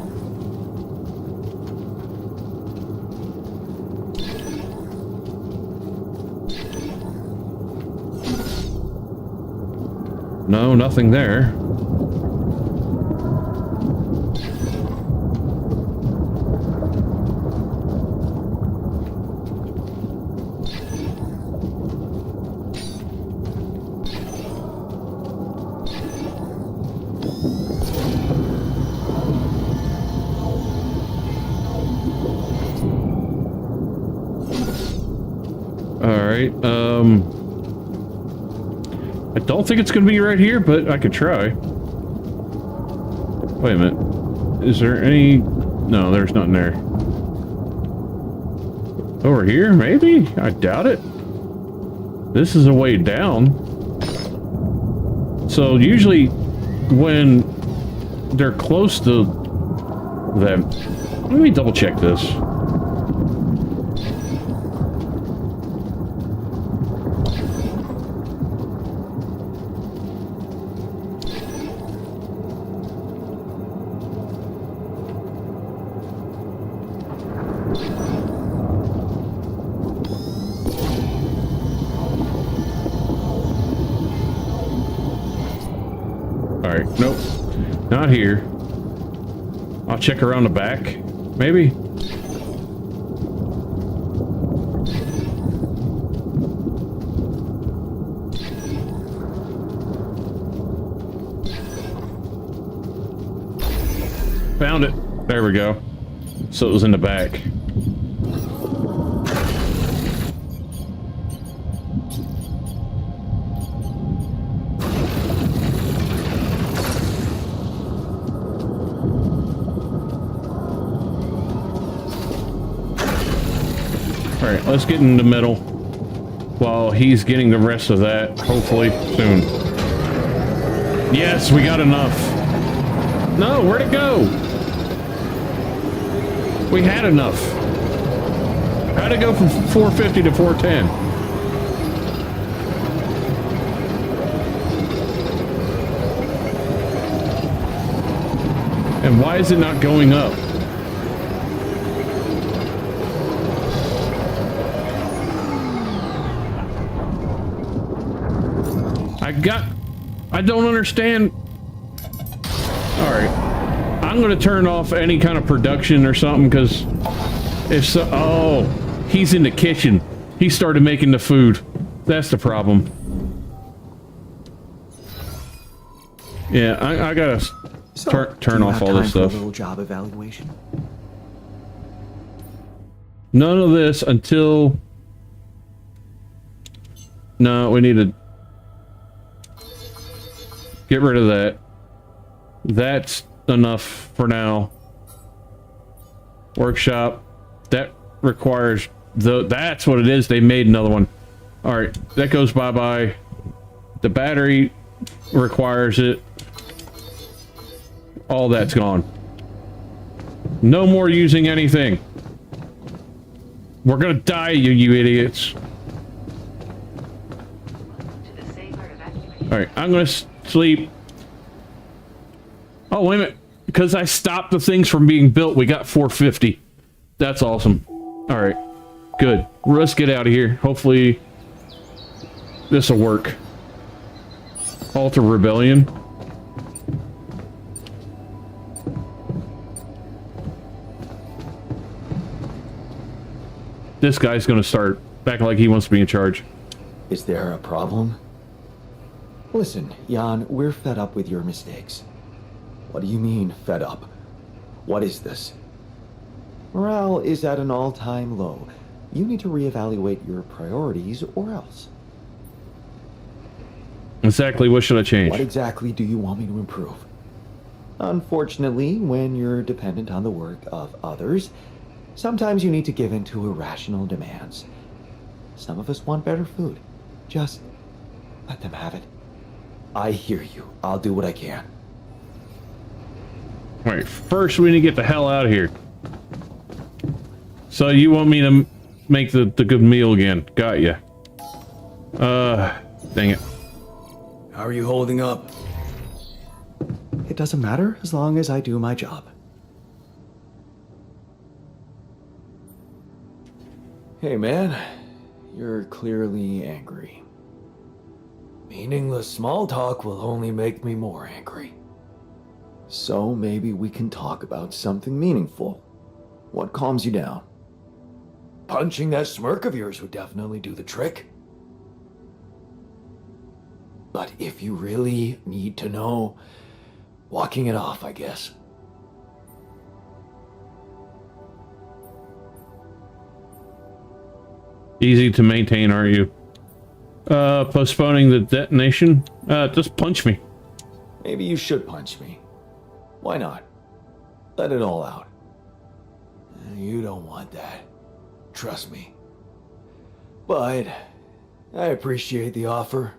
No, nothing there. I don't think it's gonna be right here, but I could try. Wait a minute. Is there any... No, there's nothing there. Over here, maybe? I doubt it. This is a way down. So usually when they're close to them... Let me double check this. Alright, nope. Not here. I'll check around the back, maybe? Found it. There we go. So it was in the back. Alright, let's get in the middle while he's getting the rest of that, hopefully, soon. Yes, we got enough. No, where'd it go? We had enough. How'd it go from 450 to 410? And why is it not going up? I don't understand. Alright. I'm gonna turn off any kind of production or something, because if so... Oh, he's in the kitchen. He started making the food. That's the problem. Yeah, I gotta turn off all this stuff. A little job evaluation? None of this until... No, we need to... Get rid of that. That's enough for now. Workshop. That requires the... That's what it is. They made another one. Alright, that goes bye-bye. The battery requires it. All that's gone. No more using anything. We're gonna die, you idiots. To the safer evacuation. Alright, I'm gonna sleep. Oh, wait a minute. Because I stopped the things from being built, we got 450. That's awesome. Alright. Good. Let's get out of here. Hopefully this'll work. Alter Rebellion. This guy's gonna start acting like he wants to be in charge. Is there a problem? Listen, Jan, we're fed up with your mistakes. What do you mean, fed up? What is this? Morale is at an all-time low. You need to reevaluate your priorities or else. Exactly, what should I change? What exactly do you want me to improve? Unfortunately, when you're dependent on the work of others, sometimes you need to give in to irrational demands. Some of us want better food. Just let them have it. I hear you. I'll do what I can. Alright, first we need to get the hell out of here. So you want me to make the good meal again. Got ya. Dang it. How are you holding up? It doesn't matter as long as I do my job. Hey man, you're clearly angry. Meaningless small talk will only make me more angry. So maybe we can talk about something meaningful. What calms you down? Punching that smirk of yours would definitely do the trick. But if you really need to know, walking it off, I guess. Easy to maintain, aren't you? Postponing the detonation? Just punch me. Maybe you should punch me. Why not? Let it all out. You don't want that. Trust me. But I appreciate the offer.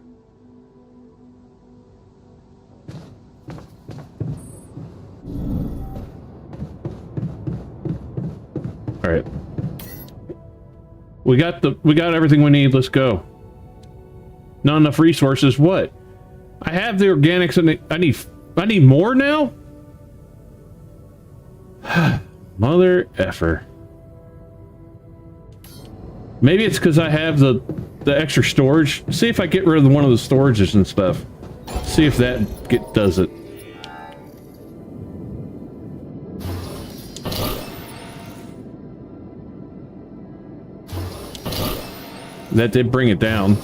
All right. We got everything we need. Let's go. Not enough resources. What? I have the organics and I need more now? Mother effer. Maybe it's because I have the extra storage. See if I get rid of one of the storages and stuff. See if that does it. That did bring it down.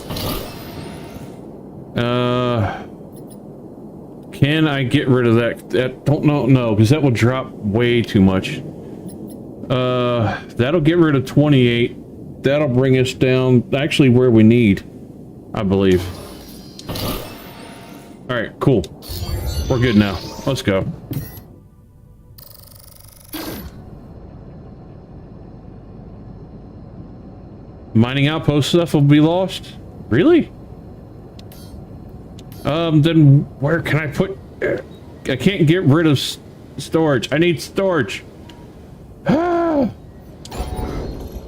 Can I get rid of that? Don't know, no, because that will drop way too much. That'll get rid of 28. That'll bring us down, actually where we need, I believe. All right, cool. We're good now. Let's go. Mining outpost stuff will be lost? Really? Then where can I put... I can't get rid of storage. I need storage.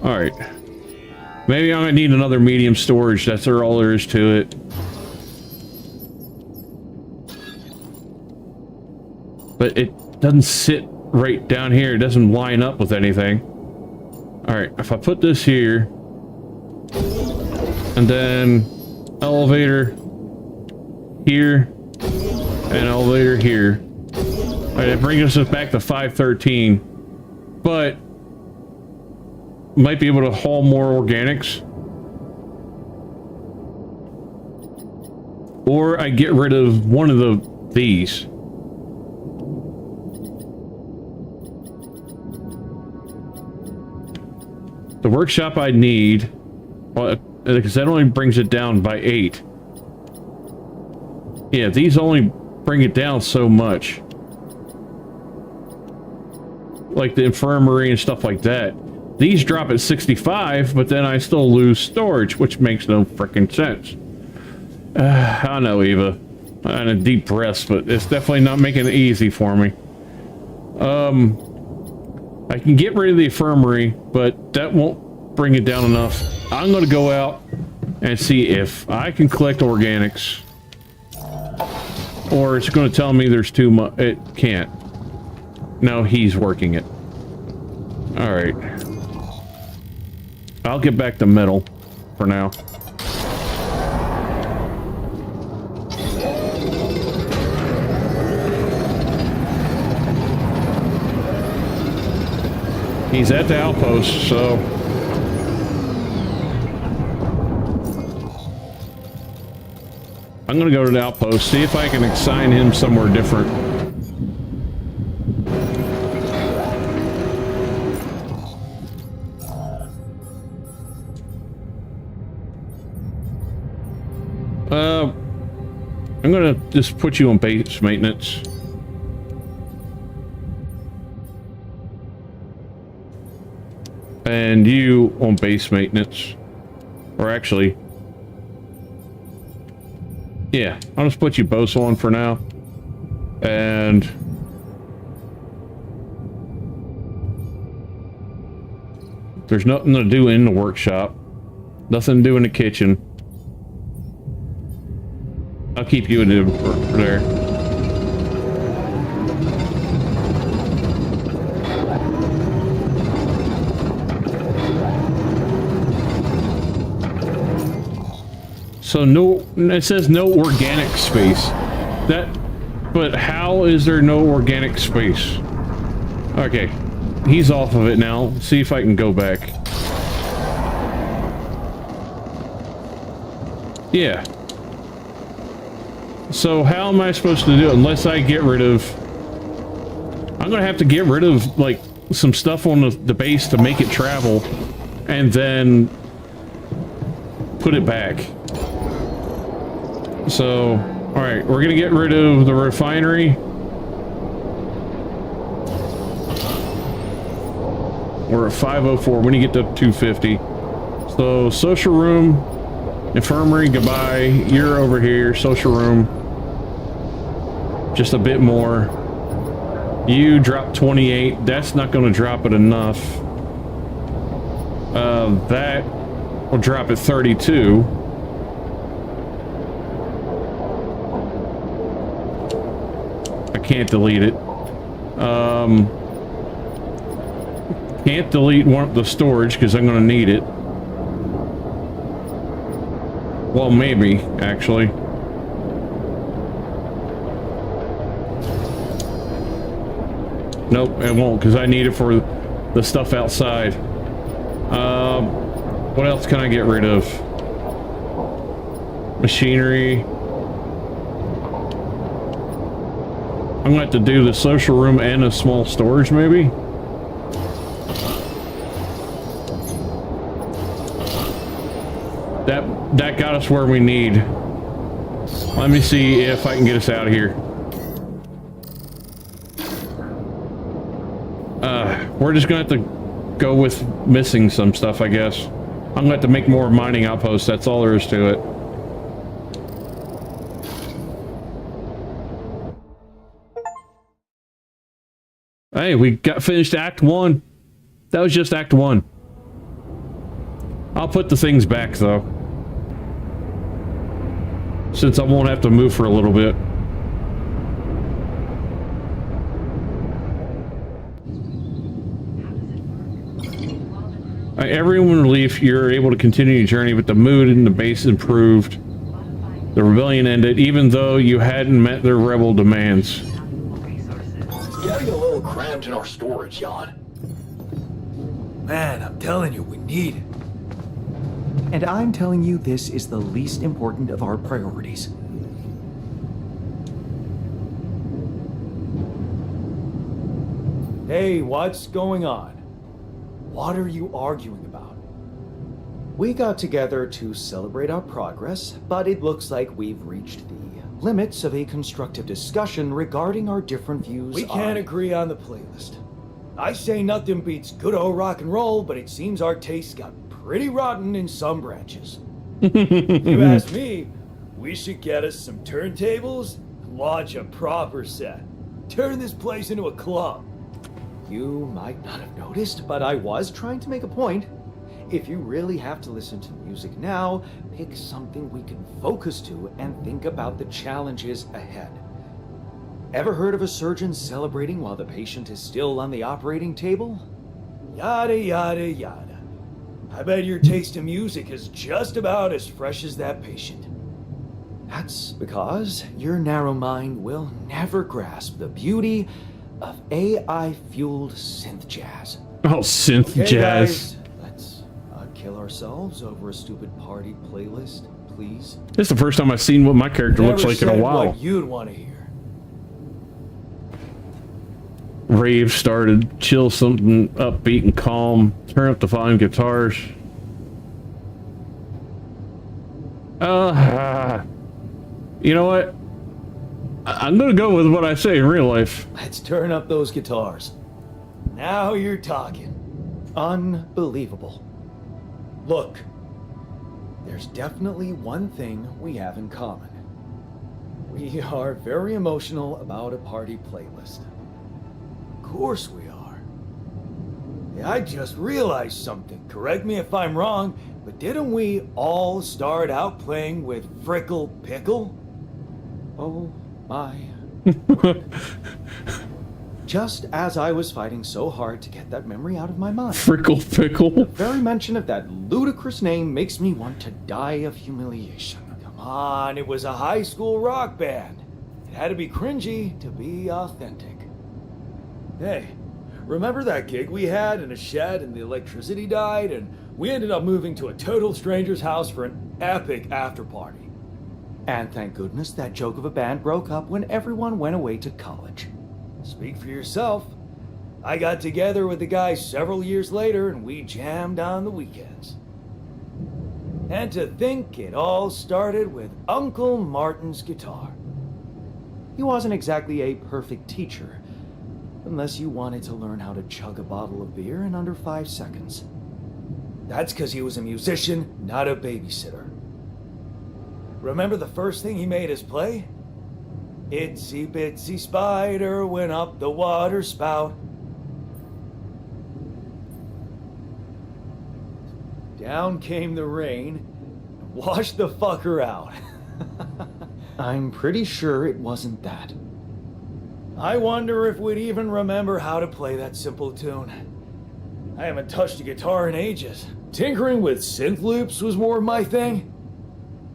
Alright. Maybe I'm gonna need another medium storage. That's all there is to it. But it doesn't sit right down here. It doesn't line up with anything. Alright, if I put this here... and then elevator here and elevator here. All right, that brings us back to 513, but might be able to haul more organics, or I get rid of one of these. The workshop I need, well, because that only brings it down by 8. Yeah, these only bring it down so much. Like the infirmary and stuff like that. These drop at 65, but then I still lose storage, which makes no freaking sense. I know, Eva. I'm in a deep breath, but it's definitely not making it easy for me. I can get rid of the infirmary, but that won't bring it down enough. I'm going to go out and see if I can collect organics. Or it's going to tell me there's too much. It can't. No, he's working it. Alright. I'll get back to metal for now. He's at the outpost, so... I'm gonna go to the outpost, see if I can assign him somewhere different. I'm gonna just put you on base maintenance. And you on base maintenance. Or actually... yeah, I'll just put you both on for now. And... there's nothing to do in the workshop. Nothing to do in the kitchen. I'll keep you in there. So no, it says no organic space. But how is there no organic space? Okay, he's off of it now. Let's see if I can go back. Yeah. So how am I supposed to do it unless I get rid of... I'm gonna have to get rid of, like, some stuff on the base to make it travel, and then put it back. So, alright, we're gonna get rid of the refinery. We're at 504, when you get to 250. So, social room, infirmary, goodbye. You're over here, social room. Just a bit more. You drop 28. That's not going to drop it enough. That will drop it 32. I can't delete it. Can't delete the storage because I'm going to need it. Well, maybe, actually. Nope, it won't, because I need it for the stuff outside. What else can I get rid of? Machinery. I'm going to have to do the social room and a small storage, maybe? That got us where we need. Let me see if I can get us out of here. We're just gonna have to go with missing some stuff, I guess. I'm gonna have to make more mining outposts, that's all there is to it. Hey, we got finished Act 1. That was just Act 1. I'll put the things back, though. Since I won't have to move for a little bit. Everyone relief, you're able to continue your journey, but the mood in the base improved. The rebellion ended, even though you hadn't met their rebel demands. It's getting a little cramped in our storage, Jan. Man, I'm telling you, we need it. And I'm telling you, this is the least important of our priorities. Hey, what's going on? What are you arguing about? We got together to celebrate our progress, but it looks like we've reached the limits of a constructive discussion regarding our different views. We can't agree on the playlist. I say nothing beats good old rock and roll, but it seems our tastes got pretty rotten in some branches. If you ask me, we should get us some turntables and launch a proper set. Turn this place into a club. You might not have noticed, but I was trying to make a point. If you really have to listen to music now, pick something we can focus to and think about the challenges ahead. Ever heard of a surgeon celebrating while the patient is still on the operating table? Yada, yada, yada. I bet your taste in music is just about as fresh as that patient. That's because your narrow mind will never grasp the beauty of AI-fueled synth jazz. Oh, synth Okay, jazz. guys, let's not kill ourselves over a stupid party playlist, please. This is the first time I've seen what my character looks Never like in a said while. what you'd want to hear. Rave started, chill something upbeat and calm, turn up the volume guitars. You know what? I'm gonna go with what I say in real life. Let's turn up those guitars. Now you're talking. Unbelievable. Look, there's definitely one thing we have in common. We are very emotional about a party playlist. Of course we are. Hey, I just realized something. Correct me if I'm wrong, but didn't we all start out playing with Frickle Pickle? Oh my. Just as I was fighting so hard to get that memory out of my mind. Frickle Pickle. The very mention of that ludicrous name makes me want to die of humiliation. Come on, it was a high school rock band. It had to be cringy to be authentic. Hey, remember that gig we had in a shed and the electricity died and we ended up moving to a total stranger's house for an epic after party? And thank goodness that joke of a band broke up when everyone went away to college. Speak for yourself. I got together with the guys several years later and we jammed on the weekends. And to think it all started with Uncle Martin's guitar. He wasn't exactly a perfect teacher, unless you wanted to learn how to chug a bottle of beer in under 5 seconds. That's because he was a musician, not a babysitter. Remember the first thing he made us play? Itsy bitsy spider went up the water spout. Down came the rain and washed the fucker out. I'm pretty sure it wasn't that. I wonder if we'd even remember how to play that simple tune. I haven't touched a guitar in ages. Tinkering with synth loops was more my thing.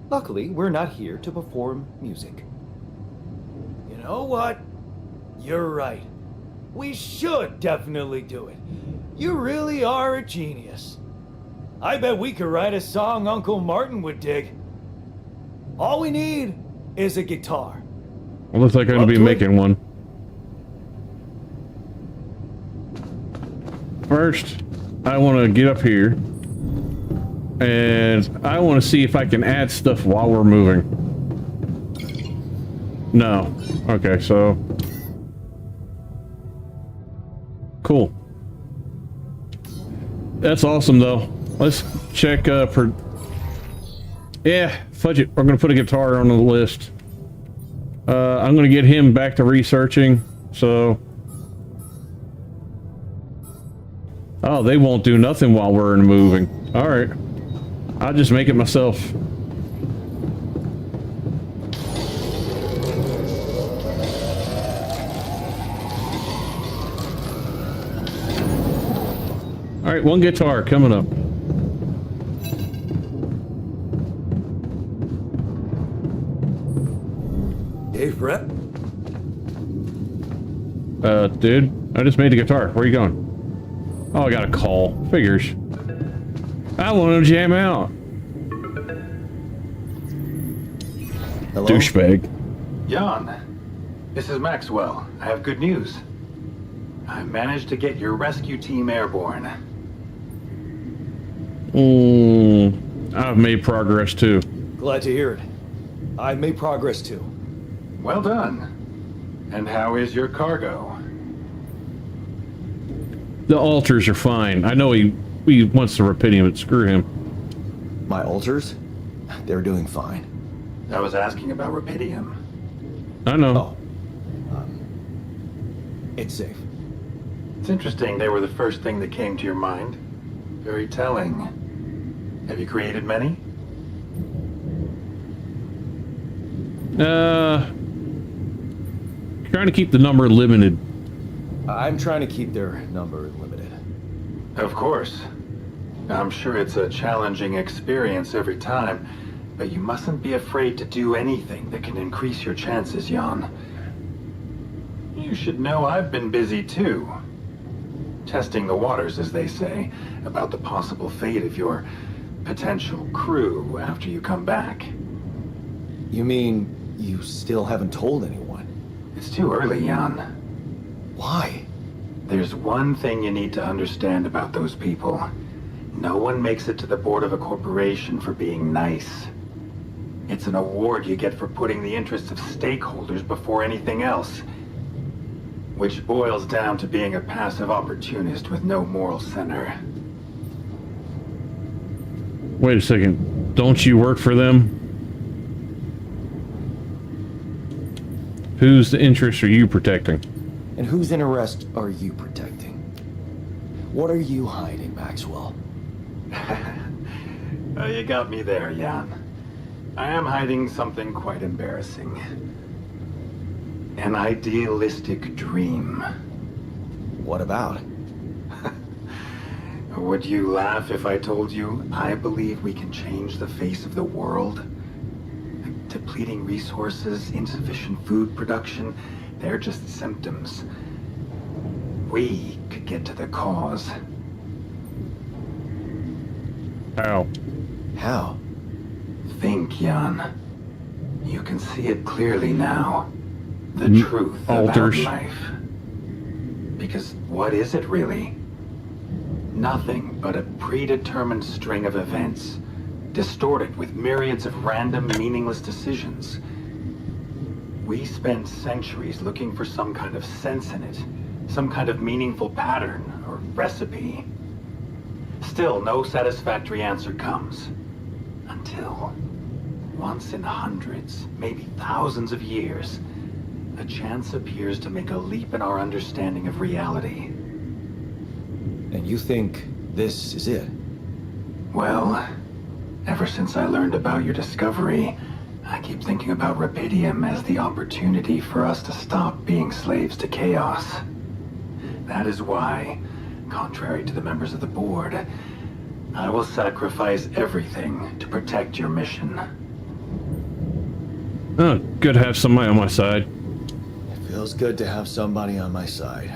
Luckily, we're not here to perform music. You know what? You're right. We should definitely do it. You really are a genius. I bet we could write a song Uncle Martin would dig. All we need is a guitar. Well, looks like I'm gonna be making one. First, I want to get up here, and I want to see if I can add stuff while we're moving. No. Okay, so... Cool. That's awesome, though. Let's check, Yeah, fudge it. We're going to put a guitar on the list. I'm going to get him back to researching, so... Oh, they won't do nothing while we're moving. Alright. I'll just make it myself. Alright, one guitar coming up. Hey, Fred. Dude, I just made the guitar. Where are you going? Oh, I got a call. Figures. I want to jam out. Hello? Douchebag. Jan, this is Maxwell. I have good news. I managed to get your rescue team airborne. I've made progress too. Glad to hear it. I've made progress too. Well done. And how is your cargo? The alters are fine. I know he wants to Rapidium, but screw him. My alters? They're doing fine. I was asking about Rapidium. I know. Oh. It's safe. It's interesting they were the first thing that came to your mind. Very telling. Have you created many? Trying to keep the number limited. I'm trying to keep their number limited. Of course. I'm sure it's a challenging experience every time, but you mustn't be afraid to do anything that can increase your chances, Jan. You should know I've been busy too. Testing the waters, as they say, about the possible fate of your potential crew after you come back. You mean you still haven't told anyone? It's too early, Jan. Why? There's one thing you need to understand about those people. No one makes it to the board of a corporation for being nice. It's an award you get for putting the interests of stakeholders before anything else. Which boils down to being a passive opportunist with no moral center. Wait a second. Don't you work for them? Whose interests are you protecting? And whose interest are you protecting? What are you hiding, Maxwell? You got me there, Jan. I am hiding something quite embarrassing. An idealistic dream. What about? Would you laugh if I told you I believe we can change the face of the world? Depleting resources, insufficient food production, they're just symptoms. We could get to the cause. How? How? Think, Jan. You can see it clearly now. The truth Alters. about life. Because what is it really? Nothing but a predetermined string of events, distorted with myriads of random, meaningless decisions. We spend centuries looking for some kind of sense in it, some kind of meaningful pattern or recipe. Still, no satisfactory answer comes. Until, once in hundreds, maybe thousands of years, a chance appears to make a leap in our understanding of reality. And you think this is it? Well, ever since I learned about your discovery, I keep thinking about Rapidium as the opportunity for us to stop being slaves to chaos. That is why, contrary to the members of the board, I will sacrifice everything to protect your mission. Oh, good to have somebody on my side. It feels good to have somebody on my side.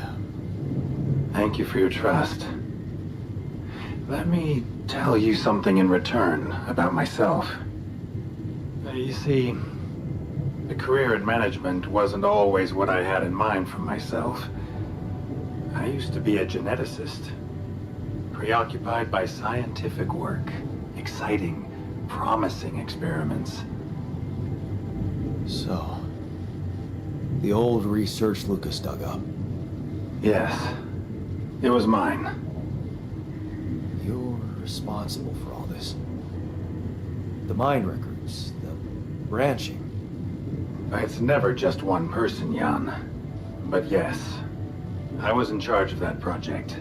Thank you for your trust. Let me tell you something in return about myself. You see, a career in management wasn't always what I had in mind for myself. I used to be a geneticist, preoccupied by scientific work, exciting, promising experiments. So, the old research Lucas dug up. Yes, it was mine. You're responsible for all this. The mine records, the branching. It's never just one person, Jan. But yes, I was in charge of that project.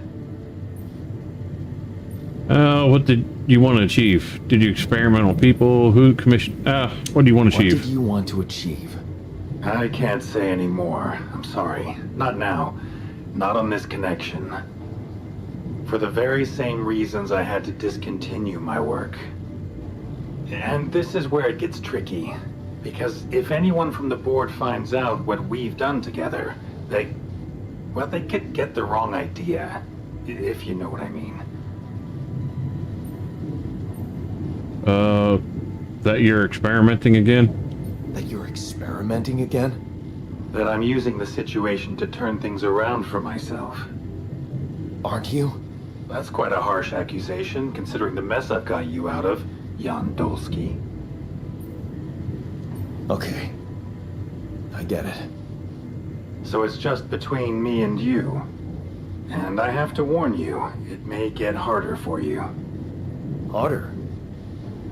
What did you want to achieve? Did you experiment on people? Who commissioned? What do you want to What achieve? did you want to achieve? I can't say any more. I'm sorry. Not now. Not on this connection. For the very same reasons I had to discontinue my work. And this is where it gets tricky. Because if anyone from the board finds out what we've done together, they could get the wrong idea. If you know what I mean. That you're experimenting again? That you're experimenting again? That I'm using the situation to turn things around for myself. Aren't you? That's quite a harsh accusation, considering the mess I've got you out of, Jan Dolsky. Okay. I get it. So it's just between me and you. And I have to warn you, it may get harder for you. Harder?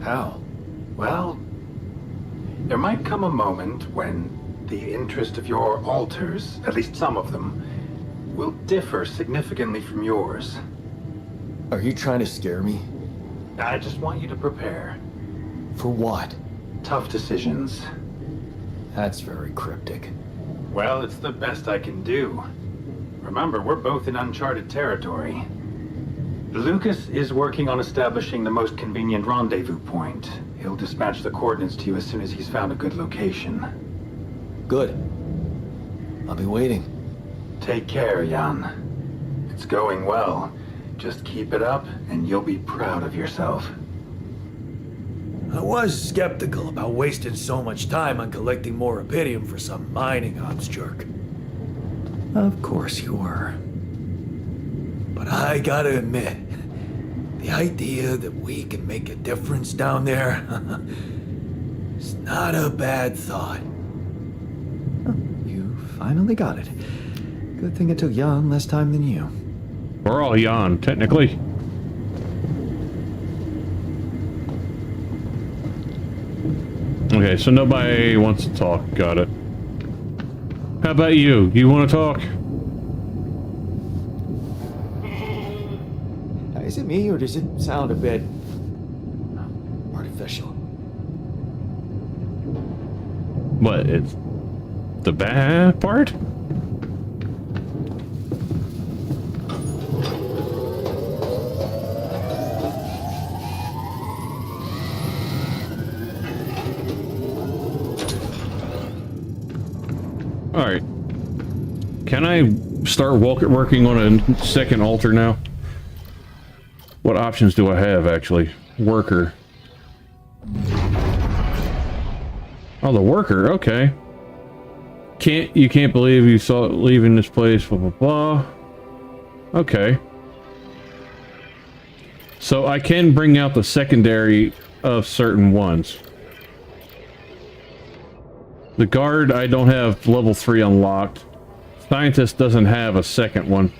How? Well, there might come a moment when the interest of your alters, at least some of them, will differ significantly from yours. Are you trying to scare me? I just want you to prepare. For what? Tough decisions. That's very cryptic. Well, it's the best I can do. Remember, we're both in uncharted territory. Lucas is working on establishing the most convenient rendezvous point. He'll dispatch the coordinates to you as soon as he's found a good location. Good. I'll be waiting. Take care, Jan. It's going well. Just keep it up, and you'll be proud of yourself. I was skeptical about wasting so much time on collecting more rubidium for some mining ops jerk. Of course you were. But I gotta admit, the idea that we can make a difference down there is not a bad thought. You finally got it. Good thing it took Jan less time than you. We're all Jan, technically. Okay, so nobody wants to talk. Got it. How about you? You want to talk? Is it me, or does it sound a bit artificial? What? It's the bad part? Alright. Can I start working on a second altar now? What options do I have, actually? Worker. Oh, the worker, okay. You can't believe you saw it leaving this place, blah, blah, blah. Okay. So I can bring out the secondary of certain ones. The guard, I don't have level 3 unlocked. Scientist doesn't have a second one.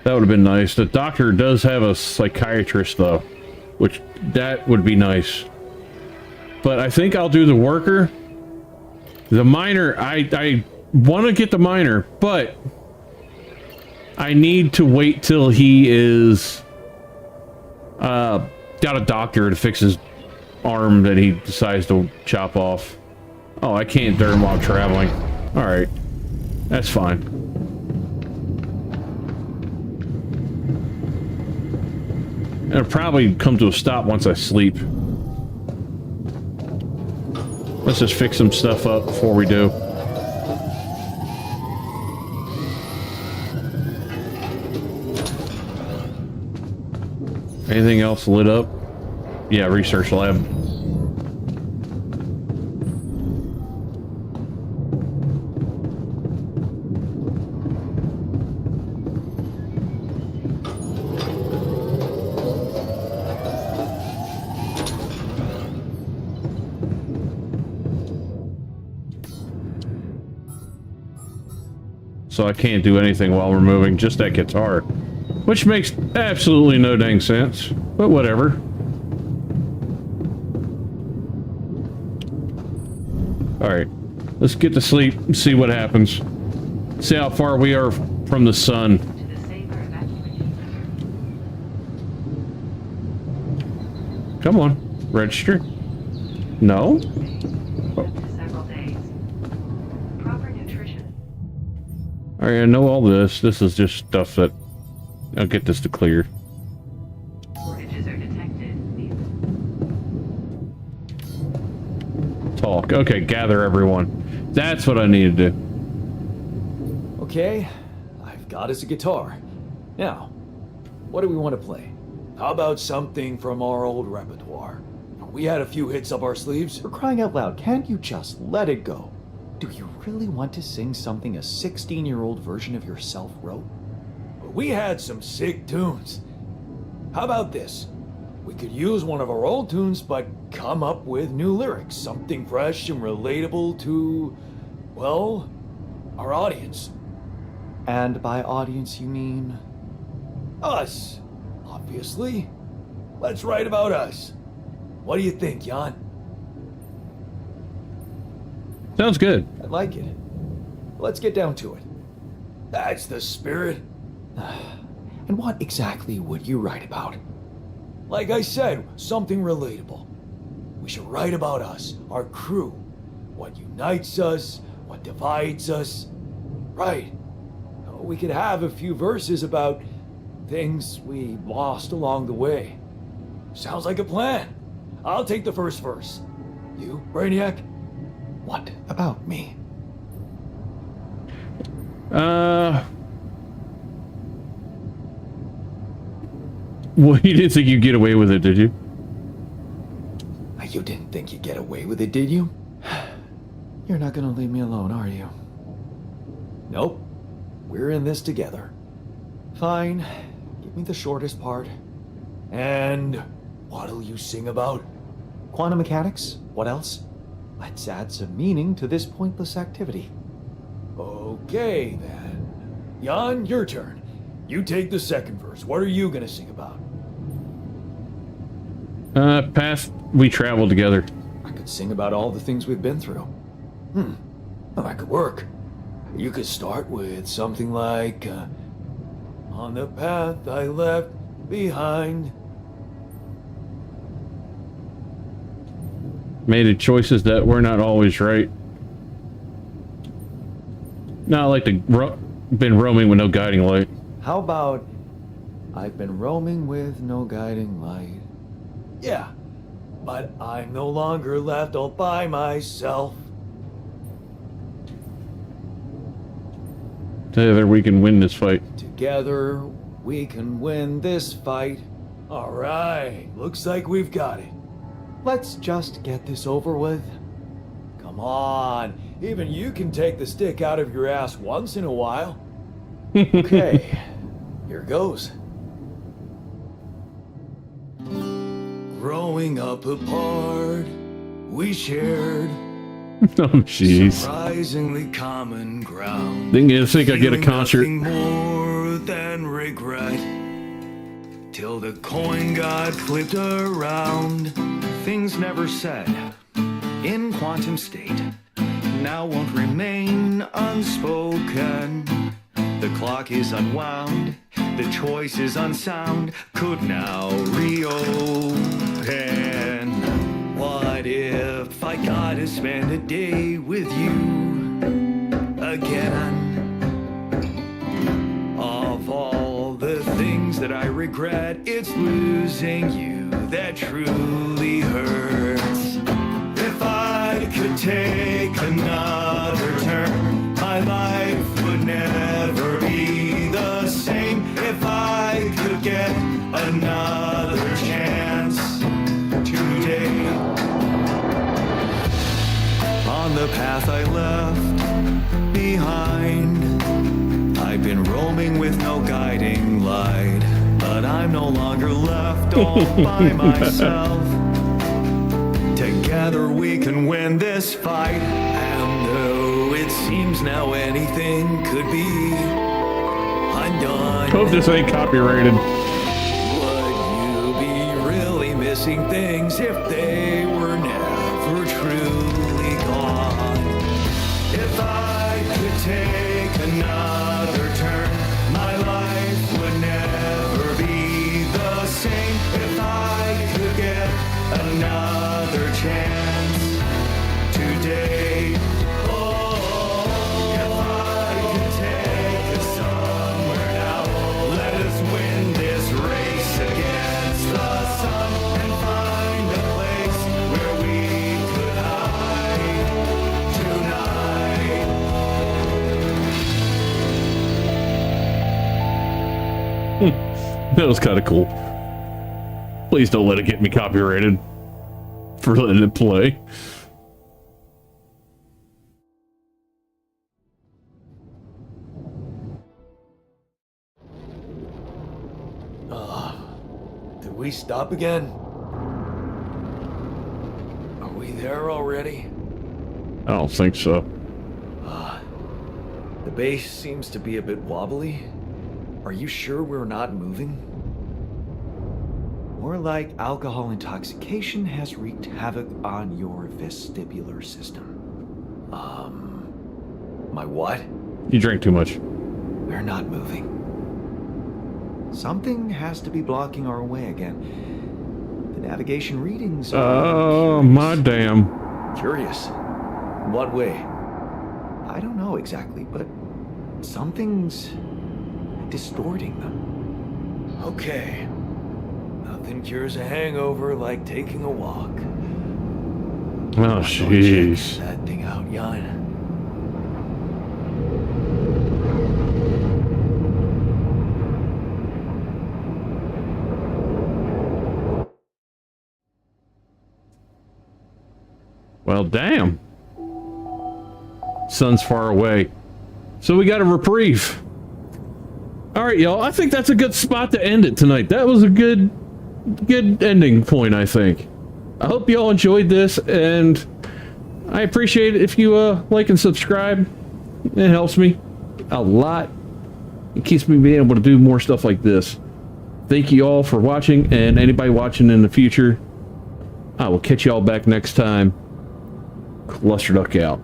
That would have been nice. The doctor does have a psychiatrist, though, which that would be nice. But I think I'll do the worker. The miner, I want to get the miner, but I need to wait till he is got a doctor to fix his arm that he decides to chop off. Oh, I can't during while traveling. All right, that's fine. It'll probably come to a stop once I sleep. Let's just fix some stuff up before we do. Anything else lit up? Yeah, research lab. So I can't do anything while we're moving, just that guitar. Which makes absolutely no dang sense, but whatever. Alright, let's get to sleep and see what happens. See how far we are from the sun. To the safer evacuation center. Come on, register. No? Up to several days. Proper nutrition. Alright, I know all this. This is just stuff that... I'll get this to clear. Shortages are detected. Talk. Okay, gather everyone. That's what I need to do. Okay, I've got us a guitar. Now, what do we want to play? How about something from our old repertoire? We had a few hits up our sleeves. For crying out loud, can't you just let it go? Do you really want to sing something a 16-year-old version of yourself wrote? We had some sick tunes. How about this? We could use one of our old tunes, but come up with new lyrics. Something fresh and relatable to, well, our audience. And by audience, you mean? Us, obviously. Let's write about us. What do you think, Jan? Sounds good. I like it. Let's get down to it. That's the spirit. And what exactly would you write about? Like I said, something relatable. We should write about us, our crew. What unites us, what divides us. Right. We could have a few verses about things we lost along the way. Sounds like a plan. I'll take the first verse. You, Brainiac? What about me? Well, you didn't think you'd get away with it, did you? You didn't think you'd get away with it, did you? You're not gonna leave me alone, are you? Nope. We're in this together. Fine. Give me the shortest part. And what'll you sing about? Quantum mechanics? What else? Let's add some meaning to this pointless activity. Okay, then. Jan, your turn. You take the second verse. What are you gonna sing about? Path we traveled together. I could sing about all the things we've been through. Well, that could work. You could start with something like, on the path I left behind. Made choices that were not always right. Not like been roaming with no guiding light. How about I've been roaming with no guiding light? Yeah, but I'm no longer left all by myself. Together we can win this fight. Together, we can win this fight. All right, looks like we've got it. Let's just get this over with. Come on, even you can take the stick out of your ass once in a while. Okay. Here goes. Growing up apart, we shared Oh, jeez. surprisingly common ground. Didn't think I'd get a Feeling concert. nothing more than regret. Till the coin got flipped around. Things never said in quantum state now won't remain unspoken. The clock is unwound, the choice is unsound, could now reopen. What if I gotta spend a day with you again? Of all the things that I regret, it's losing you that truly hurts. If I could take another turn, my life would never be the same. If I could get another chance today. On the path I left behind, I've been roaming with no guiding light, but I'm no longer left all by myself. Together we can win this fight, and though it seems now anything could be, I'm done. Hope this ain't copyrighted. Would you be really missing things if they were never truly gone? If I could take another turn, my life would never be the same. If I could get another chance today. Oh, if I could take us somewhere now, let us win this race against the sun and find a place where we could hide tonight. That was kind of cool. Please don't let it get me copyrighted for letting it play. Did we stop again? Are we there already? I don't think so. The base seems to be a bit wobbly. Are you sure we're not moving? More like alcohol intoxication has wreaked havoc on your vestibular system. My what? You drank too much. We're not moving. Something has to be blocking our way again. The navigation readings are Oh, curious. my damn. Curious. What way? I don't know exactly, but something's distorting them. Okay. Nothing cures a hangover like taking a walk. Oh, jeez. Check that thing out, Jan. Well, damn. Sun's far away. So we got a reprieve. All right, y'all. I think that's a good spot to end it tonight. That was a good ending point, I think. I hope y'all enjoyed this, and I appreciate it if you like and subscribe. It helps me a lot. It keeps me being able to do more stuff like this. Thank you all for watching, and anybody watching in the future, I will catch y'all back next time. Cluster Duck out.